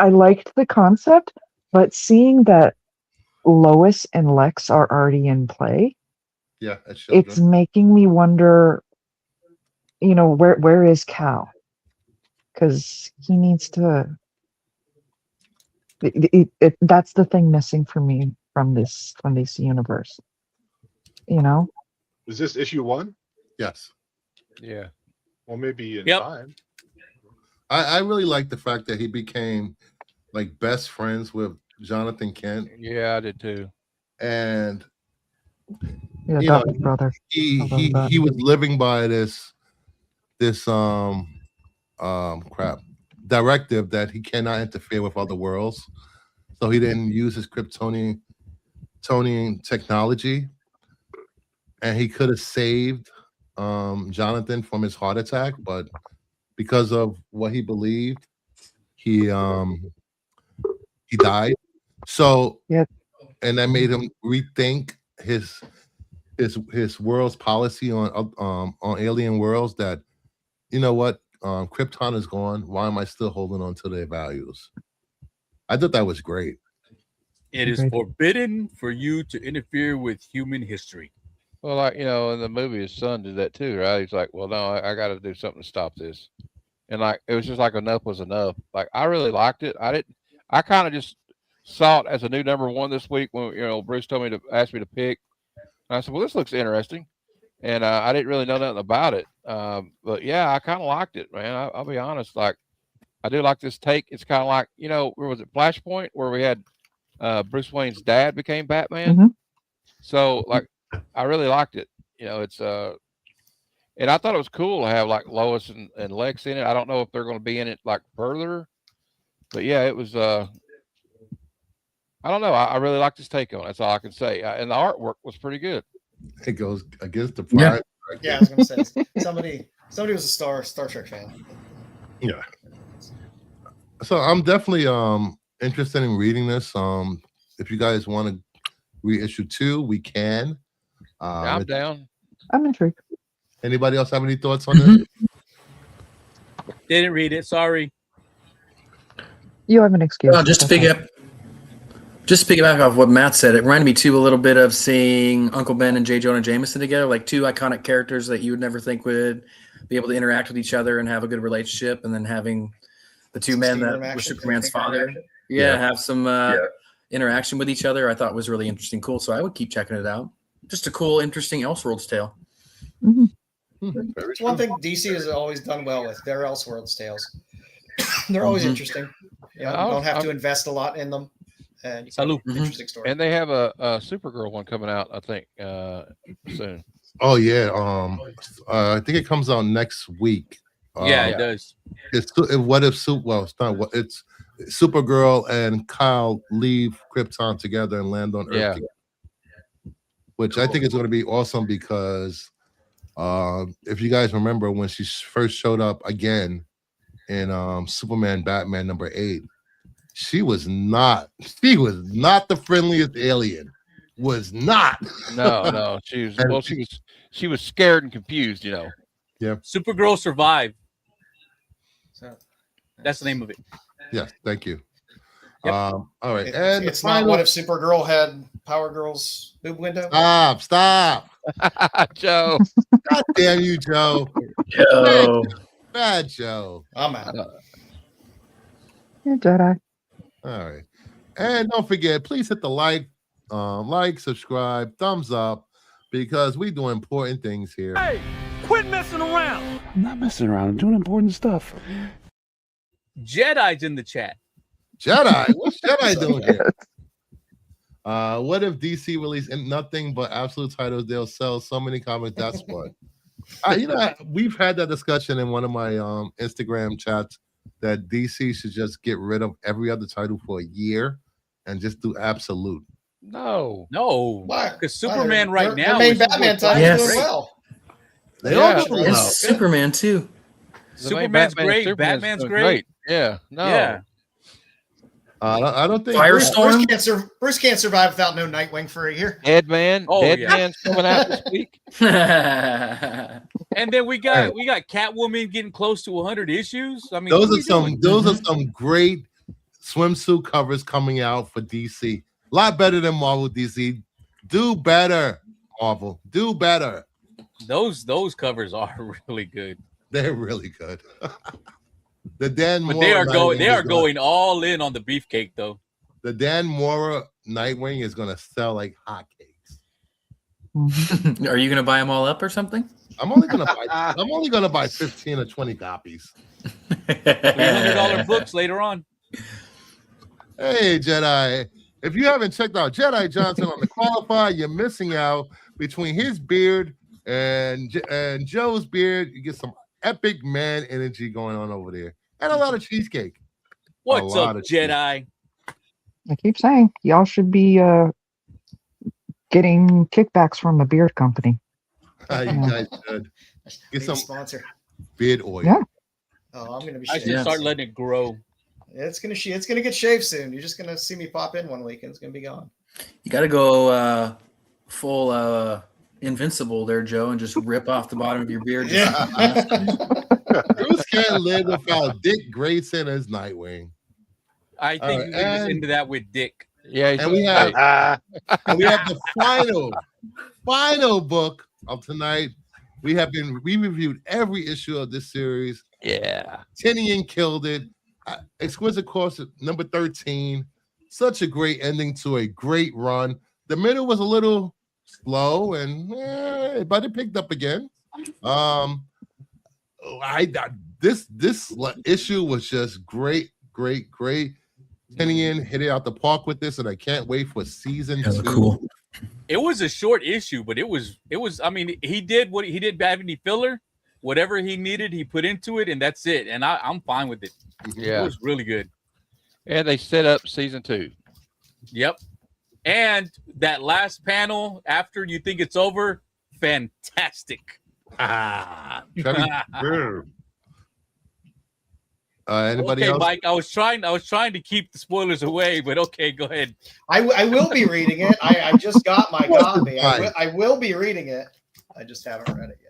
liked the concept, but seeing that Lois and Lex are already in play, Yeah, that's children. it's making me wonder, where is Cal? Because he needs to. That's the thing missing for me from this universe. Is this issue 1? Yes. Yeah. Well, maybe in Yep. time. I really like the fact that he became like best friends with Jonathan Kent, Yeah, I did too. and Yeah, You know, adopted brother. he I love he that. he was living by this directive that he cannot interfere with other worlds, so he didn't use his Kryptonian technology, and he could have saved Jonathan from his heart attack, but because of what he believed, he died. So Yep. and that made him rethink his world's policy on alien worlds. That Krypton is gone. Why am I still holding on to their values? I thought that was great. It is Agreed. forbidden for you to interfere with human history. Well, like, in the movie, his son did that too, right? He's like, well, no, I got to do something to stop this. And like, it was just like enough was enough. Like, I really liked it. I kind of just saw it as a new #1 this week when, Bruce asked me to pick. And I said, well, this looks interesting. And I didn't really know nothing about it. But yeah, I kind of liked it, man. I'll be honest. Like, I do like this take. It's kind of like, where was it? Flashpoint, where we had Bruce Wayne's dad became Batman. Mhm. So like, I really liked it. It's and I thought it was cool to have like Lois and Lex in it. I don't know if they're going to be in it like further, but yeah, it was. I don't know. I really like this take on it. That's all I can say. And the artwork was pretty good. It goes against the Yeah. pride. Yeah, I was gonna say somebody was a Star Trek fan. Yeah. So I'm definitely interested in reading this. If you guys want to read issue 2, we can. I'm down. I'm intrigued. Anybody else have any thoughts on this? Didn't read it. Sorry. You have an excuse. Well, just to piggyback off what Matt said, it reminded me too a little bit of seeing Uncle Ben and J. Jonah Jameson together, like two iconic characters that you would never think would be able to interact with each other and have a good relationship, and then having the two men that were Interaction, Superman's father, Yeah. have some interaction with each other. I thought was really interesting, cool. So I would keep checking it out. Just a cool, interesting Elseworlds tale. Mhm. Very It's one true. thing DC has always done well with their Elseworlds tales. They're always Mhm. interesting. You I don't have was- to invest a lot in them, and you can Salute. have an interesting story. And they have a Supergirl one coming out, I think, soon. Oh yeah. I think it comes out next week. Yeah, it does. It's what if it's not what it's Supergirl and Kyle leave Krypton together and land on Earth Yeah. together. Which I think is going to be awesome because if you guys remember when she first showed up again in Superman Batman number 8. She was not the friendliest alien. Was not. No. She was scared and confused, you know. Supergirl survived. So, That's the name of it. Yes, thank you. Yep. All right. It's, it's not what if Supergirl had Power Girl's boob window? Stop. Joe. God damn you, Joe. Yo. Bad Joe. I'm out. You're Jedi. All right. And don't forget, please hit the like, subscribe, thumbs up, because we do important things here. Hey, quit messing around. I'm not messing around. I'm doing important stuff. Jedi's in the chat. Jedi? What's Jedi doing here? What if DC released nothing but absolute titles? They'll sell so many comics. That's what. We've had that discussion in one of my Instagram chats that DC should just get rid of every other title for a year and just do absolute. No. Why? Because Superman right their now main is Batman super title Yes. is doing well. They Yeah. all do And well. Superman too. The main Superman's Batman, great. Superman's Batman's doing great. Yeah. No. Yeah. I don't think Firestorm. Bruce can't survive without no Nightwing for a year. Deadman. Oh, yeah. Deadman's coming out this week. And then we got Catwoman getting close to 100 issues. I mean, those what are some doing? those are some great swimsuit covers coming out for DC. A lot better than Marvel. DC, do better. Marvel, do better. Those covers are really good. They're really good. The Dan But Mora they are Nightwing going all in on the beefcake though. The Dan Mora Nightwing is gonna sell like hotcakes. Mhm. Are you gonna buy them all up or something? I'm only gonna buy 15 or 20 copies. $300 books later on. Hey Jedi, if you haven't checked out Jedi Johnson on the Qualify, you're missing out. Between his beard and Joe's beard, you get some epic man energy going on over there, and a lot of cheesecake. What's lot up, of Jedi? I keep saying y'all should be getting kickbacks from a beard company. You guys should get Maybe some sponsor. beard oil. Yeah. Oh, I'm gonna be I shaved. should start letting it grow. It's gonna get shaved soon. You're just gonna see me pop in one week and it's gonna be gone. You got to go full invincible there, Joe, and just rip off the bottom of your beard. Yeah. Bruce can't live without Dick Grayson as Nightwing. I think you can just into that with Dick. Yeah. And we have the final book of tonight. We reviewed every issue of this series. Yeah. Tinian killed it. Exquisite Course number 13. Such a great ending to a great run. The middle was a little slow, but it picked up again. This issue was just great. Tinian hit it out the park with this, and I can't wait for season 2. Cool. It was a short issue, but it was. I mean, he did what he did. Have any filler? Whatever he needed, he put into it, and that's it. And I'm fine with it. Yeah. It was really good. And they set up season 2. Yep. And that last panel after you think it's over, fantastic. Anybody Okay, else? Mike. I was trying to keep the spoilers away, but okay, go ahead. I will be reading it. I just got my copy. Fine. I will be reading it. I just haven't read it yet.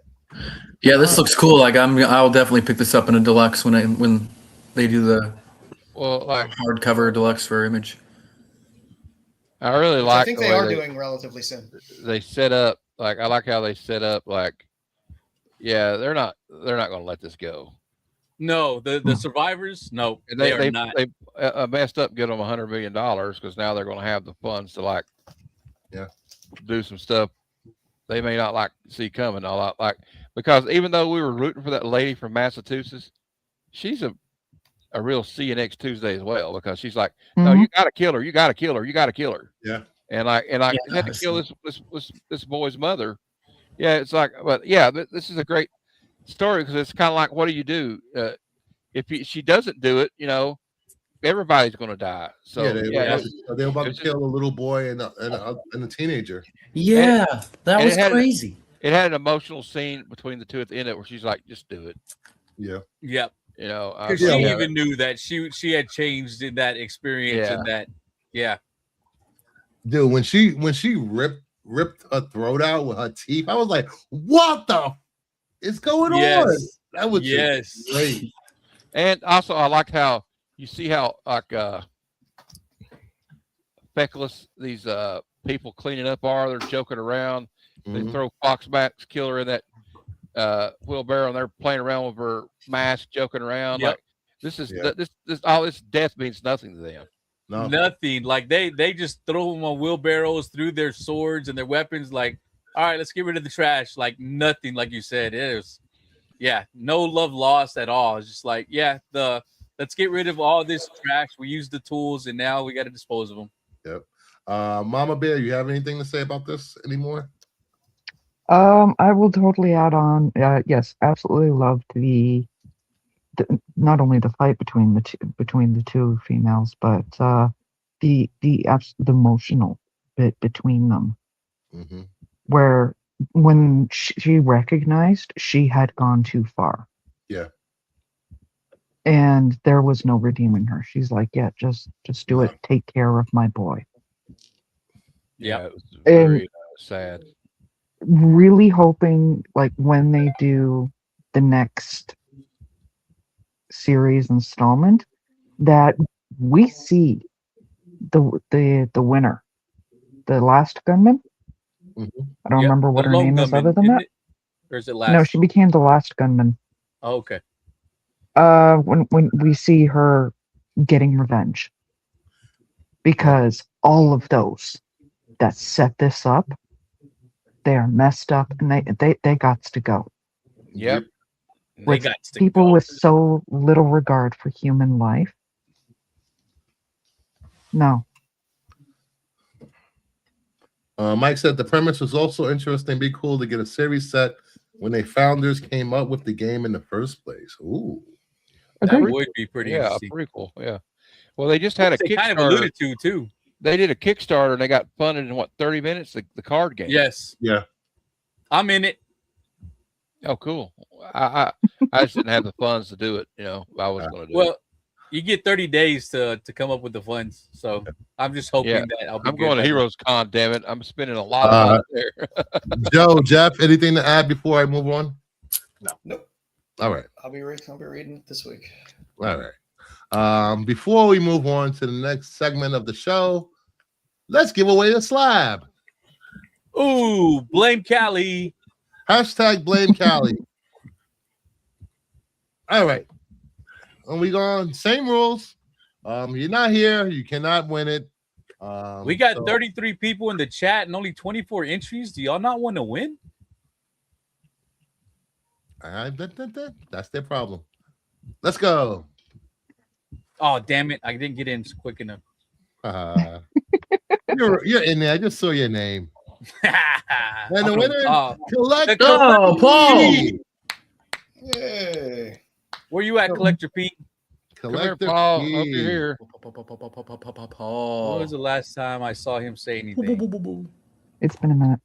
Yeah, this looks cool. Like I'll definitely pick this up in a deluxe when they do the Well, like hardcover deluxe for Image. I really Which like I think the they way are doing relatively soon. they set up. Like I like how they set up. Like, yeah, they're not going to let this go. No, the survivors. No, And they they are not. messed up, get them $100 million because now they're going to have the funds to do some stuff they may not see coming. Because even though we were rooting for that lady from Massachusetts, she's a real see you next Tuesday as well, because she's like, no, you got to kill her. You got to kill her. You got to kill her. Yeah. And I had to kill this boy's mother. Yeah. It's like, but yeah, this is a great story because it's kind of like, what do you do? If she doesn't do it, everybody's going to die. So they were about to kill a little boy and a teenager. Yeah, that was crazy. It had an emotional scene between the two at the end where she's like, just do it. Yeah. Yep. You know, Because she even knew that she had changed in that experience and that, dude. When she ripped her throat out with her teeth, I was like, "What the is going on?" That was just great. And also, I like how you see how like feckless these people cleaning up are. They're joking around. They throw Foxmax Killer in that wheelbarrow, and they're playing around with her mask, joking around. Like this is this all this death means nothing to them. Nothing. Like they just throw them on wheelbarrows, threw their swords and their weapons. Like, all right, let's get rid of the trash. Like nothing. Like you said, it was no love lost at all. It's just like let's get rid of all this trash. We used the tools, and now we got to dispose of them. Yep. Mama Bear, you have anything to say about this anymore? I will totally add on. Yes, absolutely loved the not only the fight between the two females, but the emotional bit between them, where when she recognized she had gone too far. Yeah. And there was no redeeming her. She's like, yeah, just do it. Take care of my boy. Yeah, it was very sad. Really hoping, like, when they do the next series installment, that we see the winner, the last gunman. I don't remember what her name is other than that. Or is it last? No, she became the last gunman. Oh, okay. When we see her getting revenge, because all of those that set this up, they are messed up, and they got to go. Yep. With people with so little regard for human life. No. Mike said the premise was also interesting. Be cool to get a series set when the founders came up with the game in the first place. Ooh, that would be pretty interesting. Pretty cool. Yeah. Well, they just had a Kickstarter. Kind of alluded to too. They did a Kickstarter and they got funded in 30 minutes. The card game. Yes. Yeah. I'm in it. Oh, cool. I just didn't have the funds to do it. You know, I was going to do it. Well, you get 30 days to come up with the funds. So I'm just hoping that I'm going to Heroes Con, damn it. I'm spending a lot of money there. Joe, Jeff, anything to add before I move on? No. Nope. All right. I'll be reading this week. All right. Before we move on to the next segment of the show, let's give away a slab. Ooh, blame Cali. Hashtag blame Cali. All right. And we going same rules. You're not here, you cannot win it. We got 33 people in the chat and only 24 entries. Do y'all not want to win? That's their problem. Let's go. Oh, damn it. I didn't get in quick enough. You're in there. I just saw your name. And the winner, Collector Paul. Yay. Where you at, Collector Pete? Collector Paul. P. Hope you're here. Paul. When was the last time I saw him say anything? It's been a minute.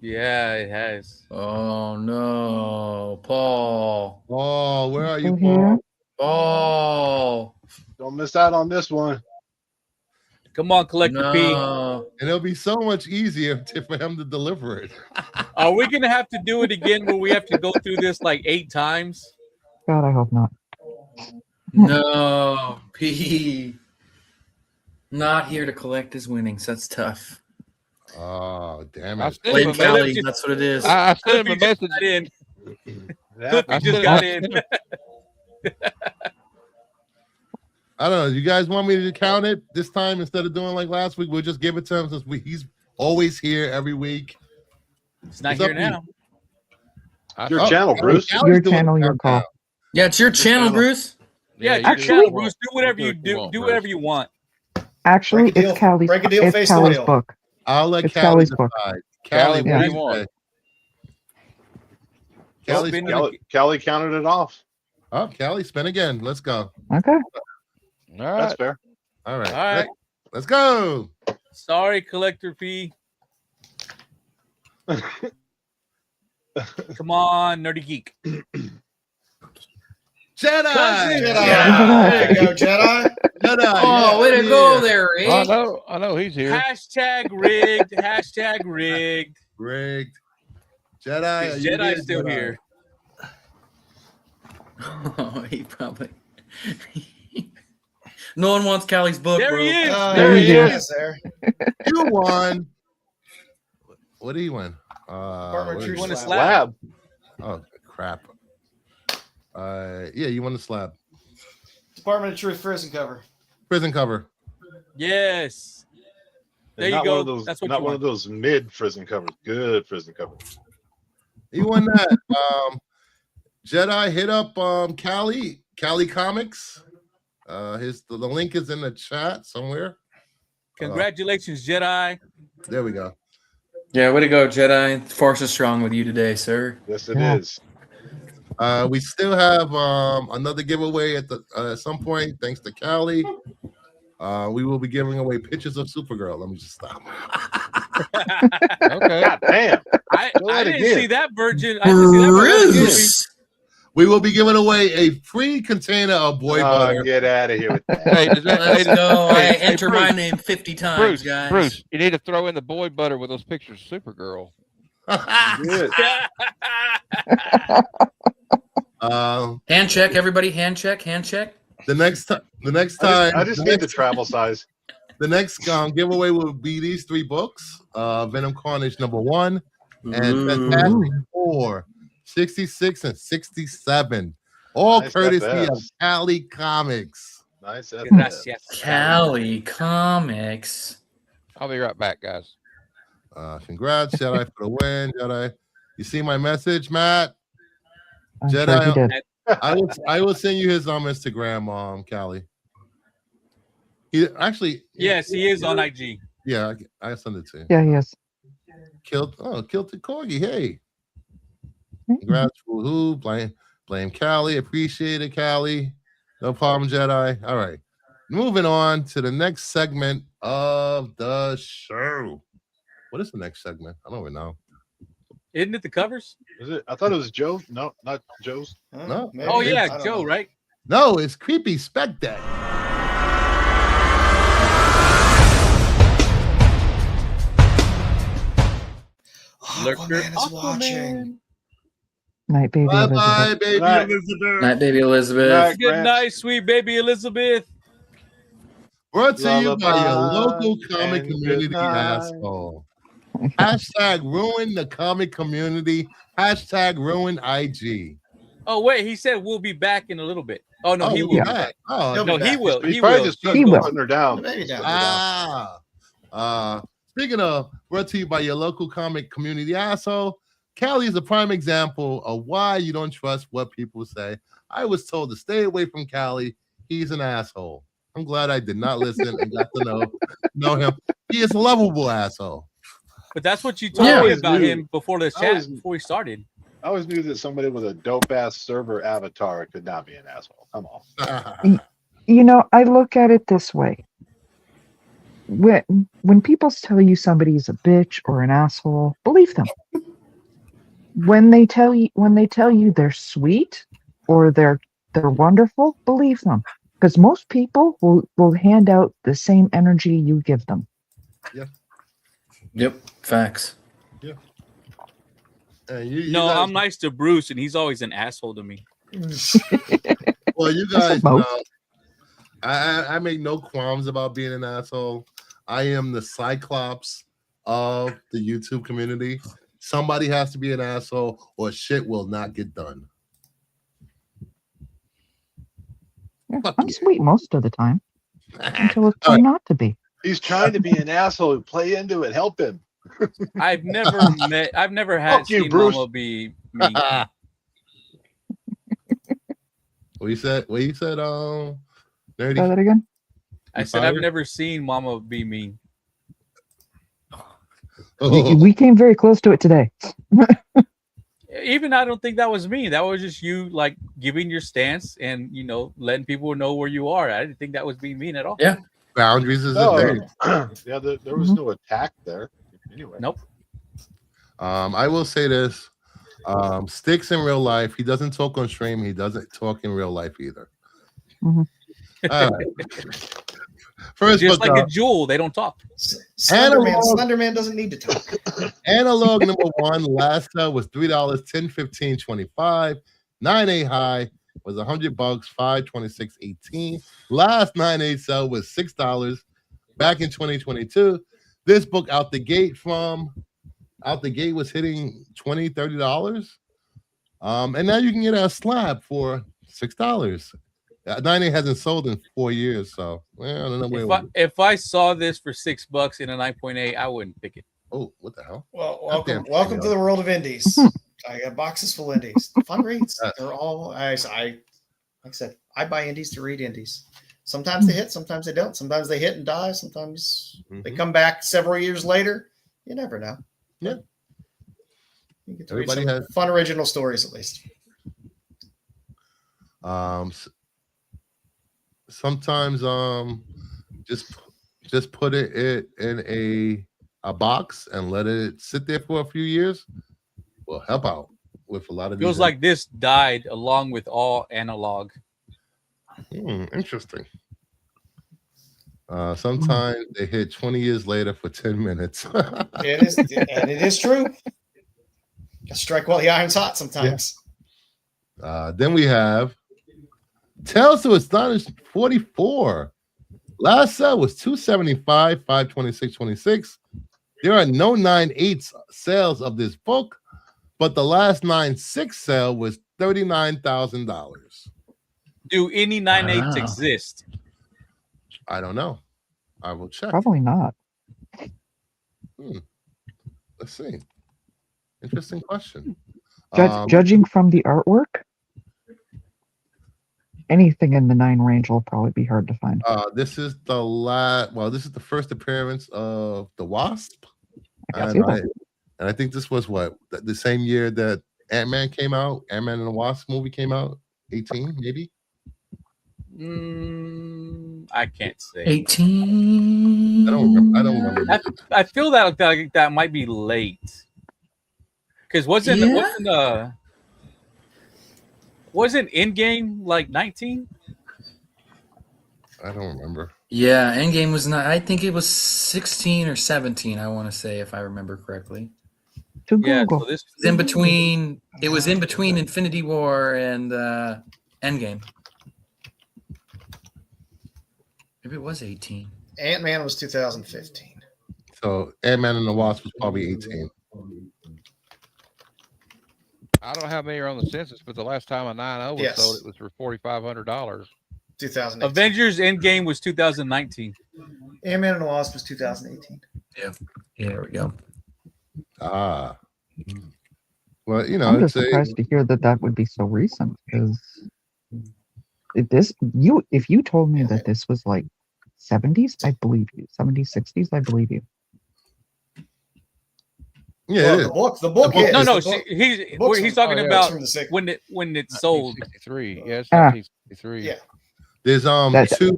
Yeah, it has. Oh no, Paul. Oh, where are you, Paul? Paul. Don't miss out on this one. Come on, Collector P. And it'll be so much easier for him to deliver it. Are we gonna have to do it again where we have to go through this like 8 times? God, I hope not. No, P. Not here to collect his winnings. That's tough. Oh, damn I it. sent him Blame a Cali. message. That's what it is. I sent him a message. Clippy just got in. I don't know. You guys want me to count it this time instead of doing like last week? We'll just give it to him since he's always here every week. It's not here now. Your channel, Bruce. Your channel, your call. Yeah, it's your channel, Bruce. Yeah, your channel, Bruce. Do whatever you do. Do whatever you want. Actually, Break a deal. it's Callie's. Break a deal, It's face the Callie's deal. book. I'll let It's Callie Callie's book. decide. Callie, Callie, what what do do you you want? say? Callie, Callie counted it off. oh, Callie, spin again. Let's go. Okay. All right. That's fair. All right. All right. Let's go. Sorry, Collector P. Come on, Nerdy Geek. Jedi. Cousin. Jedi. Yeah. There you go, Jedi. Jedi. Oh, way to yeah. go there, Rick. I know he's here. Hashtag rigged. Hashtag rigged. Rigged. Jedi. are you Jedi there, still Jedi? here. Oh, he probably. No one wants Callie's book, There bro. he is. Oh, There he he is. is. There. You won. What do you win? Department of what Truth is won a it? slab. Oh crap. Yeah, you won the slab. Department of Truth prison cover. Prison cover. Yes. There And you not go. One of those, That's what not you one want. of those mid prison covers. Good prison covers. You won that. Jedi hit up Cali Comics. The link is in the chat somewhere. Congratulations, Jedi. There we go. Yeah, way to go, Jedi. The Force is strong with you today, sir. Yes, it Yeah. is. We still have another giveaway at some point, thanks to Cali. We will be giving away pictures of Supergirl. Let me just stop. Okay. God damn. I that didn't again. see that virgin. I didn't see that virgin movie. Bruce. We will be giving away a free container of boy butter. Get out of here with that. Hey, does that, Let's hey, go. I hey, enter my Bruce, name 50 times, Bruce, guys. Bruce, you need to throw in the boy butter with those pictures of Supergirl. Good. Hand check, everybody. Hand check. Hand check. The next time, I just need the travel size. the next giveaway will be these 3 books: Venom Carnage #1 and Fantastic Four 66 and 67, all Nice courtesy FS. of Cali Comics. Nice. Gracias. Cali Comics. I'll be right back, guys. Congrats, Jedi, for the win, Jedi. You see my message, Matt? I'm sure Jedi, he did. I will send you his Instagram, Cali. He actually, Yes, he is on IG. yeah, I send it to you. Yeah, he is. Killed the corgi. Hey, congrats, woohoo! Blame Cali. Appreciate it, Cali. No problem, Jedi. All right, moving on to the next segment of the show. What is the next segment? I don't even know. Isn't it the covers? Is it? I thought it was Joe. No, not Joe's. No. Maybe. Oh I yeah, don't Joe, know. right? No, it's Creepy Spec Day. Aquaman is watching. Night, baby. Bye Elizabeth. bye, baby Night. Elizabeth. Night, baby Elizabeth. Night. Good Grant. night, sweet baby Elizabeth. Brought to you by your Lullaby local comic and community goodnight. asshole. Hashtag ruin the comic community. Hashtag ruin IG. Oh wait, he said we'll be back in a little bit. Oh no, he we'll will. be be back. back. Oh, He'll No, be he back. will. He's He probably will. just He will. putting her down. Maybe down. Speaking of, brought to you by your local comic community asshole. Callie is a prime example of why you don't trust what people say. I was told to stay away from Callie. He's an asshole. I'm glad I did not listen and got to know him. He is a lovable asshole. But that's what you told Yeah. me about Dude, him before the I chat, was- before we started. I always knew that somebody with a dope ass server avatar could not be an asshole. Come on. You know, I look at it this way. When people tell you somebody's a bitch or an asshole, believe them. When they tell you they're sweet or they're wonderful, believe them. Because most people will hand out the same energy you give them. Yep. Facts. You No, guys, I'm nice to Bruce, and he's always an asshole to me. well, you guys Most. know, I make no qualms about being an asshole. I am the Cyclops of the YouTube community. Somebody has to be an asshole, or shit will not get done. Yeah, Fuck I'm yeah. sweet most of the time until it's All time not to be. He's trying to be an asshole. Play into it. Help him. I've never had Fuck you, seen Bruce. Mama be me. What you said? Nerdy? Say that again. I said I've never seen Mama be mean. Oh, We came very close to it today. Even I don't think that was mean. That was just you like giving your stance and letting people know where you are. I didn't think that was being mean at all. Yeah. boundaries is a No, thing. yeah, there was no attack there. Anyway. Nope. I will say this. Sticks in real life. He doesn't talk on stream. He doesn't talk in real life either. Mhm. All right. First Just book like a up, jewel, they don't talk. Slenderman doesn't need to talk. Analog number one. Last sale was $3, 10, 15, 25. 9A high was $100, 5, 26, 18. Last 9A sale was $6 back in 2022. This book out the gate was hitting $20, $30. And now you can get a slab for $6. 9A hasn't sold in 4 years, so well, I don't know where. If I saw this for $6 in a 9.8, I wouldn't pick it. Oh, what the hell? Well, Goddamn welcome to the world of indies. I got boxes full of indies. Fun reads. They're all like I said, I buy indies to read indies. Sometimes they hit, sometimes they don't. Sometimes they hit and die. Sometimes they come back several years later. You never know. Yeah. You get to Everybody read some has fun original stories at least. Sometimes just put it in a box and let it sit there for a few years will help out with a lot of Feels these. like this died along with all analog. Interesting. Sometimes they hit 20 years later for 10 minutes. It is true. Strike while the iron's hot sometimes. Then we have Tales to Astonish 44. Last sale was $275, 526, 26. There are no 9.8 sales of this book, but the last 9.6 sale was $39,000. Do any 9.8s exist? I don't know. I will check. Probably not. Let's see. Interesting question. Judging from the artwork, anything in the 9 range will probably be hard to find. This is this is the first appearance of the Wasp. see that. And I think this was the same year that Ant-Man came out. Ant-Man and the Wasp movie came out. 18, maybe. I can't say. 18. I don't remember. I feel that might be late. Because wasn't Endgame like 19? I don't remember. Yeah, Endgame was not. I think it was 16 or 17. I want to say, if I remember correctly. Yeah, so It was in between. It was in between Infinity War and Endgame. Maybe it was 18. Ant-Man was 2015. So Ant-Man and the Wasp was probably 18. I don't know how many are on the census, but the last time a 9.0 was sold, it was for $4,500. 2018. Avengers Endgame was 2019. Ant-Man and the Wasp was 2018. Yeah, there we go. Well, I'm just surprised to hear that would be so recent. Because if you told me that this was like 70s, I believe you. 70s, 60s, I believe you. Yeah, the book is. No, he's talking about when it sold. 63. Yeah, it's 1963. Yeah. There's two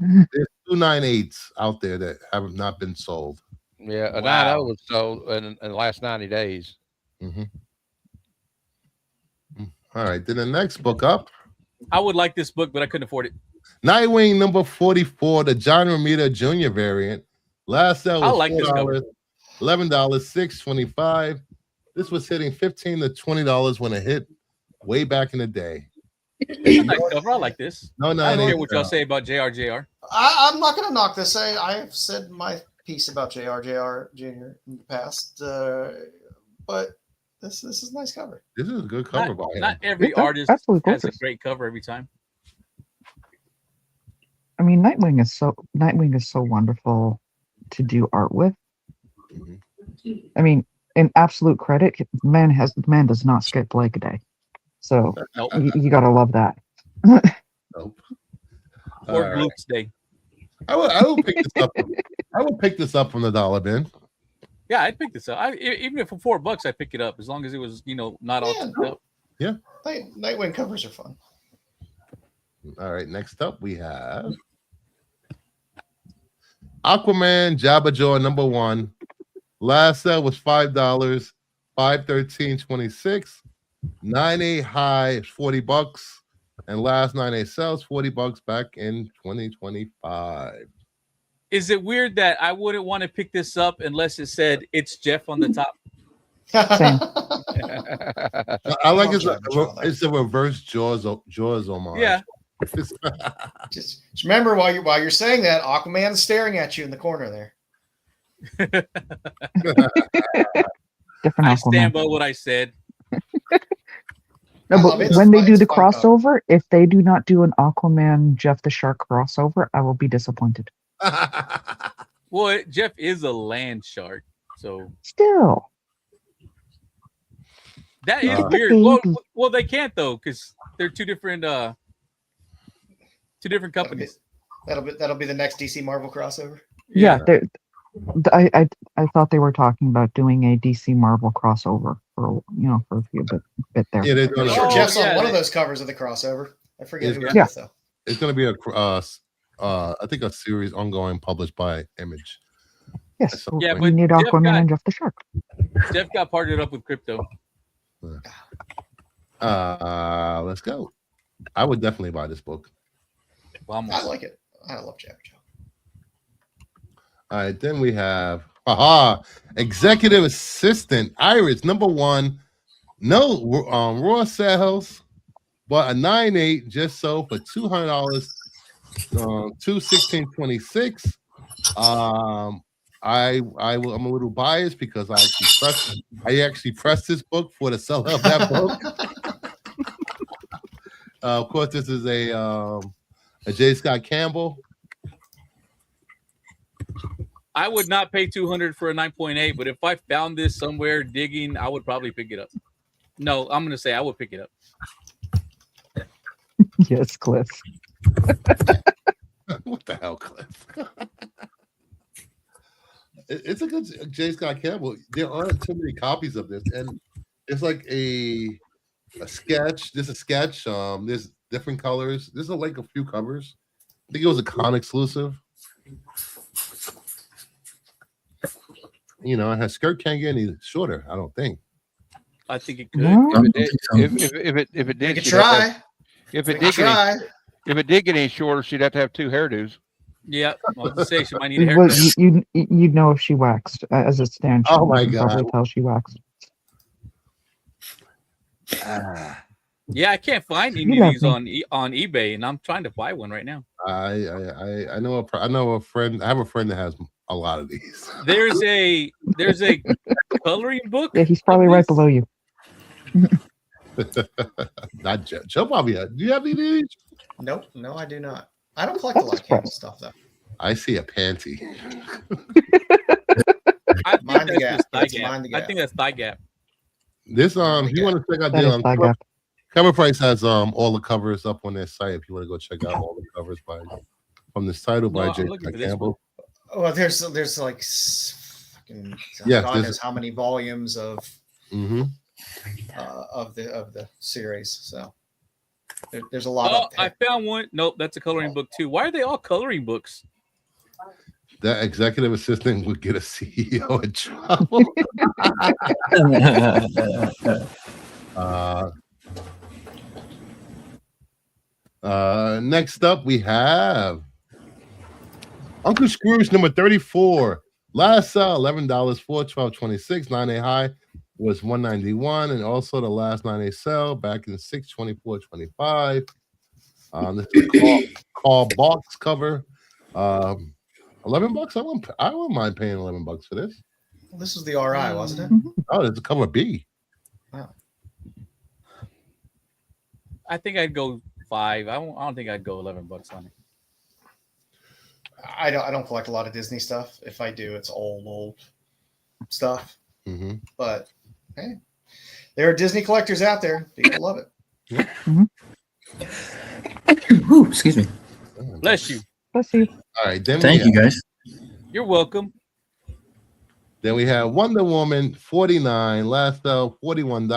9.8s out there that have not been sold. Yeah, a 9.0 was sold in the last 90 days. All right, then the next book up. I would like this book, but I couldn't afford it. Nightwing number 44, the John Romita Jr. variant. Last sale was $4, $11, $6.25. This was hitting $15 to $20 when it hit way back in the day. It's a nice cover. I like this. No, I don't care what y'all say about JR. I'm not going to knock this. I've said my piece about JR Jr. in the past, but this is a nice cover. This is a good cover by him. Not every artist has a great cover every time. I mean, Nightwing is so wonderful to do art with. I mean, in absolute credit, man does not skip leg a day. So you gotta love that. Or Luke's Day. I will pick this up. I will pick this up from the dollar bin. Yeah, I'd pick this up. Even if for $4, I'd pick it up as long as it was, not all. Yeah. Nightwing covers are fun. All right. Next up, we have Aquaman Jabberjaw number 1. Last sale was $5, $5.13.26. 9A high is $40, and last 9A sells $40 back in 2025. Is it weird that I wouldn't want to pick this up unless it said it's Jeff on the top? Same. I like Jaw there. it's a reverse Jaws homage. Yeah. Just remember while you're saying that, Aquaman's staring at you in the corner there. Different I Aquaman. stand by what I said. No, I but love it. It's when they fun- do it's the fun cover. crossover, if they do not do an Aquaman Jeff the Shark crossover, I will be disappointed. Well, Jeff is a land shark, so Still, that is Uh, weird. Well, they can't though, because they're two different companies. That'll be the next DC Marvel crossover. yeah. I thought they were talking about doing a DC Marvel crossover for for a few bit there. Yeah, they're I'm gonna, sure Oh, Jeff's yeah, on one of they- those covers of the crossover. I forget who it Yeah. is though. it's gonna be I think a series ongoing published by Image. Yes, Yeah, we but need Jeff Aquaman got- and Jeff the Shark. Jeff got partnered up with crypto. Let's go. I would definitely buy this book. Vamos. I like it. I love Jabber Joe. All right, then we have executive assistant Iris #1. No, raw sales, but a 9.8 just sold for $200. $216.26. I'm a little biased because I actually pressed this book for the seller of that book. Of course, this is a J. Scott Campbell. I would not pay 200 for a 9.8, but if I found this somewhere digging, I would probably pick it up. No, I'm gonna say I would pick it up. Yes, Cliff. What the hell, Cliff? It's a good J. Scott Campbell. There aren't too many copies of this, and it's like a sketch. There's a sketch. There's different colors. There's like a few covers. I think it was a con exclusive. And her skirt can't get any shorter. I don't think. I think it could. No? If it You did, can she'd have to try. have- if You it can did get any, try. if it did get any shorter, she'd have to have 2 hairdos. Yeah, I was gonna say she might need a Well, haircut. you'd know if she waxed as it stands. Oh my you can probably God. tell she waxed. Yeah, I can't find any You of these love on eBay, and I'm trying to buy one right now. I know a friend. I have a friend that has a lot of these. There's a coloring book. Yeah, he's probably of right this. below you. Not Joe. Joe probably. Do you have any of these? Nope, no, I do not. I don't collect a lot of Campbell stuff though. I see a panty. I think Mind the that's gap. just thigh That's gap. mind the I gap. think that's thigh gap. This if you want to check out That is the thigh gap. Cover Price has all the covers up on their site. If you want to go check out all the covers from this title by No, I'm J. looking Scott for this Campbell. Well, there's like fucking Yes, God this knows is- how many volumes of Mm-hmm. of the series. So there's a lot Oh, up I there. found one. Nope, that's a coloring book too. Why are they all coloring books? That executive assistant would get a CEO in trouble. Next up, we have Uncle Scrooge number 34. Last sell $11 for $12.26. 9A high was $191, and also the last 9A sell back in $624.25. This is call box cover. $11. I wouldn't mind paying $11 for this. This was the RI, wasn't it? Oh, there's a cover B. I think I'd go 5. I don't think I'd go $11 on it. I don't collect a lot of Disney stuff. If I do, it's old stuff. Mm-hmm. But hey, there are Disney collectors out there. People love it. Ooh, excuse me. Bless you. Let's see. All right, then Thank you, guys. You're welcome. Then we have Wonder Woman 49, last sell $41,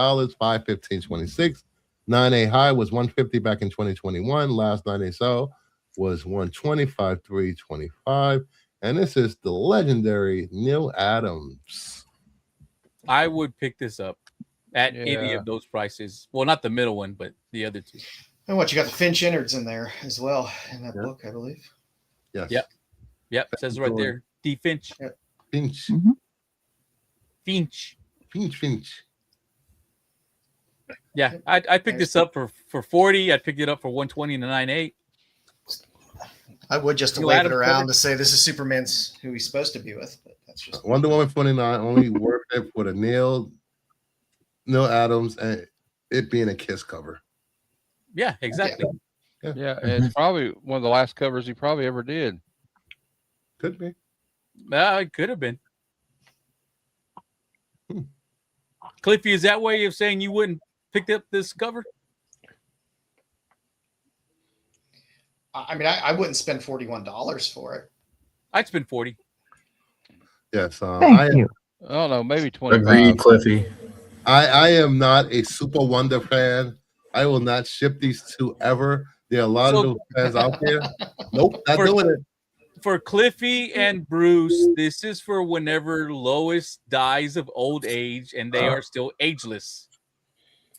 $515.26. 9A high was $150 back in 2021. Last 9A sell was $125, $325. And this is the legendary Neil Adams. I would pick this up. at any Yeah. of those prices. Well, not the middle one, but the other two. And what you got the Finch innards in there as well in that Yeah. book, I believe. Yes. Yep. Yep, it says right there. D Finch. Finch. Finch. Finch. Yeah, I picked this up for 40. I picked it up for 120 and a 9.8. I would just to You wave add it him around covered? to say this is Superman's who he's supposed to be with, but that's just Wonder Woman 49 only worth it for the Neil Adams and it being a Kiss cover. Yeah, exactly. Yeah, and it's probably one of the last covers he probably ever did. Could be. It could have been. Cliffy, is that way of saying you wouldn't pick up this cover? I mean, I wouldn't spend $41 for it. I'd spend 40. Yes. Thank you. I don't know, maybe 25. Agreed, Cliffy. I am not a Super Wonder fan. I will not ship these two ever. There are a lot of those fans out there. Nope, not doing it. For Cliffy and Bruce, this is for whenever Lois dies of old age and they are still ageless.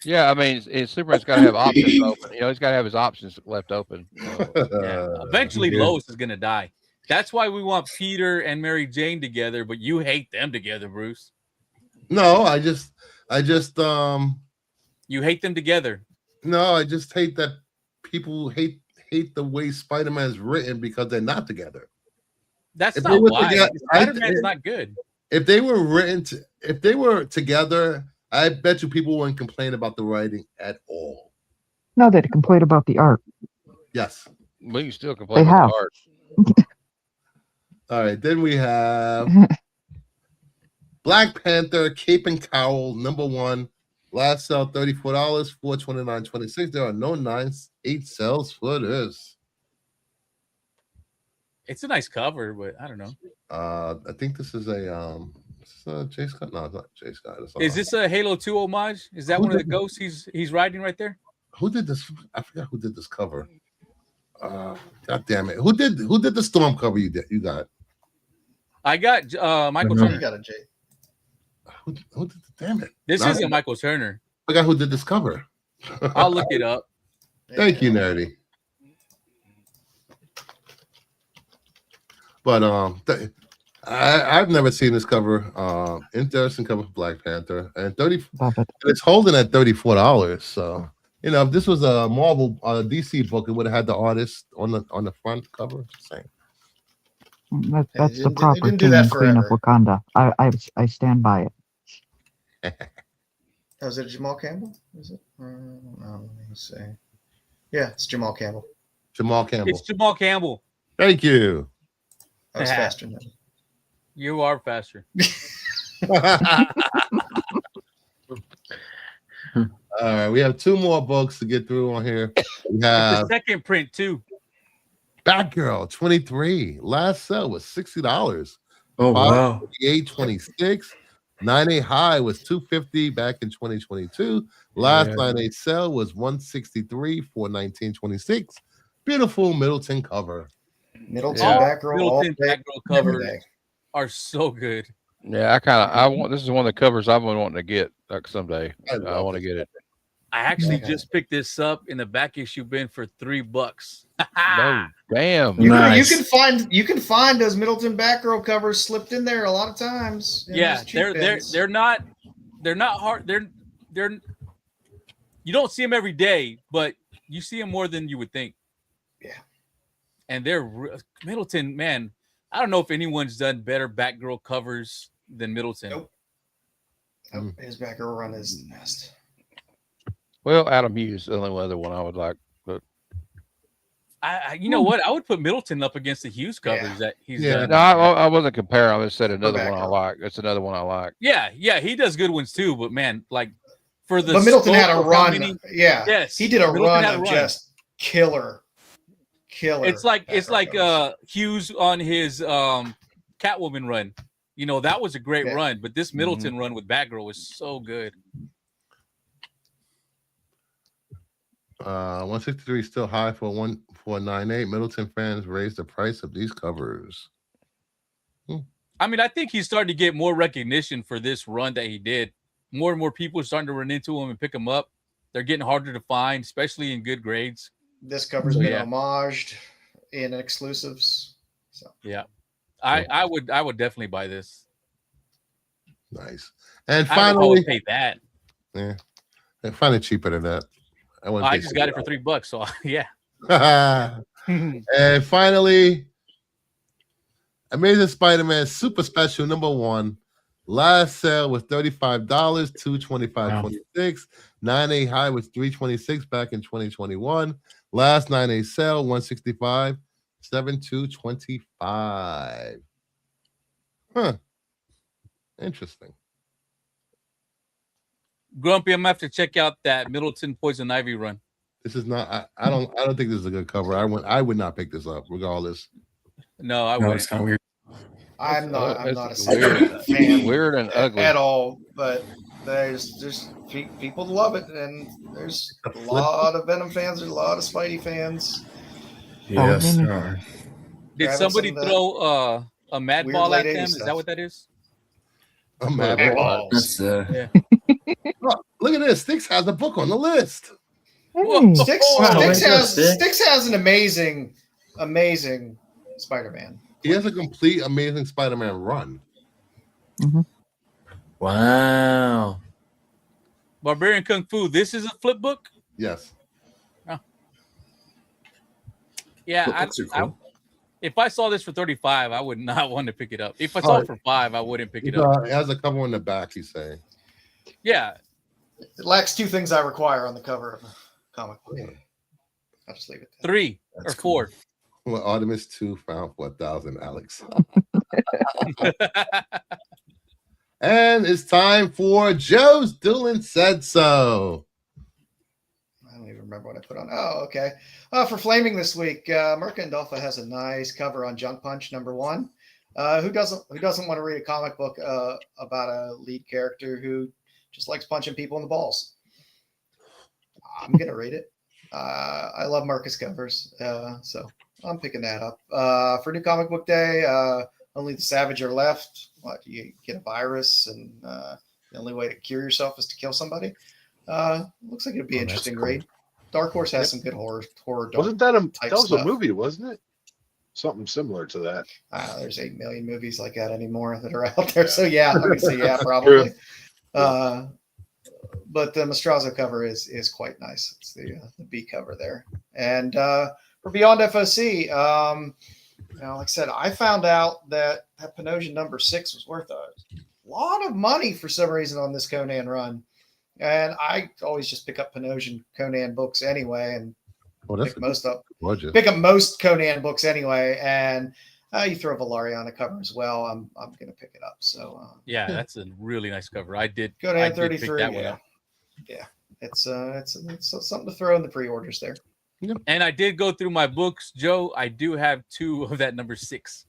Yeah, I mean, Superman's got to have options open. You know, he's got to have his options left open. Yeah. Eventually, Lois is going to die. That's why we want Peter and Mary Jane together, but you hate them together, Bruce. No, I just You hate them together. no, I just hate that people hate the way Spider-Man is written because they're not together. That's If they not were why. together- Spider-Man's not good. If they were if they were together, I bet you people wouldn't complain about the writing at all. No, they'd complain about the art. Yes. We can still complain They about have. the art. All right, then we have Black Panther Cape and Cowl #1. Last sale $34, $429.26. There are no 9.8 sales for this. It's a nice cover, but I don't know. I think this is a Jay Scott. No, it's not Jay Scott. It's, Is this a Halo 2 homage? Is that Who one of the did- ghosts he's riding right there? who did this? I forgot who did this cover. God damn it! Who did the Storm cover you got? I got Michael You Turner. got a J. Who did damn it? This Not- isn't Michael Turner. I forgot who did this cover. I'll look it up. Thank you, Nerdy. But I've never seen this cover. Interesting cover for Black Panther, and Love it. it's holding at $34. So you know, if this was a Marvel DC book, it would have had the artist on the front cover. Same. That's the didn't- they proper didn't do king that and queen of forever. Wakanda. I stand by it. Oh, is it Jamal Campbell? Is it? Let me see. Yeah, it's Jamal Campbell. Jamal Campbell. It's Jamal Campbell. Thank you. I was faster than that. You are faster. All right, we have two more books to get through on here. We The have second print too. Batgirl 23. Last sale was $60. Oh, wow. 826. 9.8 high was $250 back in 2022. Last Yeah. 9.8 sale was $163 for 1926. Beautiful Middleton cover. Middleton Yeah. back row all Middleton day, Batgirl every covers day. are so good. Yeah, I want this is one of the covers I've been wanting to get like someday. I I love want to it. get it. I actually Yeah. just picked this up in the back issue bin for $3. No, damn. Nice. You can find those Middleton Batgirl covers slipped in there a lot of times. in Yeah, those cheap bins. they're not hard. They're you don't see them every day, but you see them more than you would think. Yeah. And they're Middleton, man. I don't know if anyone's done better Batgirl covers than Middleton. Nope. Oh, his Batgirl run is the best. Well, Adam Hughes is the only other one I would like. But You know what? I would put Middleton up against the Hughes covers that he's Yeah. done. no, I wasn't comparing. I just said another one I Batgirl. like. It's another one I like. Yeah, he does good ones too. But man, like for the But Middleton had scope a of how run. many- Yeah. Yes, He did a Middleton run had a of run. just killer. It's like Batgirl covers. Hughes on his Catwoman run. You know, that was a great Yeah. run, but this Middleton run with Batgirl was so good. 163 is still high for 1498. Middleton fans raised the price of these covers. I mean, I think he's starting to get more recognition for this run that he did more and more people are starting to run into them and pick them up. They're getting harder to find, especially in good grades. This cover's So, been yeah. homaged in exclusives. So Yeah, I would definitely buy this. Nice. And I don't know if I would finally, pay that. yeah, I find it cheaper than that. I just got it for $3, so yeah. And finally, Amazing Spider-Man Super Special #1. Last sale was $35, $225.26. 9A high was $326 back in 2021. Last 9A sale, $165, $72.25. Huh. Interesting. Grumpy, I'm gonna have to check out that Middleton Poison Ivy run. This is not. I don't think this is a good cover. I would not pick this up regardless. No, I No, wouldn't. it's kind of weird. I'm not a That's Spider-Man fan weird and ugly. at all, but there's people love it, and there's a lot of Venom fans. There's a lot of Spidey fans. Yes. maybe. Did Grabbing somebody some of that throw a mad weird ball late at them? 80s Is stuff. that what that is? Oh, man. That's Look at this. Sticks has a book on the list. Hey, Sticks. Wow, way to go, Sticks Sticks. has an amazing Spider-Man. He has a complete Amazing Spider-Man run. Wow. Barbarian Kung Fu. This is a flip book. Yes. Yeah, Flip books are cool. if I saw this for 35, I would not want to pick it up. If I saw it for 5, I wouldn't pick it It up. has a cover on the back, he's saying. Yeah, It lacks two things I require on the cover of a comic book. I'll just leave it there. 3 or 4. Well, Artemis 2 found 4,000, Alex. And it's time for Joe's Doolin Said So. I don't even remember what I put on. Oh, okay. For Flaming this week, Mirka Andolfo has a nice cover on Junk Punch #1. Who doesn't want to read a comic book about a lead character who just likes punching people in the balls? I'm gonna read it. I love Mirka's covers, so I'm picking that up. For New Comic Book Day, Only the Savage Are Left. What, you get a virus, and the only way to cure yourself is to kill somebody? Looks like it'd be interesting cool. read. Dark Horse has some good horror. Wasn't that type that was stuff. a movie, wasn't it? Something similar to that. There's 8 million movies like that anymore that are out there. So yeah, I would say yeah, probably. But the Mastrazo cover is quite nice. It's the B cover there. And for Beyond FOC, like I said, I found out that Panosian #6 was worth a lot of money for some reason on this Conan run. And I always just pick up Panosian Conan books anyway, and That's pick most up. gorgeous. Pick up most Conan books anyway, and you throw Valaria on the cover as well. I'm gonna pick it up. So Yeah, that's a really nice cover. I did Conan pick 33. that one Yeah, up. yeah. It's something to throw in the pre-orders there. And I did go through my books, Joe. I do have 2 of that #6.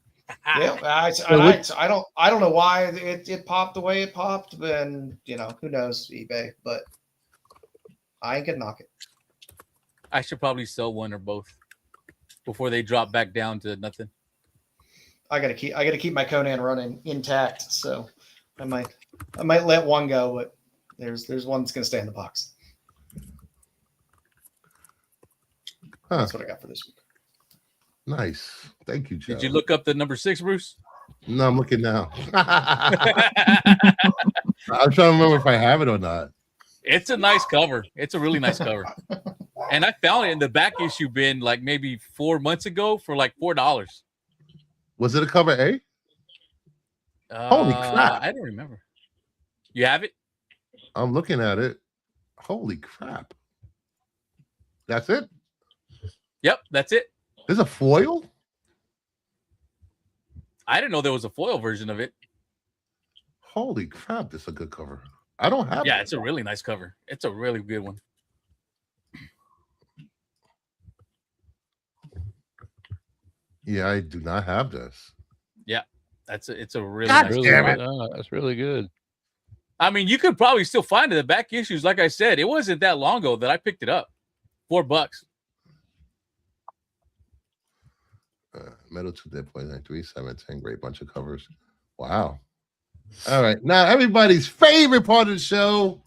Yeah, I don't know why it popped the way it popped, and who knows eBay, but I ain't gonna knock it. I should probably sell one or both before they drop back down to nothing. I gotta keep my Conan running intact, so I might let one go, but there's one that's gonna stay in the box. Huh. That's what I got for this week. Nice. Thank you, Joe. Did you look up the #6, Bruce? No, I'm looking now. I'm trying to remember if I have it or not. It's a nice cover. It's a really nice cover. And I found it in the back issue bin like maybe 4 months ago for like $4. Was it a cover A? Holy crap. I don't remember. You have it? I'm looking at it. Holy crap. That's it? Yep, that's it. There's a foil? I didn't know there was a foil version of it. Holy crap, this is a good cover. I don't have Yeah, it. it's a really nice cover. It's a really good one. Yeah, I do not have this. Yeah, it's a really God nice Really damn cover. it. That's really good. I mean, you could probably still find it. The back issues, like I said, it wasn't that long ago that I picked it up. $4. Metal 2 Dead Poison 3, 7, 10. Great bunch of covers. Wow. All right. Now, everybody's favorite part of the show,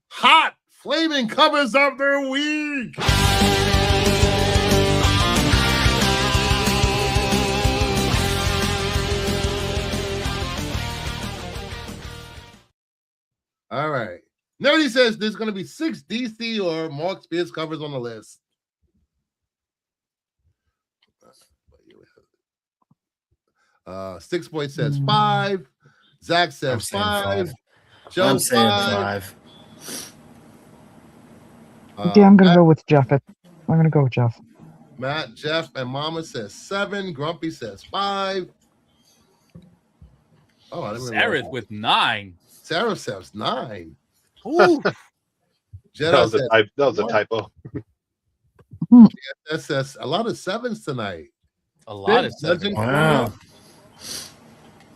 hot flaming covers of the week. All right. Nerdy says there's going to be 6 DC or Mark Spears covers on the list. Six Boy says 5. Zach says 5. Joe I'm saying 5. 5. Yeah, I'm gonna go with Jeff. I'm gonna go with Jeff. Matt, Jeff, and Mama says 7. Grumpy says 5. Oh, I didn't Sarah with 9. Sarah says 9. Ooh. Jedi That was a typo. that says a lot of 7s tonight. A lot of Legend. Wow.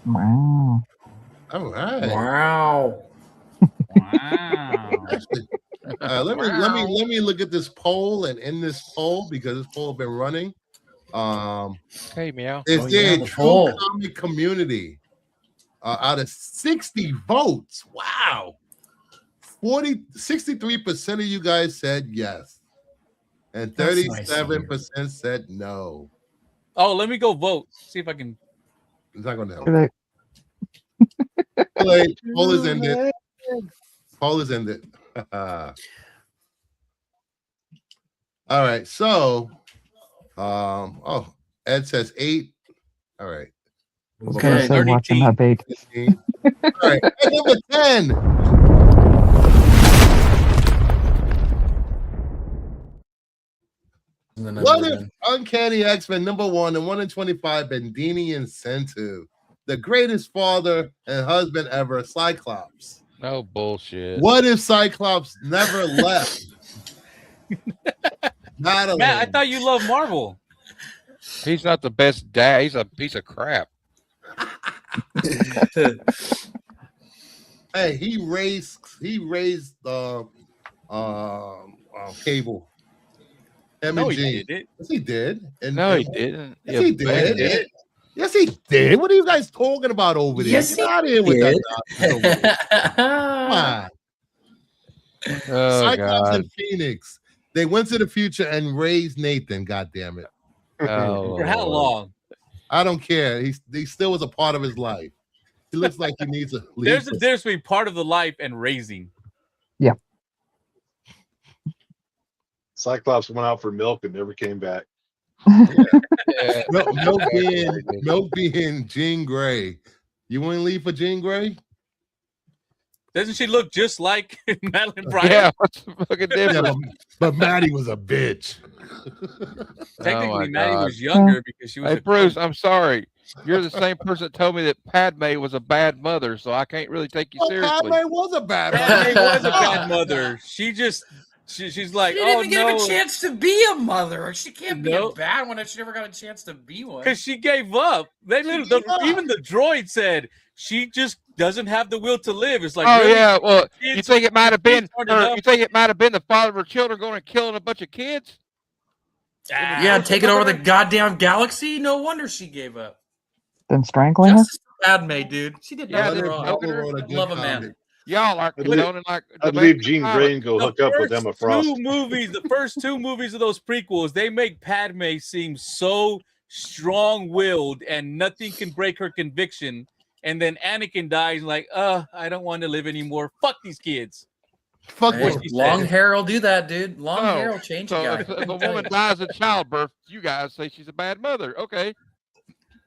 Wow. All right. Wow. Wow. Let me look at this poll and end this poll because this poll has been running. Hey, meow. Is Oh, there yeah, a the true poll. comic community? Out of 60 votes, wow, 63% of you guys said yes, and That's nice to 37% said no. Oh, let me go vote. See if I can. It's not going to help. Right. Wait, poll is ended. Poll is ended. All right, so, Ed says 8. All right. Okay. So watching that bait. 15. All right, at number 10. What if Uncanny X-Men #1 and 1 in 25 Bendini Incentive, the greatest father and husband ever, Cyclops? No bullshit. What if Cyclops never left? Madeline. Matt, I thought you loved Marvel. He's not the best dad. He's a piece of crap. Hey, he raised Cable. Him No, and he Jean. didn't. Yes, he did. And No, he didn't. Yes, he did. Yes, he did. What are you guys talking about over there? Yes, Get out of here with did. that. Come on. Oh, Cyclops God. and Phoenix. They went to the future and raised Nathan. God damn it. Oh, For how Lord. long? I don't care. He still was a part of his life. He looks like he needs a leave. There's a difference between part of the life and raising. Cyclops went out for milk and never came back. Yeah. Milk being Jean Grey. You want to leave for Jean Grey? Doesn't she look just like Madeline Bryant? Yeah, what's the fucking Yeah, difference? but Maddie was a bitch. Technically, Oh, my Maddie God. was younger because she was Hey, a Bruce, clone. I'm sorry. You're the same person that told me that Padme was a bad mother, so I can't really take you Oh, seriously. Padme was a bad Padme mother. was a bad mother. She's like, She didn't oh even get no, a chance to be a mother. She can't be No. a bad one if she never got a chance to be one. because she gave up. They literally, gave up. even the droid said she just doesn't have the will to live. It's like, Oh really? yeah, well, you Kids- think it might have been kids aren't her? enough. You think it might have been the father of her children going and killing a bunch of kids? Ah, Yeah, taking over the goddamn galaxy. No wonder she gave up. Then strangling her? Justice to Padme, dude. She did Yeah, nothing they're wrong. choking her. Wrote a good Love a comic. man. Y'all are I'd condoning like I'd domestic leave Jean violence. Grey and go hook up with first Emma Frost. the first two movies of those prequels, they make Padme seem so strong-willed and nothing can break her conviction. And then Anakin dies like, I don't want to live anymore. Fuck these kids. Fuck Hey, what she long said. hair will do that, dude. Long Oh, hair will change So a if guy. a woman dies in childbirth, you guys say she's a bad mother. Okay,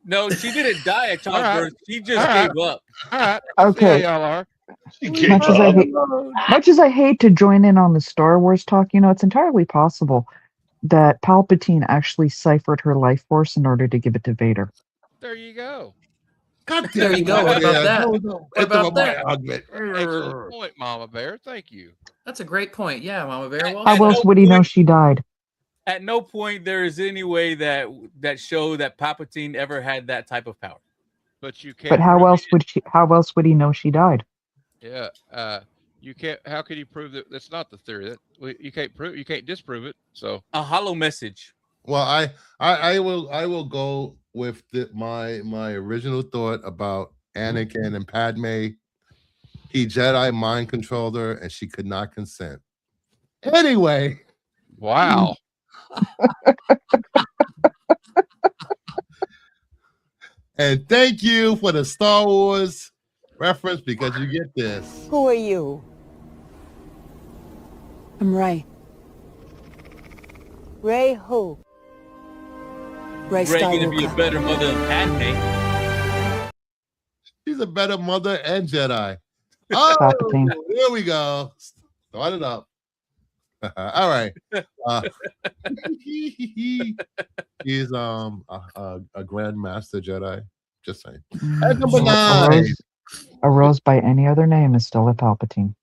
No, she didn't die at All right. childbirth. She just All right. gave up. all right. I see Okay. how y'all are. She gave Much as, up. much as I hate to join in on the Star Wars talk, it's entirely possible that Palpatine actually ciphered her life force in order to give it to Vader. There you go. God There you go. What about that? What about that? Excellent point, Mama Bear. Thank you. That's a great point. Yeah, Mama Bear. Well How At else no would he know point- she died? At no point there is any way that show that Palpatine ever had that type of power. But you can't. But how prove else it. would how else would he know she died? Yeah. You can't. How can you prove that? That's not the theory. You can't prove. You can't disprove it. So A hollow message. Well, I will go with my original thought about Anakin and Padme. He Jedi mind controlled her, and she could not consent. Anyway, Wow. and thank you for the Star Wars reference because you get this. Who are you? I'm Ray. Ray who? Ray Ray gonna be a Skywalker. better mother than Padme. She's a better mother and Jedi. Oh, Palpatine. here we go. Start it up. All right. He's a Grand Master Jedi. Just saying. At number 9. A rose by any other name is still a Palpatine.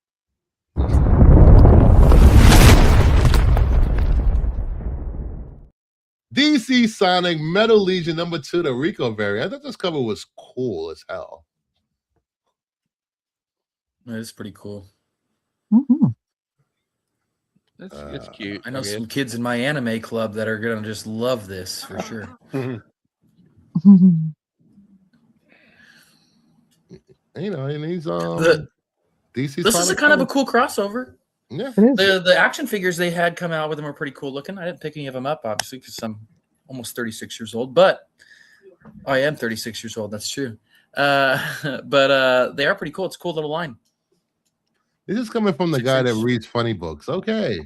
DC Sonic Metal Legion number 2, the Rico variant. I thought this cover was cool as hell. That is pretty cool. Mm-hmm. It's cute. I know some kids in my anime club that are gonna just love this for sure. You know, and he's DC. This Sonic is a kind of a cover. cool crossover. Yeah. It is. The action figures they had come out with them are pretty cool looking. I didn't pick any of them up, obviously, because I'm almost 36 years old. But I am 36 years old. That's true. But they are pretty cool. It's a cool little line. This is coming from the guy that reads funny books. Okay.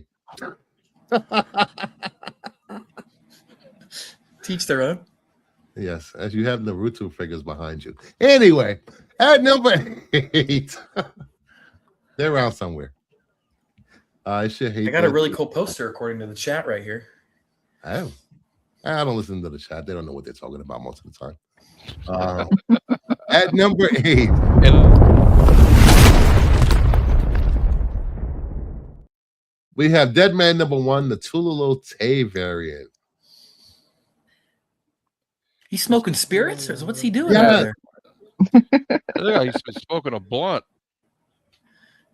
Teach their own. Yes, as you have Naruto figures behind you. Anyway, at number 8, they're around somewhere. I should hate. I got a really cool poster according to the chat right here. I don't listen to the chat. They don't know what they're talking about most of the time. At number 8. We have Dead Man number 1, the Tululu Tay variant. He's smoking spirits? Or what's he doing Yeah. out there? Look how he's been smoking a blunt.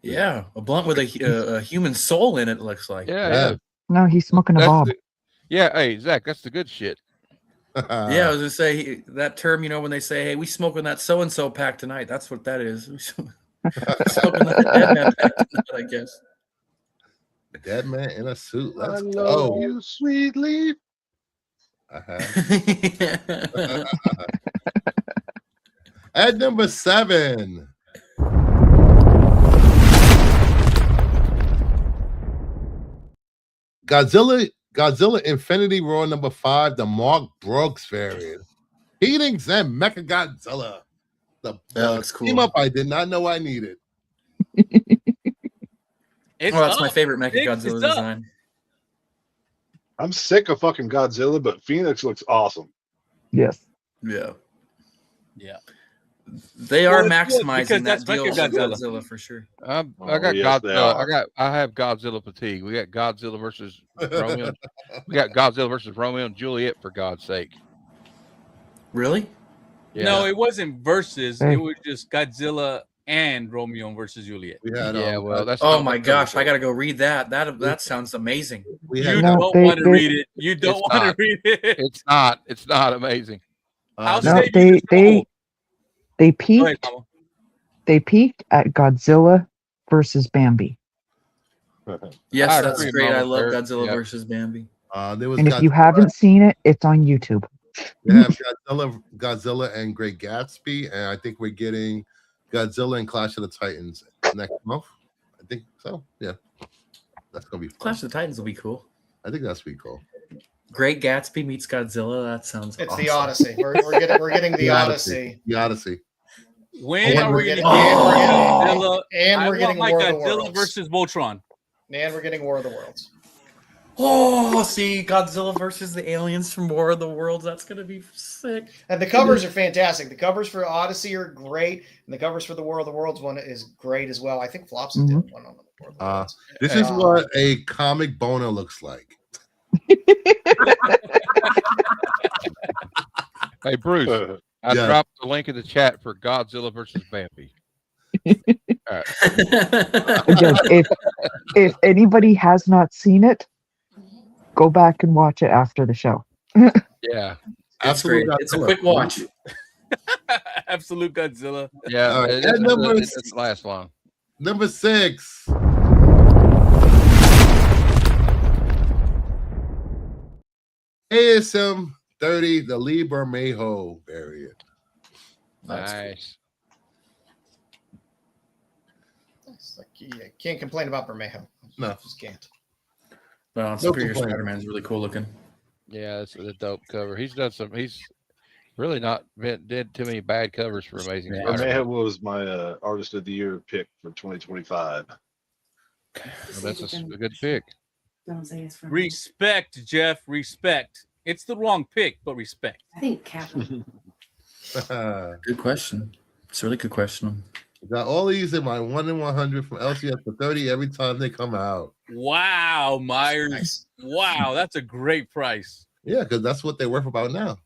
Yeah, a blunt with a human soul in it, looks like. Yeah. No, he's smoking a That's bob. Yeah, hey, Zach, that's the good shit. Yeah, I was gonna say that term, you know, when they say, "Hey, we smoking that so and so pack tonight," that's what that is. We smoking that Dead Man pack tonight, I guess. Dead Man in a suit. I Let's love go. you, sweetly. At number 7. Godzilla Infinity Roar number 5, the Mark Brooks variant. Heatings and Mecha Godzilla. The That looks cool. team up I did not know I needed. It's That's my up. favorite Mecha It's Godzilla up. design. I'm sick of fucking Godzilla, but Phoenix looks awesome. Yes. Yeah. Yeah. They are Well, it's good maximizing because that that's deal Mecha for Godzilla. Godzilla for sure. I Oh, got yes, they Godzilla. are. I have Godzilla fatigue. We got Godzilla versus Romeo. We got Godzilla versus Romeo and Juliet, for God's sake. Really? Yeah. No, it wasn't versus. Hey. It was just Godzilla and Romeo versus Juliet. We had Yeah, well, that's Oh not- my gosh, I gotta go read that. That sounds amazing. we You had No, don't they- want to they- read it. You don't It's want to not. read it. It's not amazing. I'll No, say you just they roll. they Go ahead, peaked Mama. they peaked at Godzilla versus Bambi. Yes, I that's agree, great. I Mama love Bear. Godzilla Yep. versus Bambi. there was And if you Godzilla- haven't seen it, it's on YouTube. we have Godzilla and Great Gatsby, and I think we're getting Godzilla and Clash of the Titans next month. I think so. Yeah, that's gonna be fun. Clash of the Titans will be cool. I think that's pretty cool. Great Gatsby meets Godzilla. That sounds It's awesome. the Odyssey. We're getting the Odyssey. The Odyssey. When Oh, are we're we getting- going to and we're get getting- Godzilla? and I we're want getting my War of the Godzilla Worlds. versus Voltron. And we're getting War of the Worlds. Oh, see Godzilla versus the aliens from War of the Worlds. That's gonna be sick. And the covers are fantastic. The covers for Odyssey are great, and the covers for the War of the Worlds one is great as well. I think Flops did one on the War of the Worlds. This is what a comic boner looks like. Hey, Bruce, I Yeah. dropped the link in the chat for Godzilla versus Bambi. All right. Again, if anybody has not seen it, go back and watch it after the show. Yeah. It's great. It's a quick watch. Absolute Godzilla. Yeah, All right, it and doesn't last long. Number 6. ASM 30, the Lee Bermejo variant. That's cool. Nice. It's like, you can't complain about Bermejo. No. Just can't. Well, Superior Spider-Man is really cool looking. Yeah, it's a dope cover. He's done some. He's really not did too many bad covers for Amazing Yeah. Spider-Man. Bermejo was my artist of the year pick for 2025. Well, that's a good pick. Don't say it's from Respect, Jeff. Respect. It's the wrong pick, but respect. I think Catwoman. Good question. It's a really good question. Got all these in my 1 in 100 from LCS for 30 every time they come out. Wow, Myers. Nice. Wow, that's a great price. Yeah, because that's what they're worth about now.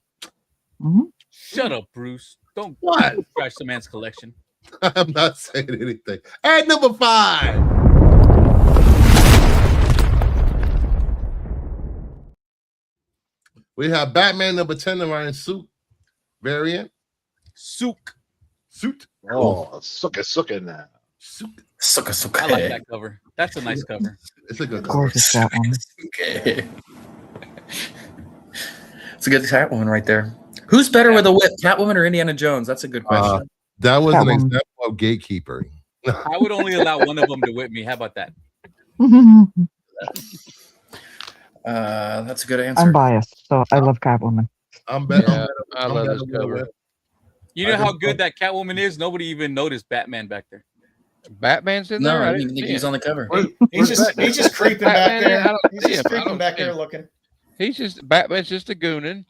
Shut up, Bruce. Don't What? trash the man's collection. I'm not saying anything. At number 5. We have Batman number 10, the Ryan Suit variant. Sook. Suit. Oh, sucka now. Suit. Sucka. I like that cover. That's a nice cover. It's a good cover. Gorgeous Catwoman. Okay. It's a good Catwoman right there. Who's better with a whip, Catwoman or Indiana Jones? That's a good question. That was an Catwoman. example of gatekeeping. I would only allow one of them to whip me. How about that? That's a good answer. I'm biased, so I love Catwoman. I'm betting. Yeah, I love this cover. You know how good that Catwoman is? Nobody even noticed Batman back there. Batman's in No, there. I I didn't didn't even think see he was him. on the cover. He's just creeping back Batman, I there. don't He's see just him. I creeping don't back see there him. looking. Batman's just a goonin.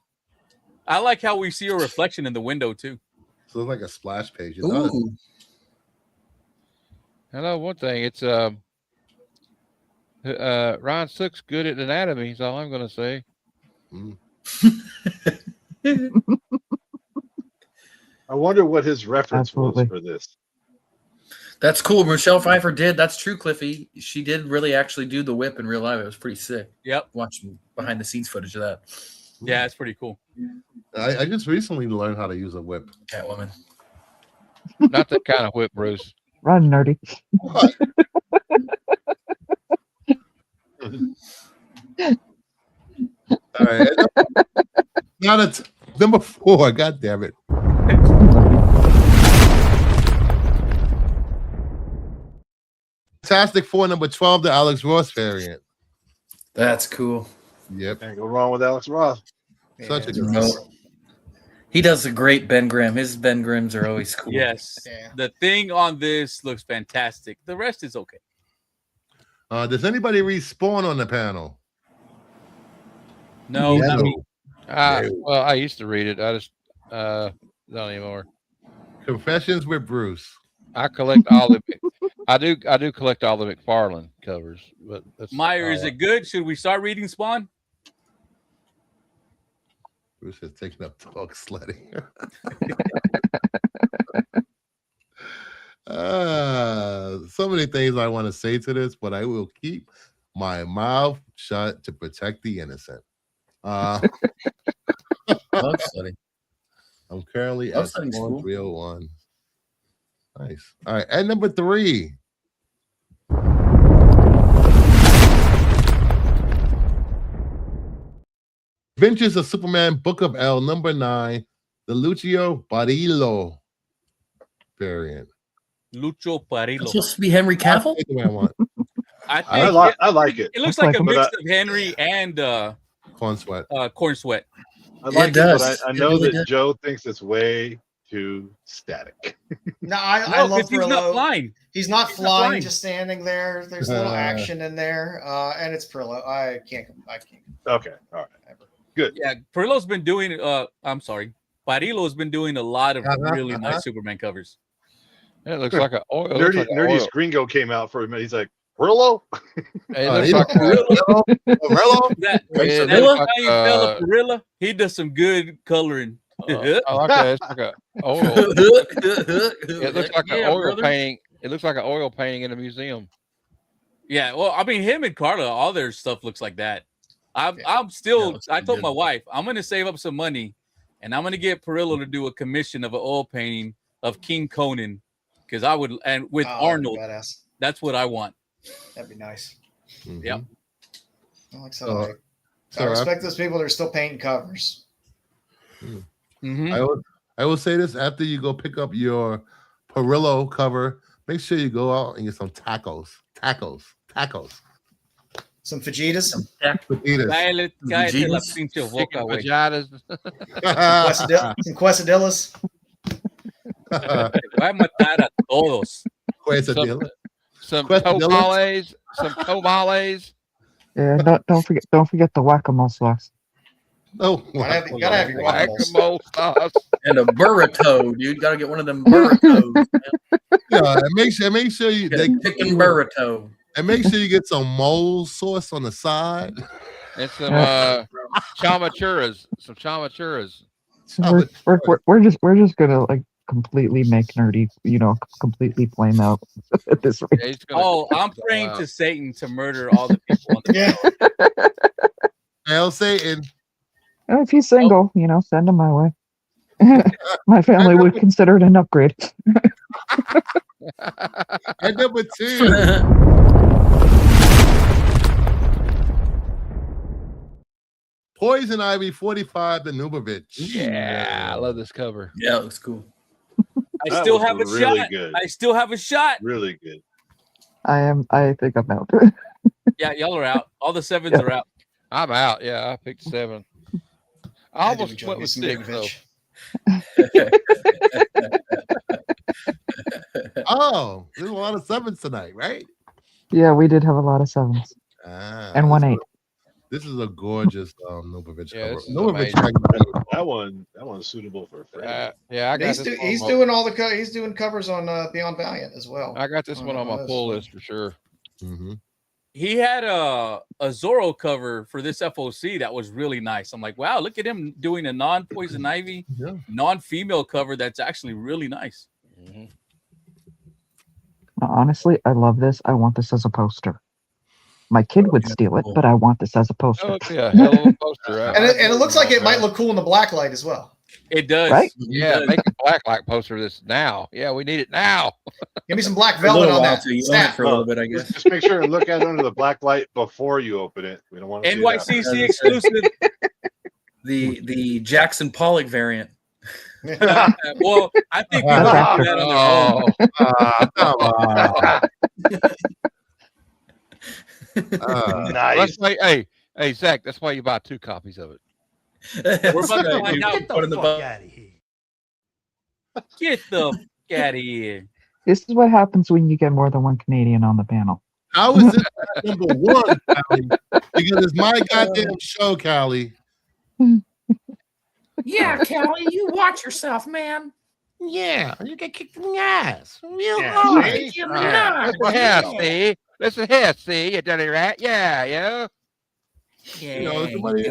I like how we see a reflection in the window too. So it's like a splash page. It does. Ooh. I know one thing. It's Ryan Sook's good at anatomy. Is all I'm going to say. I wonder what his reference Absolutely. was for this. That's cool. Michelle Pfeiffer did. That's true, Cliffy. She did really actually do the whip in real life. It was pretty sick. Yep. Watching behind the scenes footage of that. Yeah, it's pretty cool. I just recently learned how to use a whip. Catwoman. Not that kind of whip, Bruce. Run, nerdy. What? All right. Now that's number 4. God damn it. Fantastic Four number 12, the Alex Ross variant. That's cool. Yep. Can't go wrong with Alex Ross. Such a good No. He does a great Ben Grimm. His Ben Grimms are always cool. Yes. Yeah. The thing on this looks fantastic. The rest is okay. Does anybody read Spawn on the panel? No, not me. Well, I used to read it. I just not anymore. Confessions with Bruce. I collect all the. I do collect all the McFarlane covers, but that's Meyer, is all. it good? Should we start reading Spawn? Bruce has taken up dog sledding. So many things I want to say to this, but I will keep my mouth shut to protect the innocent. Dog sledding. I'm currently Dog at sledding's Spawn cool. 301. Nice. All right, at number 3. Adventures of Superman, Book of L, number 9, the Lucio Barillo variant. Lucho It's Parillo. supposed to be Henry Cavill? That's the way I want. I think I like it. it looks Looks like like a him. mix But of Henry and Corn Sweat. Corn Sweat. I like it, does. but I It know really that does. Joe thinks it's way too static. No, I No, love 'cause he's not Perillo. flying. He's not He's not flying, flying. just standing there. There's a little action in there, and it's Perillo. I can't. Okay, all right. Yeah, Perillo's been doing. I'm sorry, Parillo's been doing a lot of really nice Superman covers. It looks like a oil. It looks like a Nerdy's oil. Gringo came out for a minute. He's like, Brillo? It looks he like Perillo? Perillo? That, it that looks like, Italian fella Perilla, he does some good coloring. I like that. It's like a oil. It looks like an Yeah, oil brother. painting. It looks like an oil painting in a museum. Yeah, well, I mean, him and Carla, all their stuff looks like that. I'm Yeah, still. looks I pretty told good. my wife I'm gonna save up some money and I'm gonna get Perillo to do a commission of an oil painting of King Conan, because I would, and with Arnold. Badass. That's what I want. That'd be nice. Yep. I like so. I respect those people that are still painting covers. I will say this: after you go pick up your Perillo cover, make sure you go out and get some tacos. Some fajitas. Cállate la pinche boca, güey. Some quesadillas. Voy a matar a todos. Some tamales. Some tamales. Yeah, don't forget the whack-a-mole sauce. Oh, gotta have your whack-a-mole sauce and a burrito, dude. Gotta get one of them burritos. Yeah, and make sure you chicken burrito, and make sure you get some mole sauce on the side and some chimichurras. Some chimichurras. So we're just gonna like completely make nerdy, completely flame out at this rate. I'm praying to Satan to murder all the people on the Hail Satan. If he's single, send him my way. My family would consider it an upgrade. And number 2. Poison Ivy 45, the Nubovich. Yeah, I love this cover. Yeah, it looks cool. I still have a shot. I still have a shot. Really good. I think I'm out. Yeah, y'all are out. All the 7s are out. I'm out. Yeah, I picked 7. I almost went with 6 though. Oh, there's a lot of 7s tonight, right? Yeah, we did have a lot of 7s. And 1 8. This is a gorgeous Nubovich cover. That one's suitable for a friend. Yeah, I got he's doing all the he's doing covers on Beyond Valiant as well. I got this one on my pull list for sure. He had a Zorro cover for this FOC that was really nice. I'm like, wow, look at him doing a non-Poison Ivy, non-female cover that's actually really nice. Honestly, I love this. I want this as a poster. My kid would steal it, but I want this as a poster. Oh, yeah, hell of a poster. And it looks like it might look cool in the black light as well. It does. Right? Yeah, make a black light poster of this now. Yeah, we need it now. Give me some black velvet on that. For a little bit, I guess. Just make sure and look at it under the black light before you open it. We don't want to NYCC exclusive. The Jackson Pollock variant. Well, I think people can do that on their own. Nice. That's why, hey, Zach. That's why you buy 2 copies of it. We're about to find out. Get the fuck out of here. Get the fuck out of here. This is what happens when you get more than one Canadian on the panel. How is this number 1, Callie? Because it's my goddamn show, Callie. Yeah, Kelly, you watch yourself, man. Yeah, you get kicked in the ass. Real hard. Listen here, see, you dirty rat. Yeah. Somebody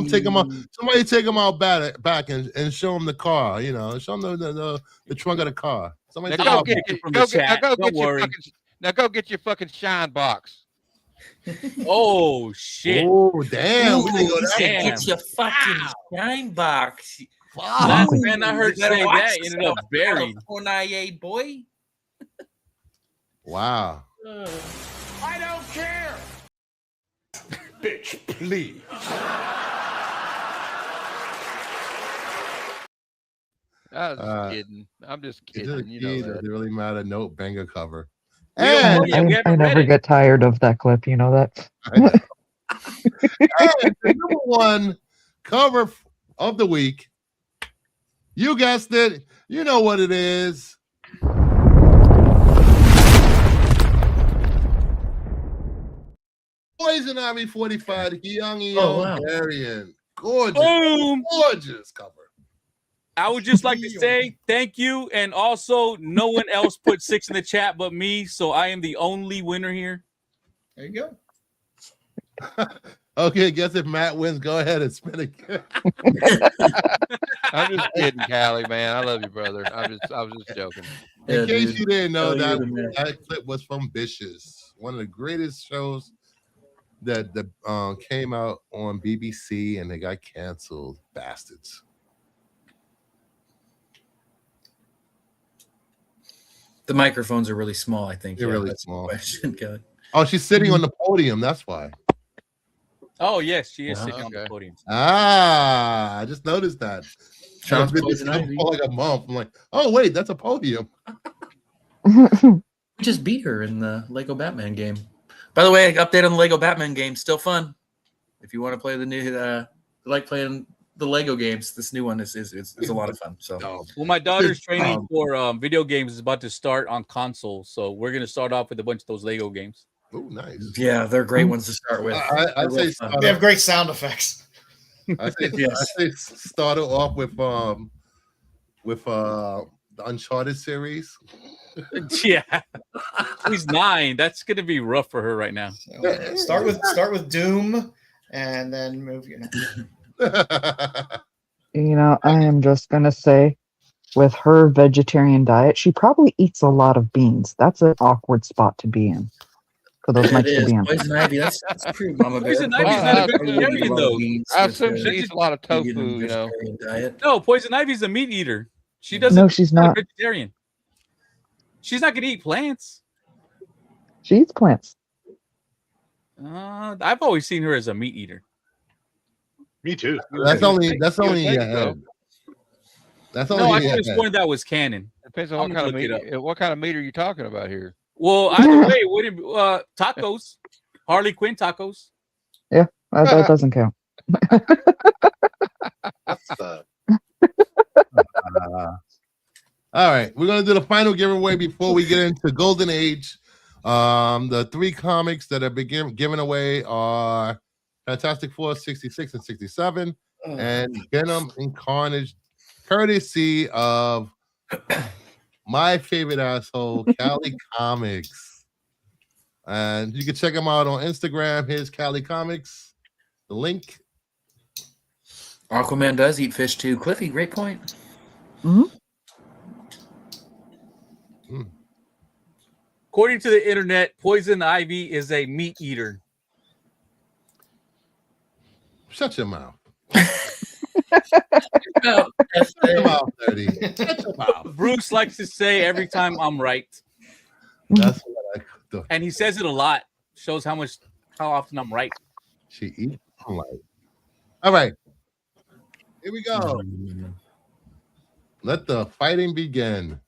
take him out. Somebody take him out back and show him the car. Show him the trunk of the car. Somebody now go get your fucking shine box. Oh shit! Oh damn! Get your fucking shine box. Last man I heard say that ended up buried. Boy. Wow. I don't care. Bitch, please. I was just kidding. I'm just kidding. It really matter. Note banger cover. And I never get tired of that clip. You know that. And the number 1 cover of the week. You guessed it. You know what it is. Poison Ivy 45, the young variant. Gorgeous. Boom. Gorgeous cover. I would just like to say thank you, and also no one else put 6 in the chat but me, so I am the only winner here. There you go. Okay, guess if Matt wins, go ahead and spin it. I'm just kidding, Callie, man. I love you, brother. I was just joking. In case you didn't know, that clip was from Vicious, one of the greatest shows that came out on BBC, and they got canceled. Bastards. The microphones are really small, I think. They're really that's the small. question, Kelly. Oh, she's sitting on the podium. That's why. Oh yes, she is Yeah. sitting on the Okay. podium. Ah, I just noticed that. Shout out to I've been Poison Ivy. for like a month. I'm like, oh wait, that's a podium. We just beat her in the Lego Batman game. By the way, update on the Lego Batman game. Still fun. If you want to play the new, like playing the Lego games, this new one is a lot of fun. So Well, my daughter's training for video games is about to start on console, so we're gonna start off with a bunch of those Lego games. Oh, nice. yeah, they're great ones to start with. I'd say They have great sound effects. I say, Yes. I say start it off with the Uncharted series. Yeah, she's 9. That's gonna be rough for her right now. So start with Doom, and then move. You know, I am just gonna say, with her vegetarian diet, she probably eats a lot of beans. That's an awkward spot to be in for those It nights to is. be in. Poison Ivy, that's true, Mama Bear. Poison Ivy's not a Wow, vegetarian though. I assume she eats a lot of tofu, you know. Diet. No, Poison Ivy's a meat eater. She doesn't. No, she's not a not. vegetarian. She's not gonna eat plants. She eats plants. I've always seen her as a meat eater. Me too. That's only You would think ahead. so. That's No, I only could have ahead. sworn that was canon. Depends on I'm what gonna kind of look meat. it What kind of meat are you talking about here? Well, either way, it wouldn't tacos. Harley Quinn tacos. That doesn't count. All right, we're gonna do the final giveaway before we get into Golden Age. The 3 comics that are given away are Fantastic Four 66 and 67, and Venom and Carnage, courtesy of my favorite asshole, Cali Comics. And you can check them out on Instagram. Here's Cali Comics. The link. Aquaman does eat fish too. Cliffy, great point. According to the internet, Poison Ivy is a meat eater. Shut your mouth. Oh, Shut your mouth, Dirty. Shut your mouth. Bruce likes to say every time I'm right, That's what I do. and he says it a lot. Shows how often I'm right. She eats like. All right. Here we go. Let the fighting begin.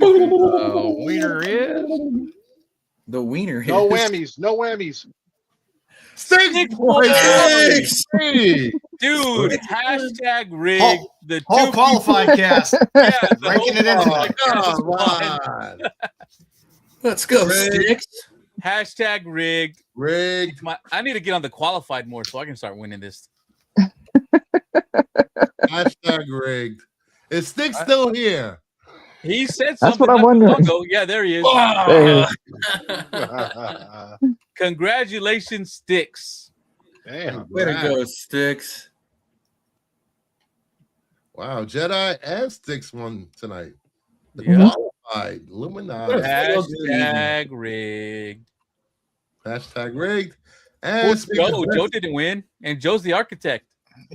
Wiener is the wiener. No is- whammies. No whammies. Six points. Hey. Dude, hashtag rigged. The All two qualified cast. Yeah, the Breaking it whole- into Come Just on. Let's go, Rigged. Sticks. Hashtag rigged. Rigged. I need to get on the qualified more so I can start winning this. Hashtag rigged. Is Stick still here? He said That's something what I'm not too long wondering. ago. Yeah, there he is. There it is. Congratulations, Sticks. Damn. Way to go, Sticks. Wow, Jedi and Sticks won tonight. The Yeah. qualified Illuminati. Hashtag rigged. Hashtag rigged. And Joe didn't win, and Joe's the architect.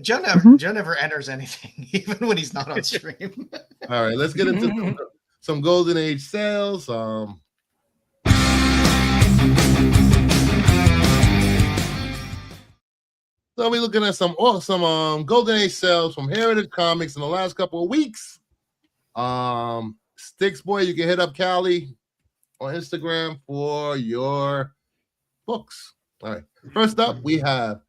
Joe never enters anything, even when he's not on stream. All right, let's get into some Golden Age sales. So we're looking at some awesome Golden Age sales from Heritage Comics in the last couple of weeks. Sticks Boy, you can hit up Callie on Instagram for your books. All right. First up, we have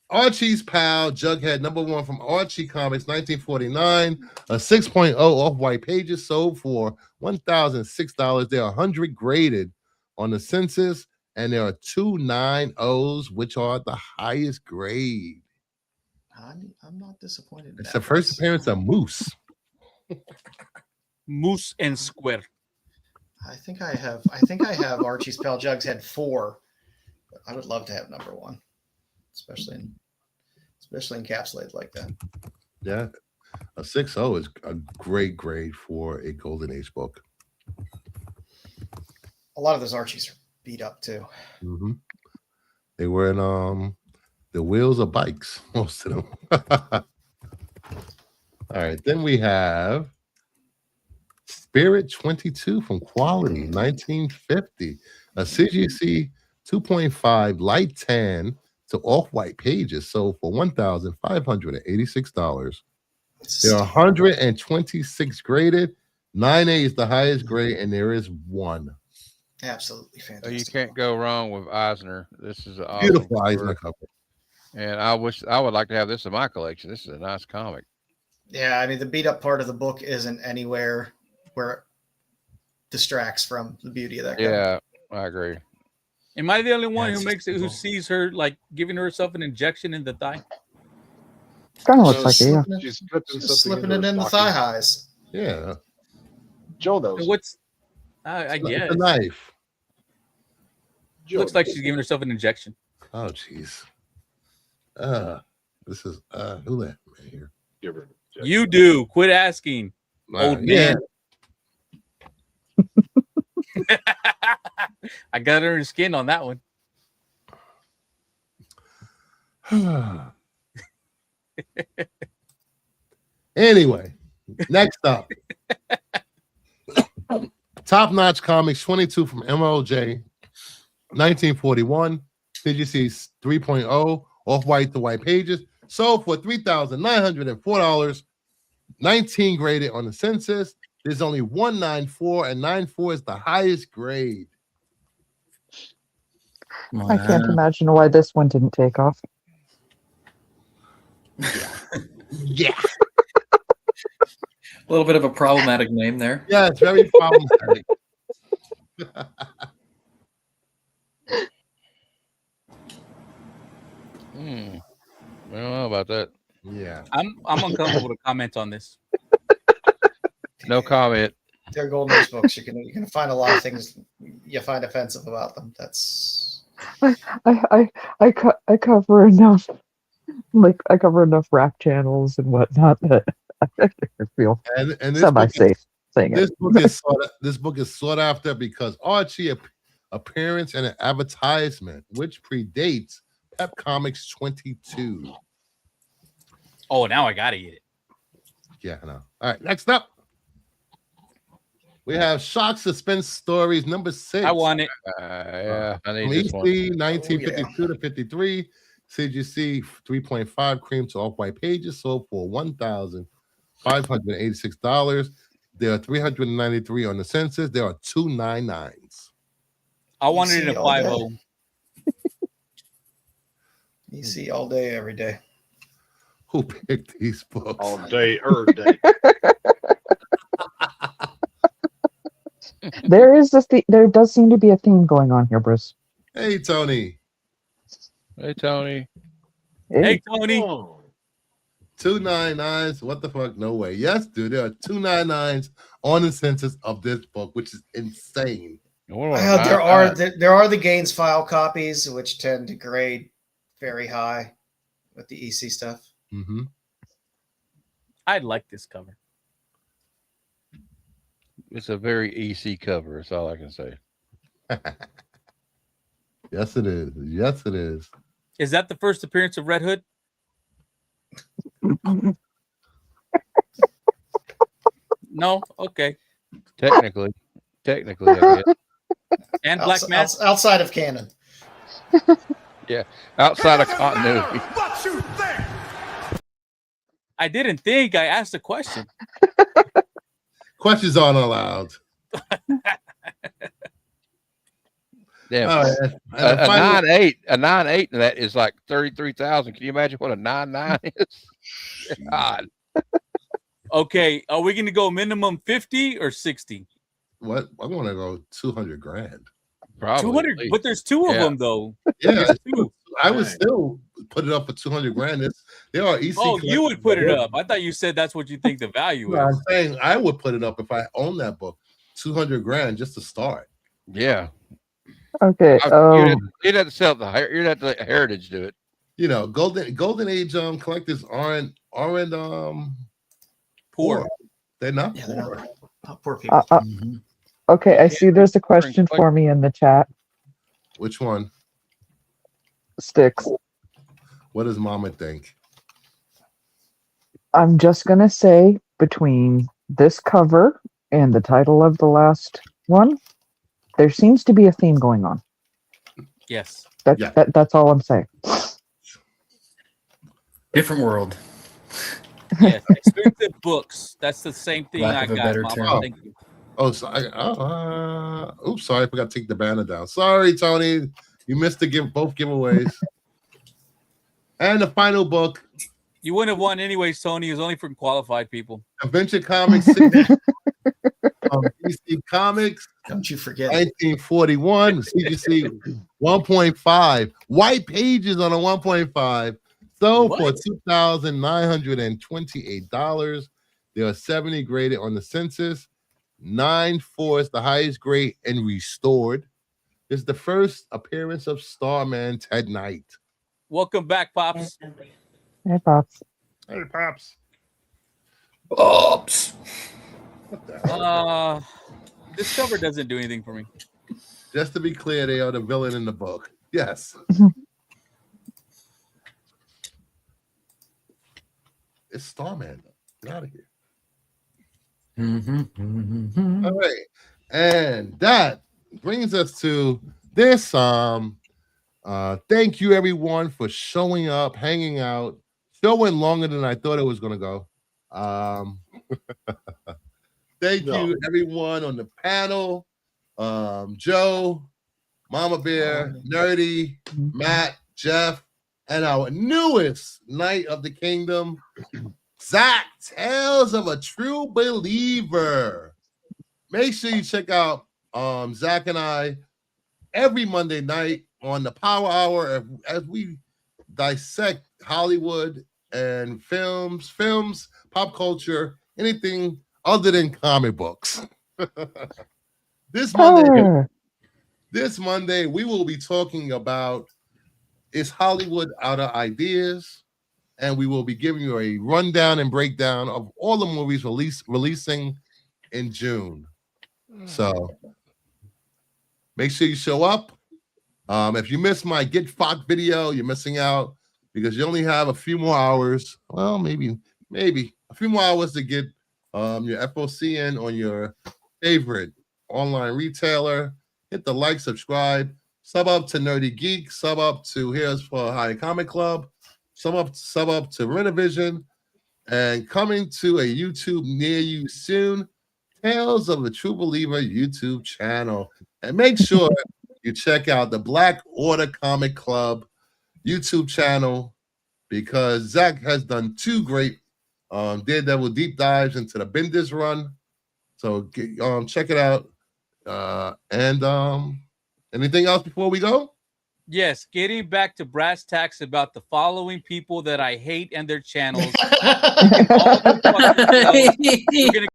Archie's Pal, Jughead, #1 from Archie Comics, 1949. A 6.0 off-white pages sold for $1,006. They're 100 graded on the census, and there are 2 9.0s, which are the highest grade. I'm not disappointed. in It's that the first price. appearance of Moose. Moose and Square. I think I have Archie's Pal Jughead 4. But I would love to have #1, especially encapsulated like that. Yeah. A 6.0 is a great grade for a Golden Age book. A lot of those Archies are beat up too. Mm-hmm. They were in the wheels of bikes, most of them. All right, then we have Spirit 22 from Quality 1950, a CGC 2.5 light tan to off-white pages sold for $1,586. There are 126 graded. 9A is the highest grade, and there is one. Absolutely So fantastic. you can't go wrong with Eisner. This is an awesome Beautiful cover. Eisner cover. And I would like to have this in my collection. This is a nice comic. Yeah, I mean the beat up part of the book isn't anywhere where it distracts from the beauty of that cover. Yeah, I agree. Am I the only one it's who makes it who sees her like giving herself an injection in the thigh? Kind of looks like it, yeah. She's slipping Just something slipping it into in her the stocking. thigh highs. Yeah, Joe knows. What's I guess it's a knife. Joe looks like knows. she's giving herself an injection. Oh, jeez. This is who that man here? Give her- You do. Quit asking, old Yeah. man. I got her in skin on that one. Anyway, next up, Top Notch Comics 22 from MLJ 1941. CGC 3.0 off-white to white pages sold for $3,904. 19 graded on the census. There's only 194, and 94 is the highest grade. I can't imagine why this one didn't take off. Yeah. A little bit of a problematic name there. Yeah, it's very problematic. I don't know about that. Yeah. I'm uncomfortable to comment on this. No comment. They're Golden Age books. You can find a lot of things you find offensive about them. That's I cover enough, like I cover enough rap channels and whatnot that I feel And this semi-safe saying this it. book is sought after because Archie appearance in an advertisement which predates Pep Comics 22. Oh, now I gotta get it. Yeah, I know. All right, next up, we have Shock Suspense Stories number 6. I want it. Yeah, I From need this one. EC 1952 to 53, CGC 3.5 cream to off-white pages sold for $1,586. There are 393 on the census. There are 299s. I wanted it EC in a all day. 5.0. you see all day, every day. Who picked these books? All day, day. There is this. There does seem to be a theme going on here, Bruce. Hey, Tony. Hey, Tony. Hey, Tony. Oh. 299s. What the fuck? No way. Yes, dude. There are 299s on the census of this book, which is insane. There are the Gaines file copies, which tend to grade very high with the EC stuff. Mm-hmm. I'd like this cover. It's a very EC cover. That's all I can say. Yes, it is. Yes, it is. Is that the first appearance of Red Hood? No? Okay. Technically, I guess. And Black Mask? Outside of canon. Yeah, outside of continuity. What you think? I didn't think. I asked a question. Questions aren't allowed. Damn. All right, and A the final- 9.8 and that is like 33,000. Can you imagine what a 9.9 is? God. Okay. Are we going to go minimum 50 or 60? What? I want to go 200 grand. Probably. 200. But there's two of Yeah. them, though. Yeah, There's two. I would still put it up for 200 grand. There are EC. Oh, you would put it collectors. up. I thought you said that's what you think the value No, is. I'm saying I would put it up if I owned that book. 200 grand just to start. Yeah. Okay. You'd have to sell the. You'd have to let Heritage do it. You know, golden age collectors aren't Poor. They're not Yeah, they're poor. not poor people. Okay, I see. There's a question for me in the chat. Which one? Sticks. What does Mama think? I'm just gonna say between this cover and the title of the last one, there seems to be a theme going on. Yes. That's all I'm saying. Different world. Yes. Expensive books. That's the same thing Lack I of a got, better Mama. term. Thank you. Oh, sorry. Oops, sorry. I forgot to take the banner down. Sorry, Tony. You missed both giveaways. And the final book, You wouldn't have won anyways, Tony. It was only for qualified people. Adventure Comics 6 from DC Comics, Don't you forget. 1941, CGC 1.5. White pages on a 1.5. Sold for $2,928. There are 70 graded on the census. 9.4 is the highest grade and restored. This is the first appearance of Starman Ted Knight. Welcome back, Pops. Hey, Pops. Hey, Pops. Oops. This cover doesn't do anything for me. Just to be clear, they are the villain in the book. Yes. It's Starman. Get out of here. All right. And that brings us to this. Thank you everyone for showing up, hanging out. Show went longer than I thought it was gonna go. Thank you everyone on the panel. Joe, Mama Bear, Nerdy, Matt, Jeff, and our newest Knight of the Kingdom, Zach, Tales of a True Believer. Make sure you check out Zach and I every Monday night on the Power Hour as we dissect Hollywood and films, pop culture, anything other than comic books. This Monday, we will be talking about is Hollywood out of ideas? And we will be giving you a rundown and breakdown of all the movies releasing in June. So make sure you show up. If you missed my Get Fucked video, you're missing out because you only have a few more hours. Well, maybe a few more hours to get your FOC in on your favorite online retailer. Hit the like, subscribe, sub up to Nerdy Geek, sub up to Here's for High Comic Club, sub up to Renovision, and coming to a YouTube near you soon, Tales of a True Believer YouTube channel. And make sure you check out the Black Order Comic Club YouTube channel because Zach has done 2 great Daredevil deep dives into the Bendis run. So check it out. And anything else before we go? Yes, getting back to brass tacks about the following people that I hate and their channels. We're gonna